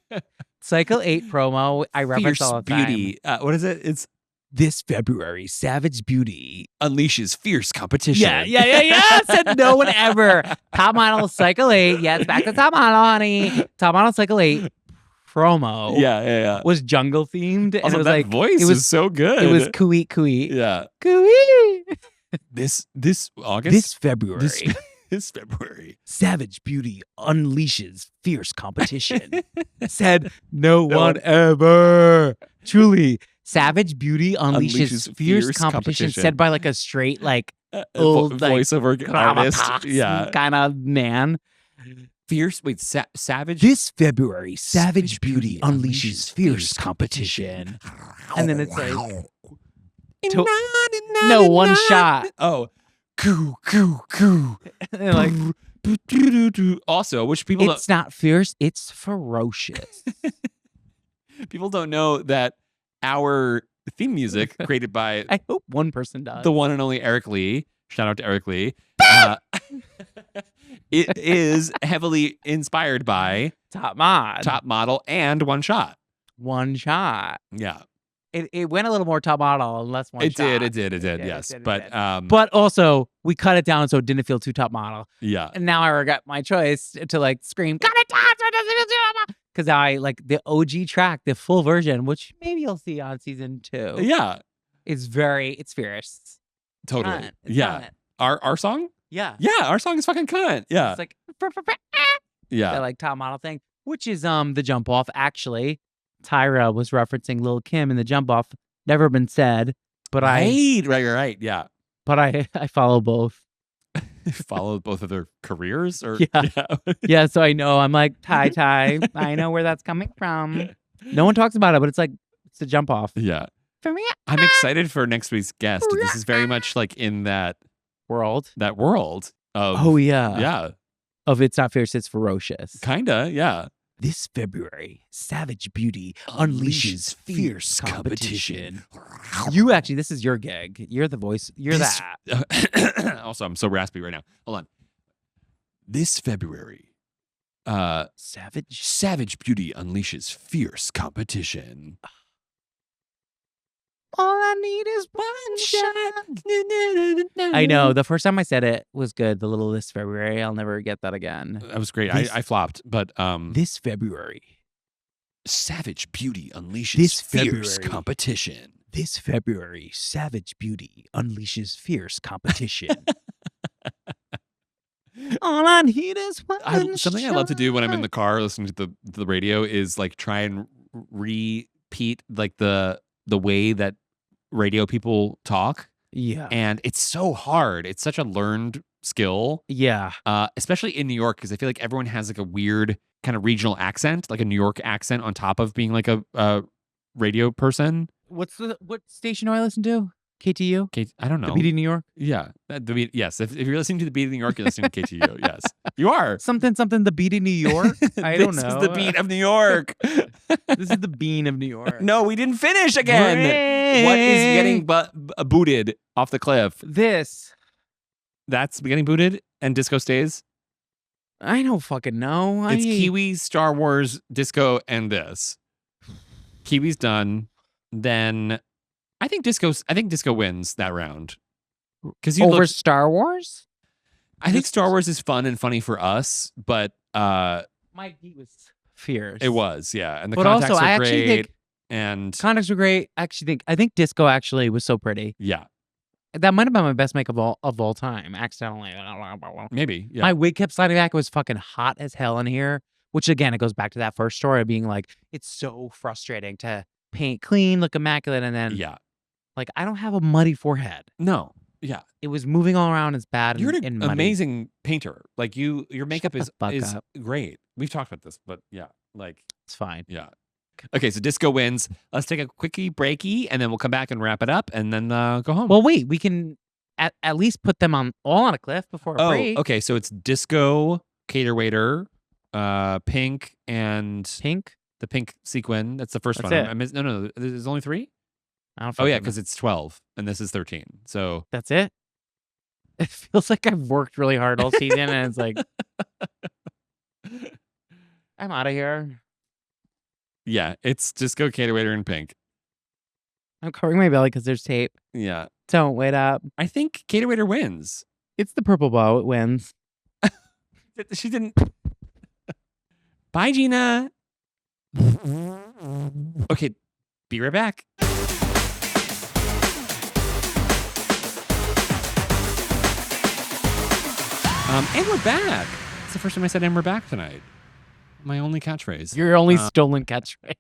Speaker 2: Cycle 8 promo. I reference
Speaker 1: Fierce
Speaker 2: all the time.
Speaker 1: Beauty. What is it? It's
Speaker 2: This February, Savage Beauty
Speaker 1: unleashes fierce competition.
Speaker 2: Yeah. Said no one ever. Top Model Cycle 8. Yes, back to Top Model, honey. Top Model Cycle 8 promo.
Speaker 1: Yeah.
Speaker 2: Was jungle themed. And
Speaker 1: Also,
Speaker 2: it was
Speaker 1: that
Speaker 2: like
Speaker 1: voice is so good.
Speaker 2: It was cooey.
Speaker 1: Yeah.
Speaker 2: Cooey.
Speaker 1: This August.
Speaker 2: This February.
Speaker 1: This February.
Speaker 2: Savage Beauty unleashes fierce competition. Said no one ever. Truly. Savage Beauty unleashes fierce competition. Said by like a straight, like old
Speaker 1: voiceover artist. Yeah.
Speaker 2: Kind of man.
Speaker 1: Fierce. Wait, Savage.
Speaker 2: This February, Savage Beauty unleashes fierce competition. And then it's like no one shot.
Speaker 1: Oh, coo.
Speaker 2: And like
Speaker 1: also, which people
Speaker 2: it's not fierce, it's ferocious.
Speaker 1: People don't know that our theme music created by
Speaker 2: I hope one person does.
Speaker 1: The one and only Eric Lee. Shout out to Eric Lee. It is heavily inspired by
Speaker 2: Top Model
Speaker 1: and One Shot.
Speaker 2: One Shot.
Speaker 1: Yeah.
Speaker 2: It went a little more Top Model and less One Shot.
Speaker 1: It did. Yes.
Speaker 2: But also we cut it down so it didn't feel too Top Model.
Speaker 1: Yeah.
Speaker 2: And now I regret my choice to like scream, cut it down so it doesn't feel too Top Model. Because I like the OG track, the full version, which maybe you'll see on season 2.
Speaker 1: Yeah.
Speaker 2: It's fierce.
Speaker 1: Totally.
Speaker 2: It's
Speaker 1: yeah. Our song?
Speaker 2: Yeah.
Speaker 1: Yeah, our song is fucking cunt. Yeah.
Speaker 2: It's like
Speaker 1: yeah.
Speaker 2: that like Top Model thing, which is the jump off. Actually, Tyra was referencing Lil' Kim in the jump off. Never been said, but
Speaker 1: right. Yeah.
Speaker 2: But I follow both.
Speaker 1: Follow both of their careers, or
Speaker 2: yeah. So I know I'm like Ty. I know where that's coming from. No one talks about it, but it's like it's a jump off.
Speaker 1: Yeah.
Speaker 2: For me,
Speaker 1: I'm excited for next week's guest. This is very much like in that
Speaker 2: world.
Speaker 1: Of
Speaker 2: yeah. Of it's not fierce, it's ferocious.
Speaker 1: Kinda, yeah.
Speaker 2: This February, Savage Beauty unleashes fierce competition. You actually, this is your gig. You're the voice. You're that.
Speaker 1: Also, I'm so raspy right now. Hold on. This February, Savage Beauty unleashes fierce competition.
Speaker 2: All I need is one shot. I know. The first time I said it was good. The little this February. I'll never get that again.
Speaker 1: That was great. I flopped, but
Speaker 2: this February,
Speaker 1: Savage Beauty unleashes fierce competition.
Speaker 2: This February, Savage Beauty unleashes fierce competition. All I need is one
Speaker 1: something
Speaker 2: shot.
Speaker 1: I love to do when I'm in the car listening to the radio is like try and repeat like the way that radio people talk.
Speaker 2: Yeah.
Speaker 1: And it's so hard. It's such a learned skill.
Speaker 2: Yeah.
Speaker 1: Especially in New York, because I feel like everyone has like a weird kind of regional accent, like a New York accent on top of being like a radio person.
Speaker 2: What station do I listen to? KTU?
Speaker 1: I don't know.
Speaker 2: The Beat of New York?
Speaker 1: Yeah. Yes. If you're listening to the Beat of New York, you're listening to KTU. Yes. You are.
Speaker 2: Something, the Beat of New York? I don't know.
Speaker 1: This is the Beat of New York.
Speaker 2: This is the Bean of New York.
Speaker 1: No, we didn't finish again. What is getting booted off the cliff? That's getting booted and Disco stays?
Speaker 2: I don't fucking know.
Speaker 1: It's Kiwi, Star Wars, Disco, and this. Kiwi's done. Then I think Disco wins that round. Because
Speaker 2: over Star Wars?
Speaker 1: I think Star Wars is fun and funny for us, but
Speaker 2: my beat was fierce.
Speaker 1: It was, yeah. And the
Speaker 2: but
Speaker 1: contacts
Speaker 2: also,
Speaker 1: are great. And
Speaker 2: contacts were great. I think Disco actually was so pretty.
Speaker 1: Yeah.
Speaker 2: That might have been my best make of all time. Accidentally.
Speaker 1: Maybe. Yeah.
Speaker 2: My wig kept sliding back. It was fucking hot as hell in here. Which again, it goes back to that first story of being like, it's so frustrating to paint clean, look immaculate, and then like I don't have a muddy forehead.
Speaker 1: No. Yeah.
Speaker 2: It was moving all around as bad.
Speaker 1: You're
Speaker 2: an
Speaker 1: amazing painter. Like your makeup is great. We've talked about this, but yeah, like
Speaker 2: it's fine.
Speaker 1: Yeah. Okay, so Disco wins. Let's take a quickie breaky, and then we'll come back and wrap it up, and then go home.
Speaker 2: Well, wait, we can at least put them all on a cliff before a break.
Speaker 1: Okay, so it's Disco, Cater Waiter, Pink, and the pink sequin. That's the first one. No, there's only 3.
Speaker 2: I don't.
Speaker 1: Oh yeah, because it's 12, and this is 13. So
Speaker 2: that's it. It feels like I've worked really hard all season, and it's like I'm out of here.
Speaker 1: Yeah, it's just go Cater Waiter in pink.
Speaker 2: I'm covering my belly because there's tape.
Speaker 1: Yeah.
Speaker 2: Don't wait up.
Speaker 1: I think Cater Waiter wins.
Speaker 2: It's the purple bow. It wins.
Speaker 1: She didn't. Bye, Gina. Okay, be right back. And we're back. It's the first time I said "and we're back" tonight. My only catchphrase.
Speaker 2: Your only stolen catchphrase.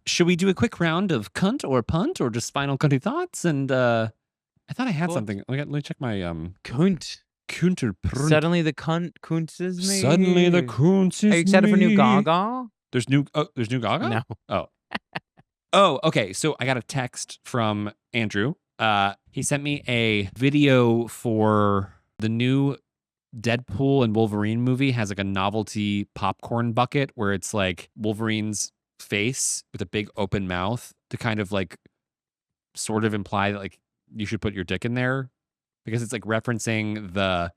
Speaker 1: Should we do a quick round of cunt or punt or just final cunty thoughts? And I thought I had something. Let me check my
Speaker 2: Kunt.
Speaker 1: Counterprint.
Speaker 2: Suddenly the kunt is me.
Speaker 1: Suddenly the kunt is
Speaker 2: Are you excited for new
Speaker 1: me.
Speaker 2: Gaga?
Speaker 1: There's new Gaga?
Speaker 2: No.
Speaker 1: Oh. Oh, okay. So I got a text from Andrew. He sent me a video for the new Deadpool and Wolverine movie. Has like a novelty popcorn bucket where it's like Wolverine's face with a big open mouth to kind of like sort of imply that like you should put your dick in there, because it's like referencing the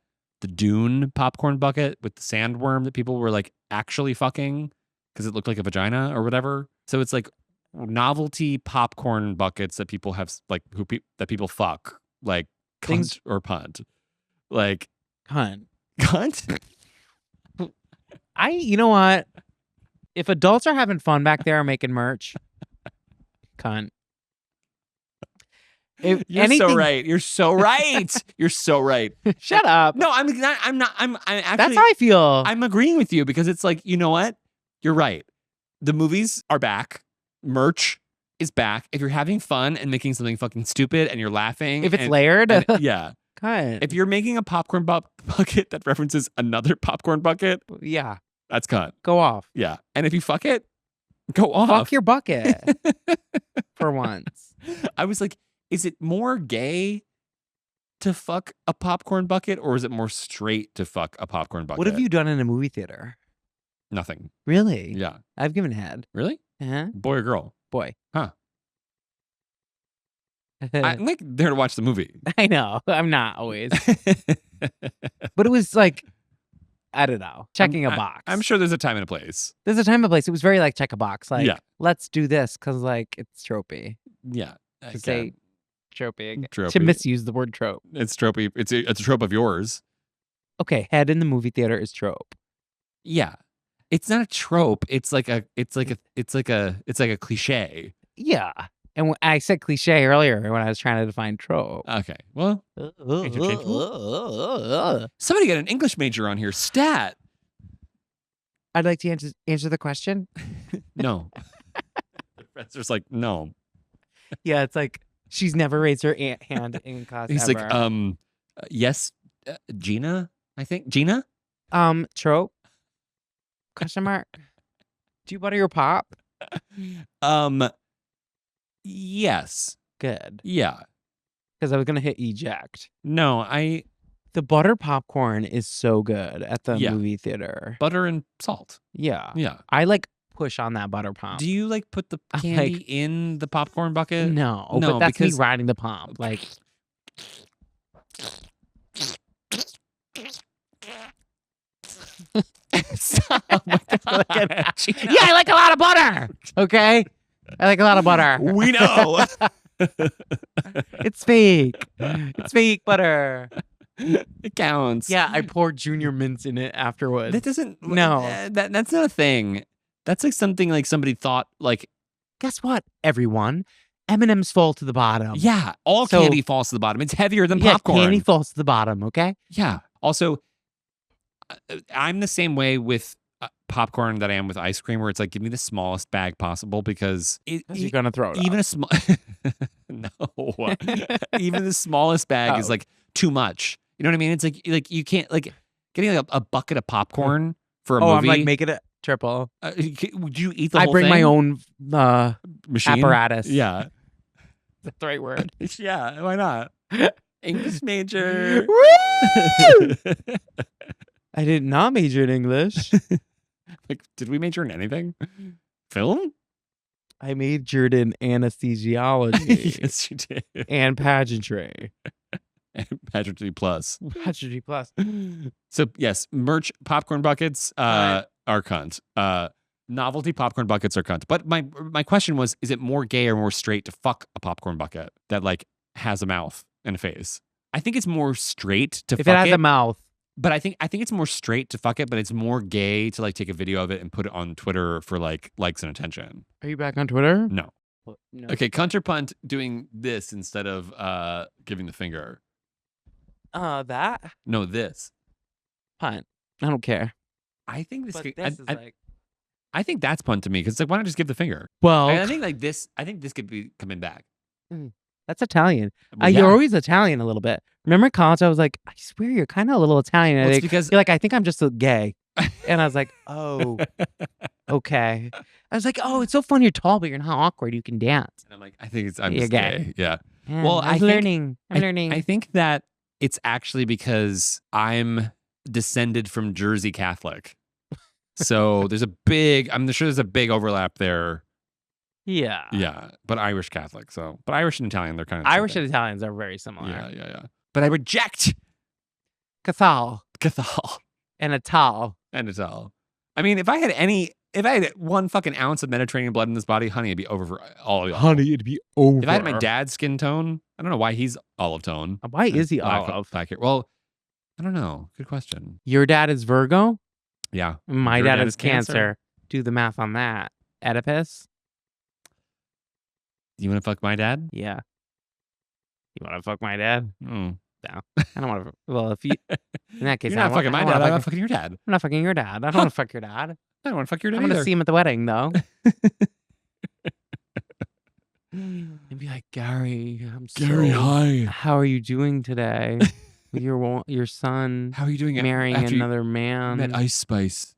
Speaker 1: Dune popcorn bucket with the sandworm that people were like actually fucking because it looked like a vagina or whatever. So it's like novelty popcorn buckets that people have like that people fuck, like cunt or punt, like
Speaker 2: Cunt.
Speaker 1: Cunt.
Speaker 2: You know what? If adults are having fun back there making merch, cunt. If
Speaker 1: You're
Speaker 2: anything,
Speaker 1: so right. You're so right. You're so right.
Speaker 2: Shut up.
Speaker 1: No, I'm not. I'm actually.
Speaker 2: That's how I feel.
Speaker 1: I'm agreeing with you because it's like, you know what? You're right. The movies are back. Merch is back. If you're having fun and making something fucking stupid and you're laughing,
Speaker 2: if it's layered,
Speaker 1: yeah.
Speaker 2: cunt.
Speaker 1: If you're making a popcorn bucket that references another popcorn bucket,
Speaker 2: Yeah,
Speaker 1: that's cunt.
Speaker 2: go off.
Speaker 1: Yeah. And if you fuck it, go off.
Speaker 2: Fuck your bucket for once.
Speaker 1: I was like, is it more gay to fuck a popcorn bucket or is it more straight to fuck a popcorn bucket?
Speaker 2: What have you done in a movie theater?
Speaker 1: Nothing.
Speaker 2: Really?
Speaker 1: Yeah.
Speaker 2: I've given head.
Speaker 1: Really?
Speaker 2: Uh-huh.
Speaker 1: Boy or girl?
Speaker 2: Boy.
Speaker 1: Huh. I'm like there to watch the movie.
Speaker 2: I know. I'm not always. But it was like, I don't know, checking a box.
Speaker 1: I'm sure there's a time and a place.
Speaker 2: There's a time and a place. It was very like check a box. Like,
Speaker 1: Yeah.
Speaker 2: let's do this because like it's tropey.
Speaker 1: Yeah.
Speaker 2: To say tropey again. To
Speaker 1: Tropey.
Speaker 2: misuse the word trope.
Speaker 1: It's tropey. It's a trope of yours.
Speaker 2: Okay, head in the movie theater is trope.
Speaker 1: Yeah. It's not a trope. It's like a cliche.
Speaker 2: Yeah. And I said cliche earlier when I was trying to define trope.
Speaker 1: Okay. Well, somebody get an English major on here. Stat.
Speaker 2: I'd like to answer the question.
Speaker 1: No. The professor's like, no.
Speaker 2: Yeah, it's like she's never raised her hand in class.
Speaker 1: He's
Speaker 2: ever.
Speaker 1: like, yes, Gina, I think. Gina?
Speaker 2: Trope? Question mark. Do you butter your pop?
Speaker 1: Yes.
Speaker 2: Good.
Speaker 1: Yeah.
Speaker 2: Because I was gonna hit eject.
Speaker 1: No,
Speaker 2: The butter popcorn is so good at the
Speaker 1: Yeah.
Speaker 2: movie theater.
Speaker 1: butter and salt.
Speaker 2: Yeah.
Speaker 1: Yeah.
Speaker 2: I like push on that butter pump.
Speaker 1: Do you like put the
Speaker 2: I
Speaker 1: candy
Speaker 2: like-
Speaker 1: in the popcorn bucket?
Speaker 2: No,
Speaker 1: No,
Speaker 2: but that's me
Speaker 1: because-
Speaker 2: riding the pump. Like,
Speaker 1: Stop. What the fuck?
Speaker 2: yeah, I like a lot of butter. Okay, I like a lot of butter.
Speaker 1: We know.
Speaker 2: It's fake. It's fake butter.
Speaker 1: It counts.
Speaker 2: Yeah, I poured junior mints in it afterwards.
Speaker 1: That doesn't.
Speaker 2: No.
Speaker 1: That's not a thing. That's like something like somebody thought like,
Speaker 2: Guess what, everyone? M&M's fall to the bottom.
Speaker 1: yeah, all
Speaker 2: So-
Speaker 1: candy falls to the bottom. It's heavier than
Speaker 2: Yeah,
Speaker 1: popcorn.
Speaker 2: candy falls to the bottom. Okay.
Speaker 1: Yeah. Also, I'm the same way with popcorn that I am with ice cream, where it's like, give me the smallest bag possible because
Speaker 2: You're gonna throw it.
Speaker 1: even
Speaker 2: up.
Speaker 1: a small no, even the smallest bag is
Speaker 2: Oh.
Speaker 1: like too much. You know what I mean? It's like you can't like getting like a bucket of popcorn for a
Speaker 2: Oh,
Speaker 1: movie.
Speaker 2: I'm like making it triple.
Speaker 1: Would you eat the
Speaker 2: I
Speaker 1: whole
Speaker 2: bring
Speaker 1: thing?
Speaker 2: my own
Speaker 1: machine
Speaker 2: apparatus.
Speaker 1: Yeah,
Speaker 2: That's the right word.
Speaker 1: yeah. Why not? English major.
Speaker 2: Woo! I did not major in English.
Speaker 1: Like, did we major in anything? Film?
Speaker 2: I majored in anesthesiology
Speaker 1: Yes, you did.
Speaker 2: and pageantry.
Speaker 1: Pageantry Plus.
Speaker 2: Pageantry Plus.
Speaker 1: So yes, merch popcorn buckets are cunt. Novelty popcorn buckets are cunt. But my question was, is it more gay or more straight to fuck a popcorn bucket that like has a mouth and a face? I think it's more straight to fuck it.
Speaker 2: If it has a mouth.
Speaker 1: But I think it's more straight to fuck it, but it's more gay to like take a video of it and put it on Twitter for like likes and attention.
Speaker 2: Are you back on Twitter?
Speaker 1: No.
Speaker 2: No.
Speaker 1: Okay, cunt or punt doing this instead of giving the finger.
Speaker 2: That?
Speaker 1: No, this.
Speaker 2: Punt. I don't care.
Speaker 1: I think this.
Speaker 2: But
Speaker 1: Could,
Speaker 2: this is like.
Speaker 1: I think that's punt to me because it's like, why not just give the finger?
Speaker 2: Well,
Speaker 1: I think like this. I think this could be coming back.
Speaker 2: That's Italian.
Speaker 1: Well, yeah.
Speaker 2: You're always Italian a little bit. Remember in college, I was like, I swear you're kind of a little Italian.
Speaker 1: Well, it's because
Speaker 2: you're like, I think I'm just gay. And I was like, oh, okay. I was like, oh, it's so fun. You're tall, but you're not awkward. You can dance.
Speaker 1: And I'm like, I think I'm
Speaker 2: You're
Speaker 1: just gay. Yeah.
Speaker 2: Well, I'm learning.
Speaker 1: I think that it's actually because I'm descended from Jersey Catholic. So I'm sure there's a big overlap there.
Speaker 2: Yeah.
Speaker 1: Yeah. But Irish Catholic. But Irish and Italian, they're kind of
Speaker 2: Irish and Italians are very similar.
Speaker 1: Yeah. But I reject
Speaker 2: Cathal.
Speaker 1: And
Speaker 2: Ital.
Speaker 1: I mean, if I had 1 fucking ounce of Mediterranean blood in this body, honey, it'd be over for all of y'all.
Speaker 2: Honey, it'd be over.
Speaker 1: If I had my dad's skin tone, I don't know why he's olive tone.
Speaker 2: Why is he olive?
Speaker 1: Black hair. Well, I don't know. Good question.
Speaker 2: Your dad is Virgo?
Speaker 1: Yeah.
Speaker 2: My dad is Cancer. Do the math on that. Oedipus?
Speaker 1: You want to fuck my dad?
Speaker 2: Yeah. You want to fuck my dad?
Speaker 1: No.
Speaker 2: I don't want to. Well, if you. In that case,
Speaker 1: you're not fucking my dad. I'm not fucking your dad.
Speaker 2: I'm not fucking your dad. I don't want to fuck your dad.
Speaker 1: I don't want to fuck your dad.
Speaker 2: I'm going to see him at the wedding, though. And be like, Gary,
Speaker 1: hi.
Speaker 2: How are you doing today? With your son.
Speaker 1: How are you doing?
Speaker 2: Marrying another man.
Speaker 1: Met Ice Spice.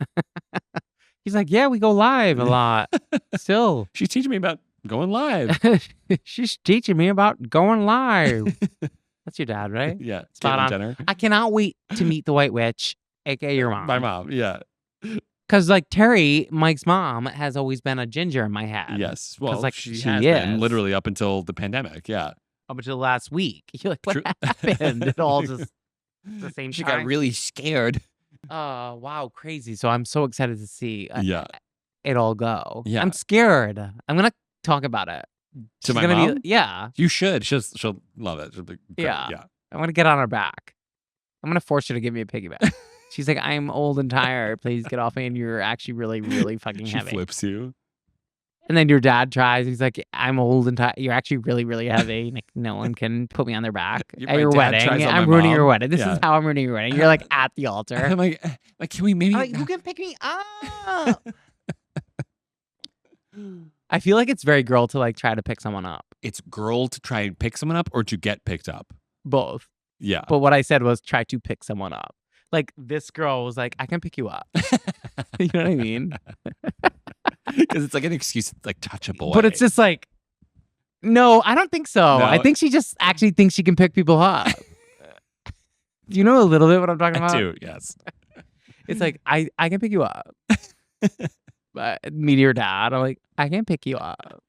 Speaker 2: He's like, yeah, we go live a lot. Still.
Speaker 1: She's teaching me about going live.
Speaker 2: She's teaching me about going live. That's your dad, right?
Speaker 1: Yeah.
Speaker 2: Spot on.
Speaker 1: Jenner.
Speaker 2: I cannot wait to meet the White Witch, aka your mom.
Speaker 1: My mom, yeah.
Speaker 2: Because like Terry, Mike's mom, has always been a ginger in my head.
Speaker 1: Yes. Well,
Speaker 2: like
Speaker 1: she
Speaker 2: she
Speaker 1: has
Speaker 2: is.
Speaker 1: been literally up until the pandemic. Yeah.
Speaker 2: Up until last week. You're like, what happened? It all just the same
Speaker 1: She
Speaker 2: time.
Speaker 1: got really scared.
Speaker 2: Wow, crazy. So I'm so excited to see it all go.
Speaker 1: Yeah.
Speaker 2: I'm scared. I'm going to talk about it.
Speaker 1: To my mom?
Speaker 2: Yeah.
Speaker 1: You should. She'll love it. She'll be great.
Speaker 2: Yeah. I'm going to get on her back. I'm going to force her to give me a piggyback. She's like, I'm old and tired. Please get off me. And you're actually really, really fucking heavy.
Speaker 1: She flips you.
Speaker 2: And then your dad tries. He's like, I'm old and tired. You're actually really, really heavy. Like, no one can put me on their back at your wedding. I'm ruining your wedding. This is how I'm ruining your wedding. You're like at the altar.
Speaker 1: I'm like, can we maybe?
Speaker 2: I'm like, who can pick me up? I feel like it's very girl to like try to pick someone up.
Speaker 1: It's girl to try and pick someone up or to get picked up?
Speaker 2: Both.
Speaker 1: Yeah.
Speaker 2: But what I said was try to pick someone up. Like this girl was like, I can pick you up. You know what I mean?
Speaker 1: Because it's like an excuse to like touch a boy.
Speaker 2: But it's just like, no, I don't think so.
Speaker 1: No.
Speaker 2: I think she just actually thinks she can pick people up. Do you know a little bit what I'm talking about?
Speaker 1: I do, yes.
Speaker 2: It's like, I can pick you up. But me to your dad, I'm like, I can pick you up.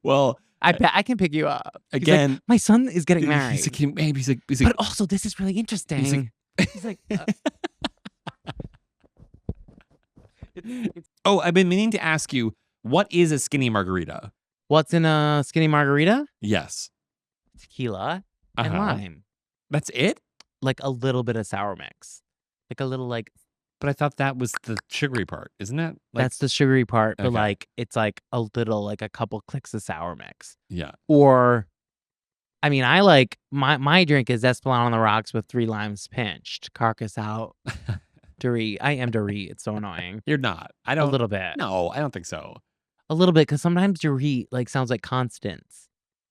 Speaker 1: Well,
Speaker 2: I can pick you up.
Speaker 1: Again,
Speaker 2: like, my son is getting married.
Speaker 1: He's like,
Speaker 2: but also, this is really interesting. He's like
Speaker 1: oh, I've been meaning to ask you, what is a skinny margarita?
Speaker 2: What's in a skinny margarita?
Speaker 1: Yes.
Speaker 2: Tequila and lime.
Speaker 1: That's it?
Speaker 2: Like a little bit of sour mix. Like a little like.
Speaker 1: But I thought that was the sugary part, isn't it? Like,
Speaker 2: that's the sugary part, but
Speaker 1: Okay.
Speaker 2: like it's like a little, like a couple clicks of sour mix.
Speaker 1: yeah.
Speaker 2: Or, I mean, I like my drink is Espolòn on the rocks with 3 limes pinched, carcass out. Dorit. I am Dorit. It's so annoying.
Speaker 1: You're not. I
Speaker 2: A
Speaker 1: don't.
Speaker 2: little bit.
Speaker 1: No, I don't think so.
Speaker 2: A little bit, because sometimes Dorit like sounds like Constance,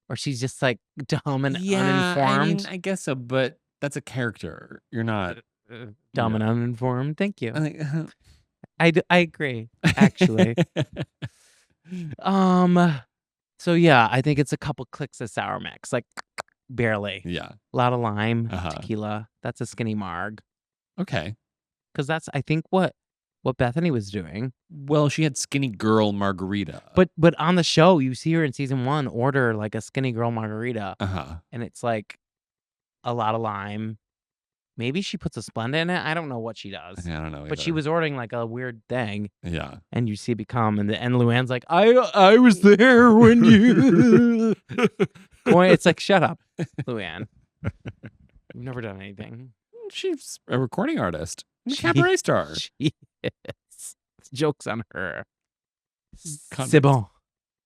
Speaker 2: or she's just like dumb and uninformed.
Speaker 1: I mean, I guess so, but that's a character. You're not.
Speaker 2: Dumb and uninformed. Thank you.
Speaker 1: I
Speaker 2: I agree, actually. So yeah, I think it's a couple clicks of sour mix, like barely.
Speaker 1: Yeah.
Speaker 2: A lot of lime,
Speaker 1: Uh-huh.
Speaker 2: tequila. That's a skinny marg.
Speaker 1: Okay.
Speaker 2: Because that's, I think, what Bethany was doing.
Speaker 1: Well, she had skinny girl margarita.
Speaker 2: But on the show, you see her in season 1 order like a skinny girl margarita,
Speaker 1: Uh-huh.
Speaker 2: and it's like a lot of lime. Maybe she puts a Splenda in it. I don't know what she does.
Speaker 1: I don't know.
Speaker 2: But she
Speaker 1: either.
Speaker 2: was ordering like a weird thing,
Speaker 1: Yeah.
Speaker 2: and you see it become, and Luann's like, I was there when you. It's like, shut up, Luann. You've never done anything.
Speaker 1: She's a recording artist, a
Speaker 2: She-
Speaker 1: cabaret star.
Speaker 2: She is. Jokes on her.
Speaker 1: Convicts.
Speaker 2: C'est bon.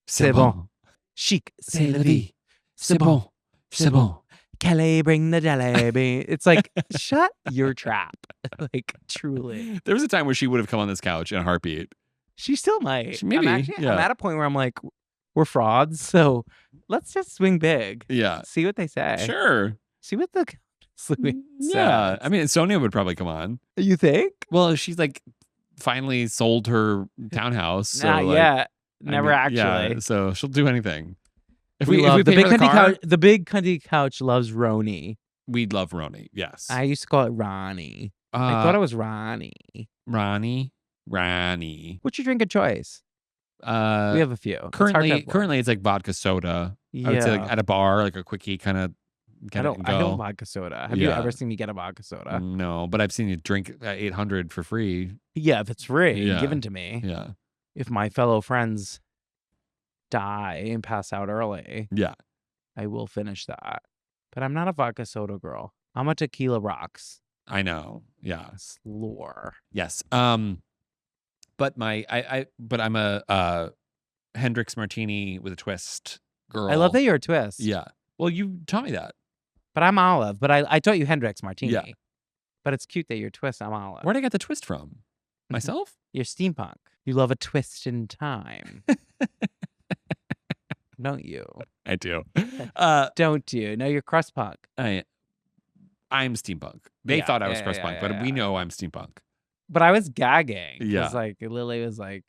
Speaker 2: C'est bon. Chic.
Speaker 1: C'est la vie. C'est bon. C'est bon.
Speaker 2: Kelly, bring the jelly. It's like, shut your trap. Like, truly.
Speaker 1: There was a time where she would have come on this couch in a heartbeat.
Speaker 2: She still might.
Speaker 1: Maybe,
Speaker 2: I'm
Speaker 1: yeah.
Speaker 2: at a point where I'm like, we're frauds, so let's just swing big.
Speaker 1: Yeah.
Speaker 2: See what they say.
Speaker 1: Sure.
Speaker 2: See what the
Speaker 1: Yeah.
Speaker 2: says.
Speaker 1: I mean, Sonia would probably come on.
Speaker 2: You think?
Speaker 1: Well, she's like finally sold her townhouse. So
Speaker 2: Not
Speaker 1: like,
Speaker 2: yet.
Speaker 1: I
Speaker 2: Never
Speaker 1: mean,
Speaker 2: actually.
Speaker 1: Yeah, so she'll do anything. If
Speaker 2: we
Speaker 1: we
Speaker 2: love the
Speaker 1: pay
Speaker 2: big
Speaker 1: for the
Speaker 2: cunty
Speaker 1: car,
Speaker 2: couch. The big cunty couch loves Roni.
Speaker 1: we'd love Roni. Yes.
Speaker 2: I used to call it Ronnie. I thought it was Ronnie.
Speaker 1: Ronnie.
Speaker 2: What's your drink of choice? We have a few.
Speaker 1: Currently it's like vodka soda.
Speaker 2: Yeah.
Speaker 1: I would say like at a bar, like a quickie kind of
Speaker 2: I
Speaker 1: get it and
Speaker 2: don't
Speaker 1: go.
Speaker 2: vodka soda. Have you
Speaker 1: Yeah.
Speaker 2: ever seen me get a vodka soda?
Speaker 1: No, but I've seen you drink at 800 for free.
Speaker 2: Yeah, if it's free,
Speaker 1: Yeah.
Speaker 2: given to me.
Speaker 1: Yeah.
Speaker 2: If my fellow friends die and pass out early,
Speaker 1: Yeah.
Speaker 2: I will finish that. But I'm not a vodka soda girl. I'm a tequila rocks.
Speaker 1: I know. Yeah.
Speaker 2: Lore.
Speaker 1: Yes. But I'm a Hendrix martini with a twist girl.
Speaker 2: I love that you're a twist.
Speaker 1: Yeah. Well, you taught me that.
Speaker 2: But I'm olive. But I taught you Hendrix martini.
Speaker 1: Yeah.
Speaker 2: But it's cute that you're twist. I'm olive.
Speaker 1: Where'd I get the twist from? Myself?
Speaker 2: You're steampunk. You love a twist in time. Don't you?
Speaker 1: I do.
Speaker 2: Don't you? No, you're crust punk.
Speaker 1: I'm steampunk. They
Speaker 2: Yeah,
Speaker 1: thought I was
Speaker 2: yeah,
Speaker 1: crust
Speaker 2: yeah,
Speaker 1: punk,
Speaker 2: yeah,
Speaker 1: but we
Speaker 2: yeah.
Speaker 1: know I'm steampunk.
Speaker 2: But I was gagging.
Speaker 1: Yeah.
Speaker 2: Like Lily was like,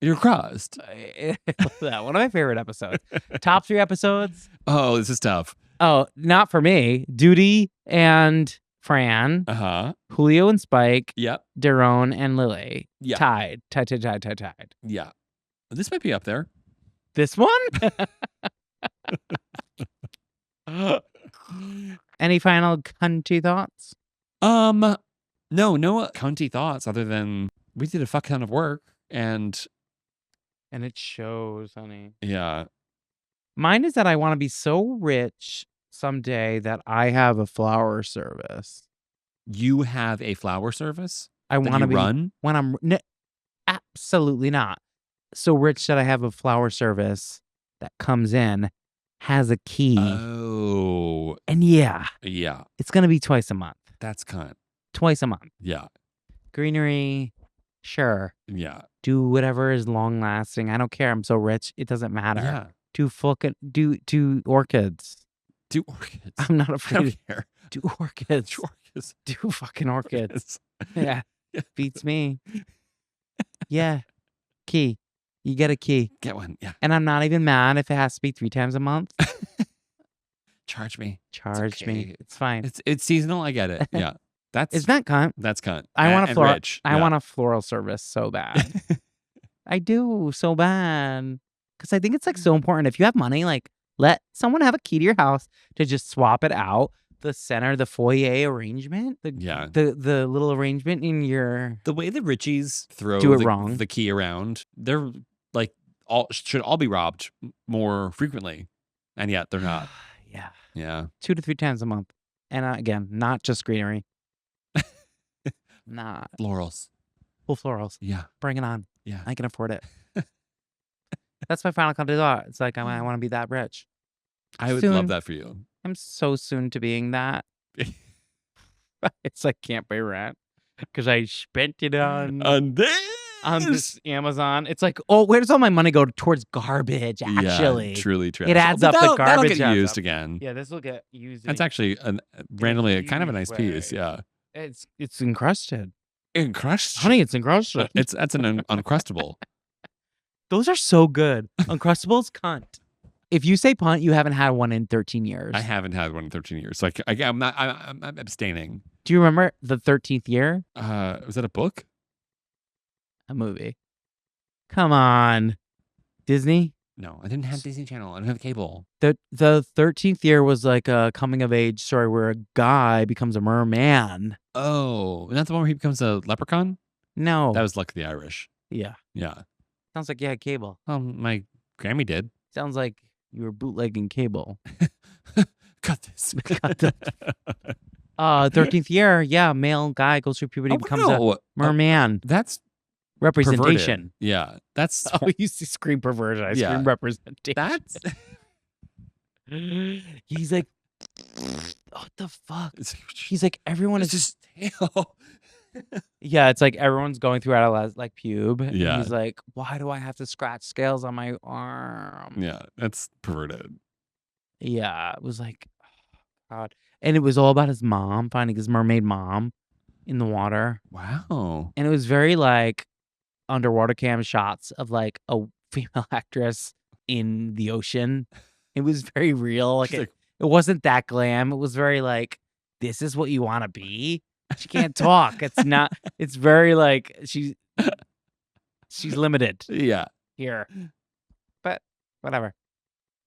Speaker 1: You're crust.
Speaker 2: that one of my favorite episodes. Top 3 episodes.
Speaker 1: Oh, this is tough.
Speaker 2: Oh, not for me. Duty and Fran,
Speaker 1: Uh-huh.
Speaker 2: Julio and Spike,
Speaker 1: Yep.
Speaker 2: Daron and Lily.
Speaker 1: Yeah.
Speaker 2: Tied.
Speaker 1: Yeah. This might be up there.
Speaker 2: This one? Any final cunty thoughts?
Speaker 1: No county thoughts other than we did a fuck ton of work and
Speaker 2: And it shows, honey.
Speaker 1: yeah.
Speaker 2: Mine is that I want to be so rich someday that I have a flower service.
Speaker 1: You have a flower service
Speaker 2: I
Speaker 1: that
Speaker 2: want to
Speaker 1: you
Speaker 2: be
Speaker 1: run?
Speaker 2: when I'm absolutely not so rich that I have a flower service that comes in, has a key,
Speaker 1: Oh.
Speaker 2: and yeah,
Speaker 1: Yeah.
Speaker 2: it's gonna be twice a month.
Speaker 1: That's cunt.
Speaker 2: Twice a month.
Speaker 1: Yeah.
Speaker 2: Greenery, sure.
Speaker 1: Yeah.
Speaker 2: Do whatever is long lasting. I don't care. I'm so rich. It doesn't matter.
Speaker 1: Yeah.
Speaker 2: Do orchids.
Speaker 1: Do orchids.
Speaker 2: I'm not
Speaker 1: I
Speaker 2: afraid.
Speaker 1: don't care.
Speaker 2: Do orchids.
Speaker 1: Do orchids.
Speaker 2: Do fucking orchids.
Speaker 1: Orchids.
Speaker 2: Yeah. Beats me. Yeah. Key. You get a key.
Speaker 1: Get one. Yeah.
Speaker 2: And I'm not even mad if it has to be 3 times a month.
Speaker 1: Charge me.
Speaker 2: Charge me.
Speaker 1: okay.
Speaker 2: It's fine.
Speaker 1: It's seasonal. I get it. Yeah.
Speaker 2: It's not cunt.
Speaker 1: That's cunt.
Speaker 2: I want a
Speaker 1: And
Speaker 2: floral.
Speaker 1: rich.
Speaker 2: I
Speaker 1: Yeah.
Speaker 2: want a floral service so bad. I do so bad. Because I think it's like so important. If you have money, like let someone have a key to your house to just swap it out. The center, the foyer arrangement,
Speaker 1: Yeah.
Speaker 2: the little arrangement in your.
Speaker 1: The way the Richies throw
Speaker 2: Do it wrong.
Speaker 1: the key around, they're like should all be robbed more frequently, and yet they're not.
Speaker 2: Yeah.
Speaker 1: Yeah.
Speaker 2: 2 to 3 times a month. And again, not just greenery. Not
Speaker 1: Florals.
Speaker 2: full florals.
Speaker 1: Yeah.
Speaker 2: Bring it on.
Speaker 1: Yeah.
Speaker 2: I can afford it. That's my final country thought. It's like I want to be that rich.
Speaker 1: I would
Speaker 2: Soon.
Speaker 1: love that for you.
Speaker 2: I'm so soon to being that. It's like can't pay rent because I spent it on this Amazon. It's like, oh, where does all my money go towards garbage? Actually,
Speaker 1: Yeah, truly trash.
Speaker 2: it adds
Speaker 1: But
Speaker 2: up. The
Speaker 1: that'll
Speaker 2: garbage
Speaker 1: get
Speaker 2: adds
Speaker 1: used
Speaker 2: up.
Speaker 1: again.
Speaker 2: Yeah, this will get used.
Speaker 1: That's actually randomly kind of a nice
Speaker 2: huge
Speaker 1: piece.
Speaker 2: way.
Speaker 1: Yeah.
Speaker 2: It's encrusted,
Speaker 1: Encrusted.
Speaker 2: honey. It's encrusted.
Speaker 1: That's an uncrustable.
Speaker 2: Those are so good. Uncrustables, cunt. If you say punt, you haven't had one in 13 years.
Speaker 1: I haven't had one in 13 years, so I'm not. I'm abstaining.
Speaker 2: Do you remember the 13th year?
Speaker 1: Was that a book?
Speaker 2: A movie. Come on, Disney.
Speaker 1: No, I didn't have Disney Channel. I didn't have cable.
Speaker 2: The 13th year was like a coming of age story where a guy becomes a merman.
Speaker 1: Oh, and that's the one where he becomes a leprechaun?
Speaker 2: No.
Speaker 1: That was Luck of the Irish.
Speaker 2: Yeah.
Speaker 1: Yeah.
Speaker 2: Sounds like you had cable.
Speaker 1: My Grammy did.
Speaker 2: Sounds like you were bootlegging cable.
Speaker 1: Cut this.
Speaker 2: Cut that. 13th year, yeah, male guy goes through puberty, becomes a merman.
Speaker 1: That's
Speaker 2: representation.
Speaker 1: perverted. Yeah, that's.
Speaker 2: Oh, you scream perversion. I scream representation.
Speaker 1: That's.
Speaker 2: He's like, what the fuck? He's like, everyone is
Speaker 1: just tail.
Speaker 2: Yeah, it's like everyone's going through adolescence, like pube.
Speaker 1: Yeah.
Speaker 2: And he's like, why do I have to scratch scales on my arm?
Speaker 1: Yeah, that's perverted.
Speaker 2: Yeah, it was like, oh, God. And it was all about his mom, finding his mermaid mom in the water.
Speaker 1: Wow.
Speaker 2: And it was very like underwater cam shots of like a female actress in the ocean. It was very real. Like it wasn't that glam. It was very like, this is what you want to be. She can't talk. It's not. It's very like she's limited.
Speaker 1: Yeah.
Speaker 2: Here, but whatever.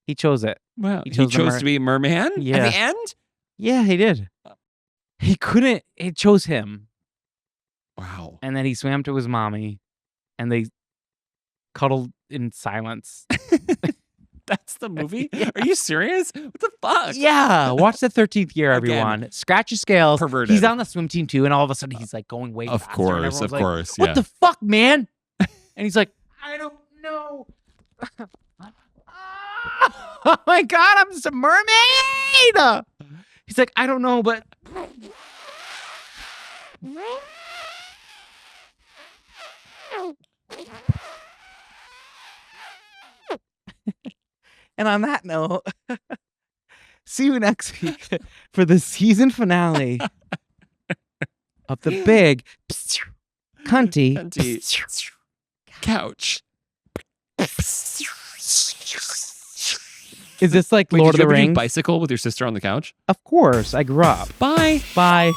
Speaker 2: He chose it.
Speaker 1: Well, he chose to be a merman.
Speaker 2: Yeah.
Speaker 1: At the end.
Speaker 2: Yeah, he did. He couldn't. It chose him.
Speaker 1: Wow.
Speaker 2: And then he swam to his mommy, and they cuddled in silence.
Speaker 1: That's the movie? Yeah. Are you serious? What the fuck?
Speaker 2: Yeah. Watch the 13th year, everyone. Again, scratch your scales.
Speaker 1: Perverted.
Speaker 2: He's on the swim team too, and all of a sudden he's like going way faster.
Speaker 1: Of course.
Speaker 2: Like,
Speaker 1: yeah.
Speaker 2: What the fuck, man? And he's like, I don't know. Oh my God, I'm just a mermaid. He's like, I don't know, but. And on that note, see you next week for the season finale of the big cunty
Speaker 1: couch.
Speaker 2: Is this like Lord of the Rings?
Speaker 1: Bicycle with your sister on the couch?
Speaker 2: Of course, I grew up.
Speaker 1: Bye.
Speaker 2: Bye.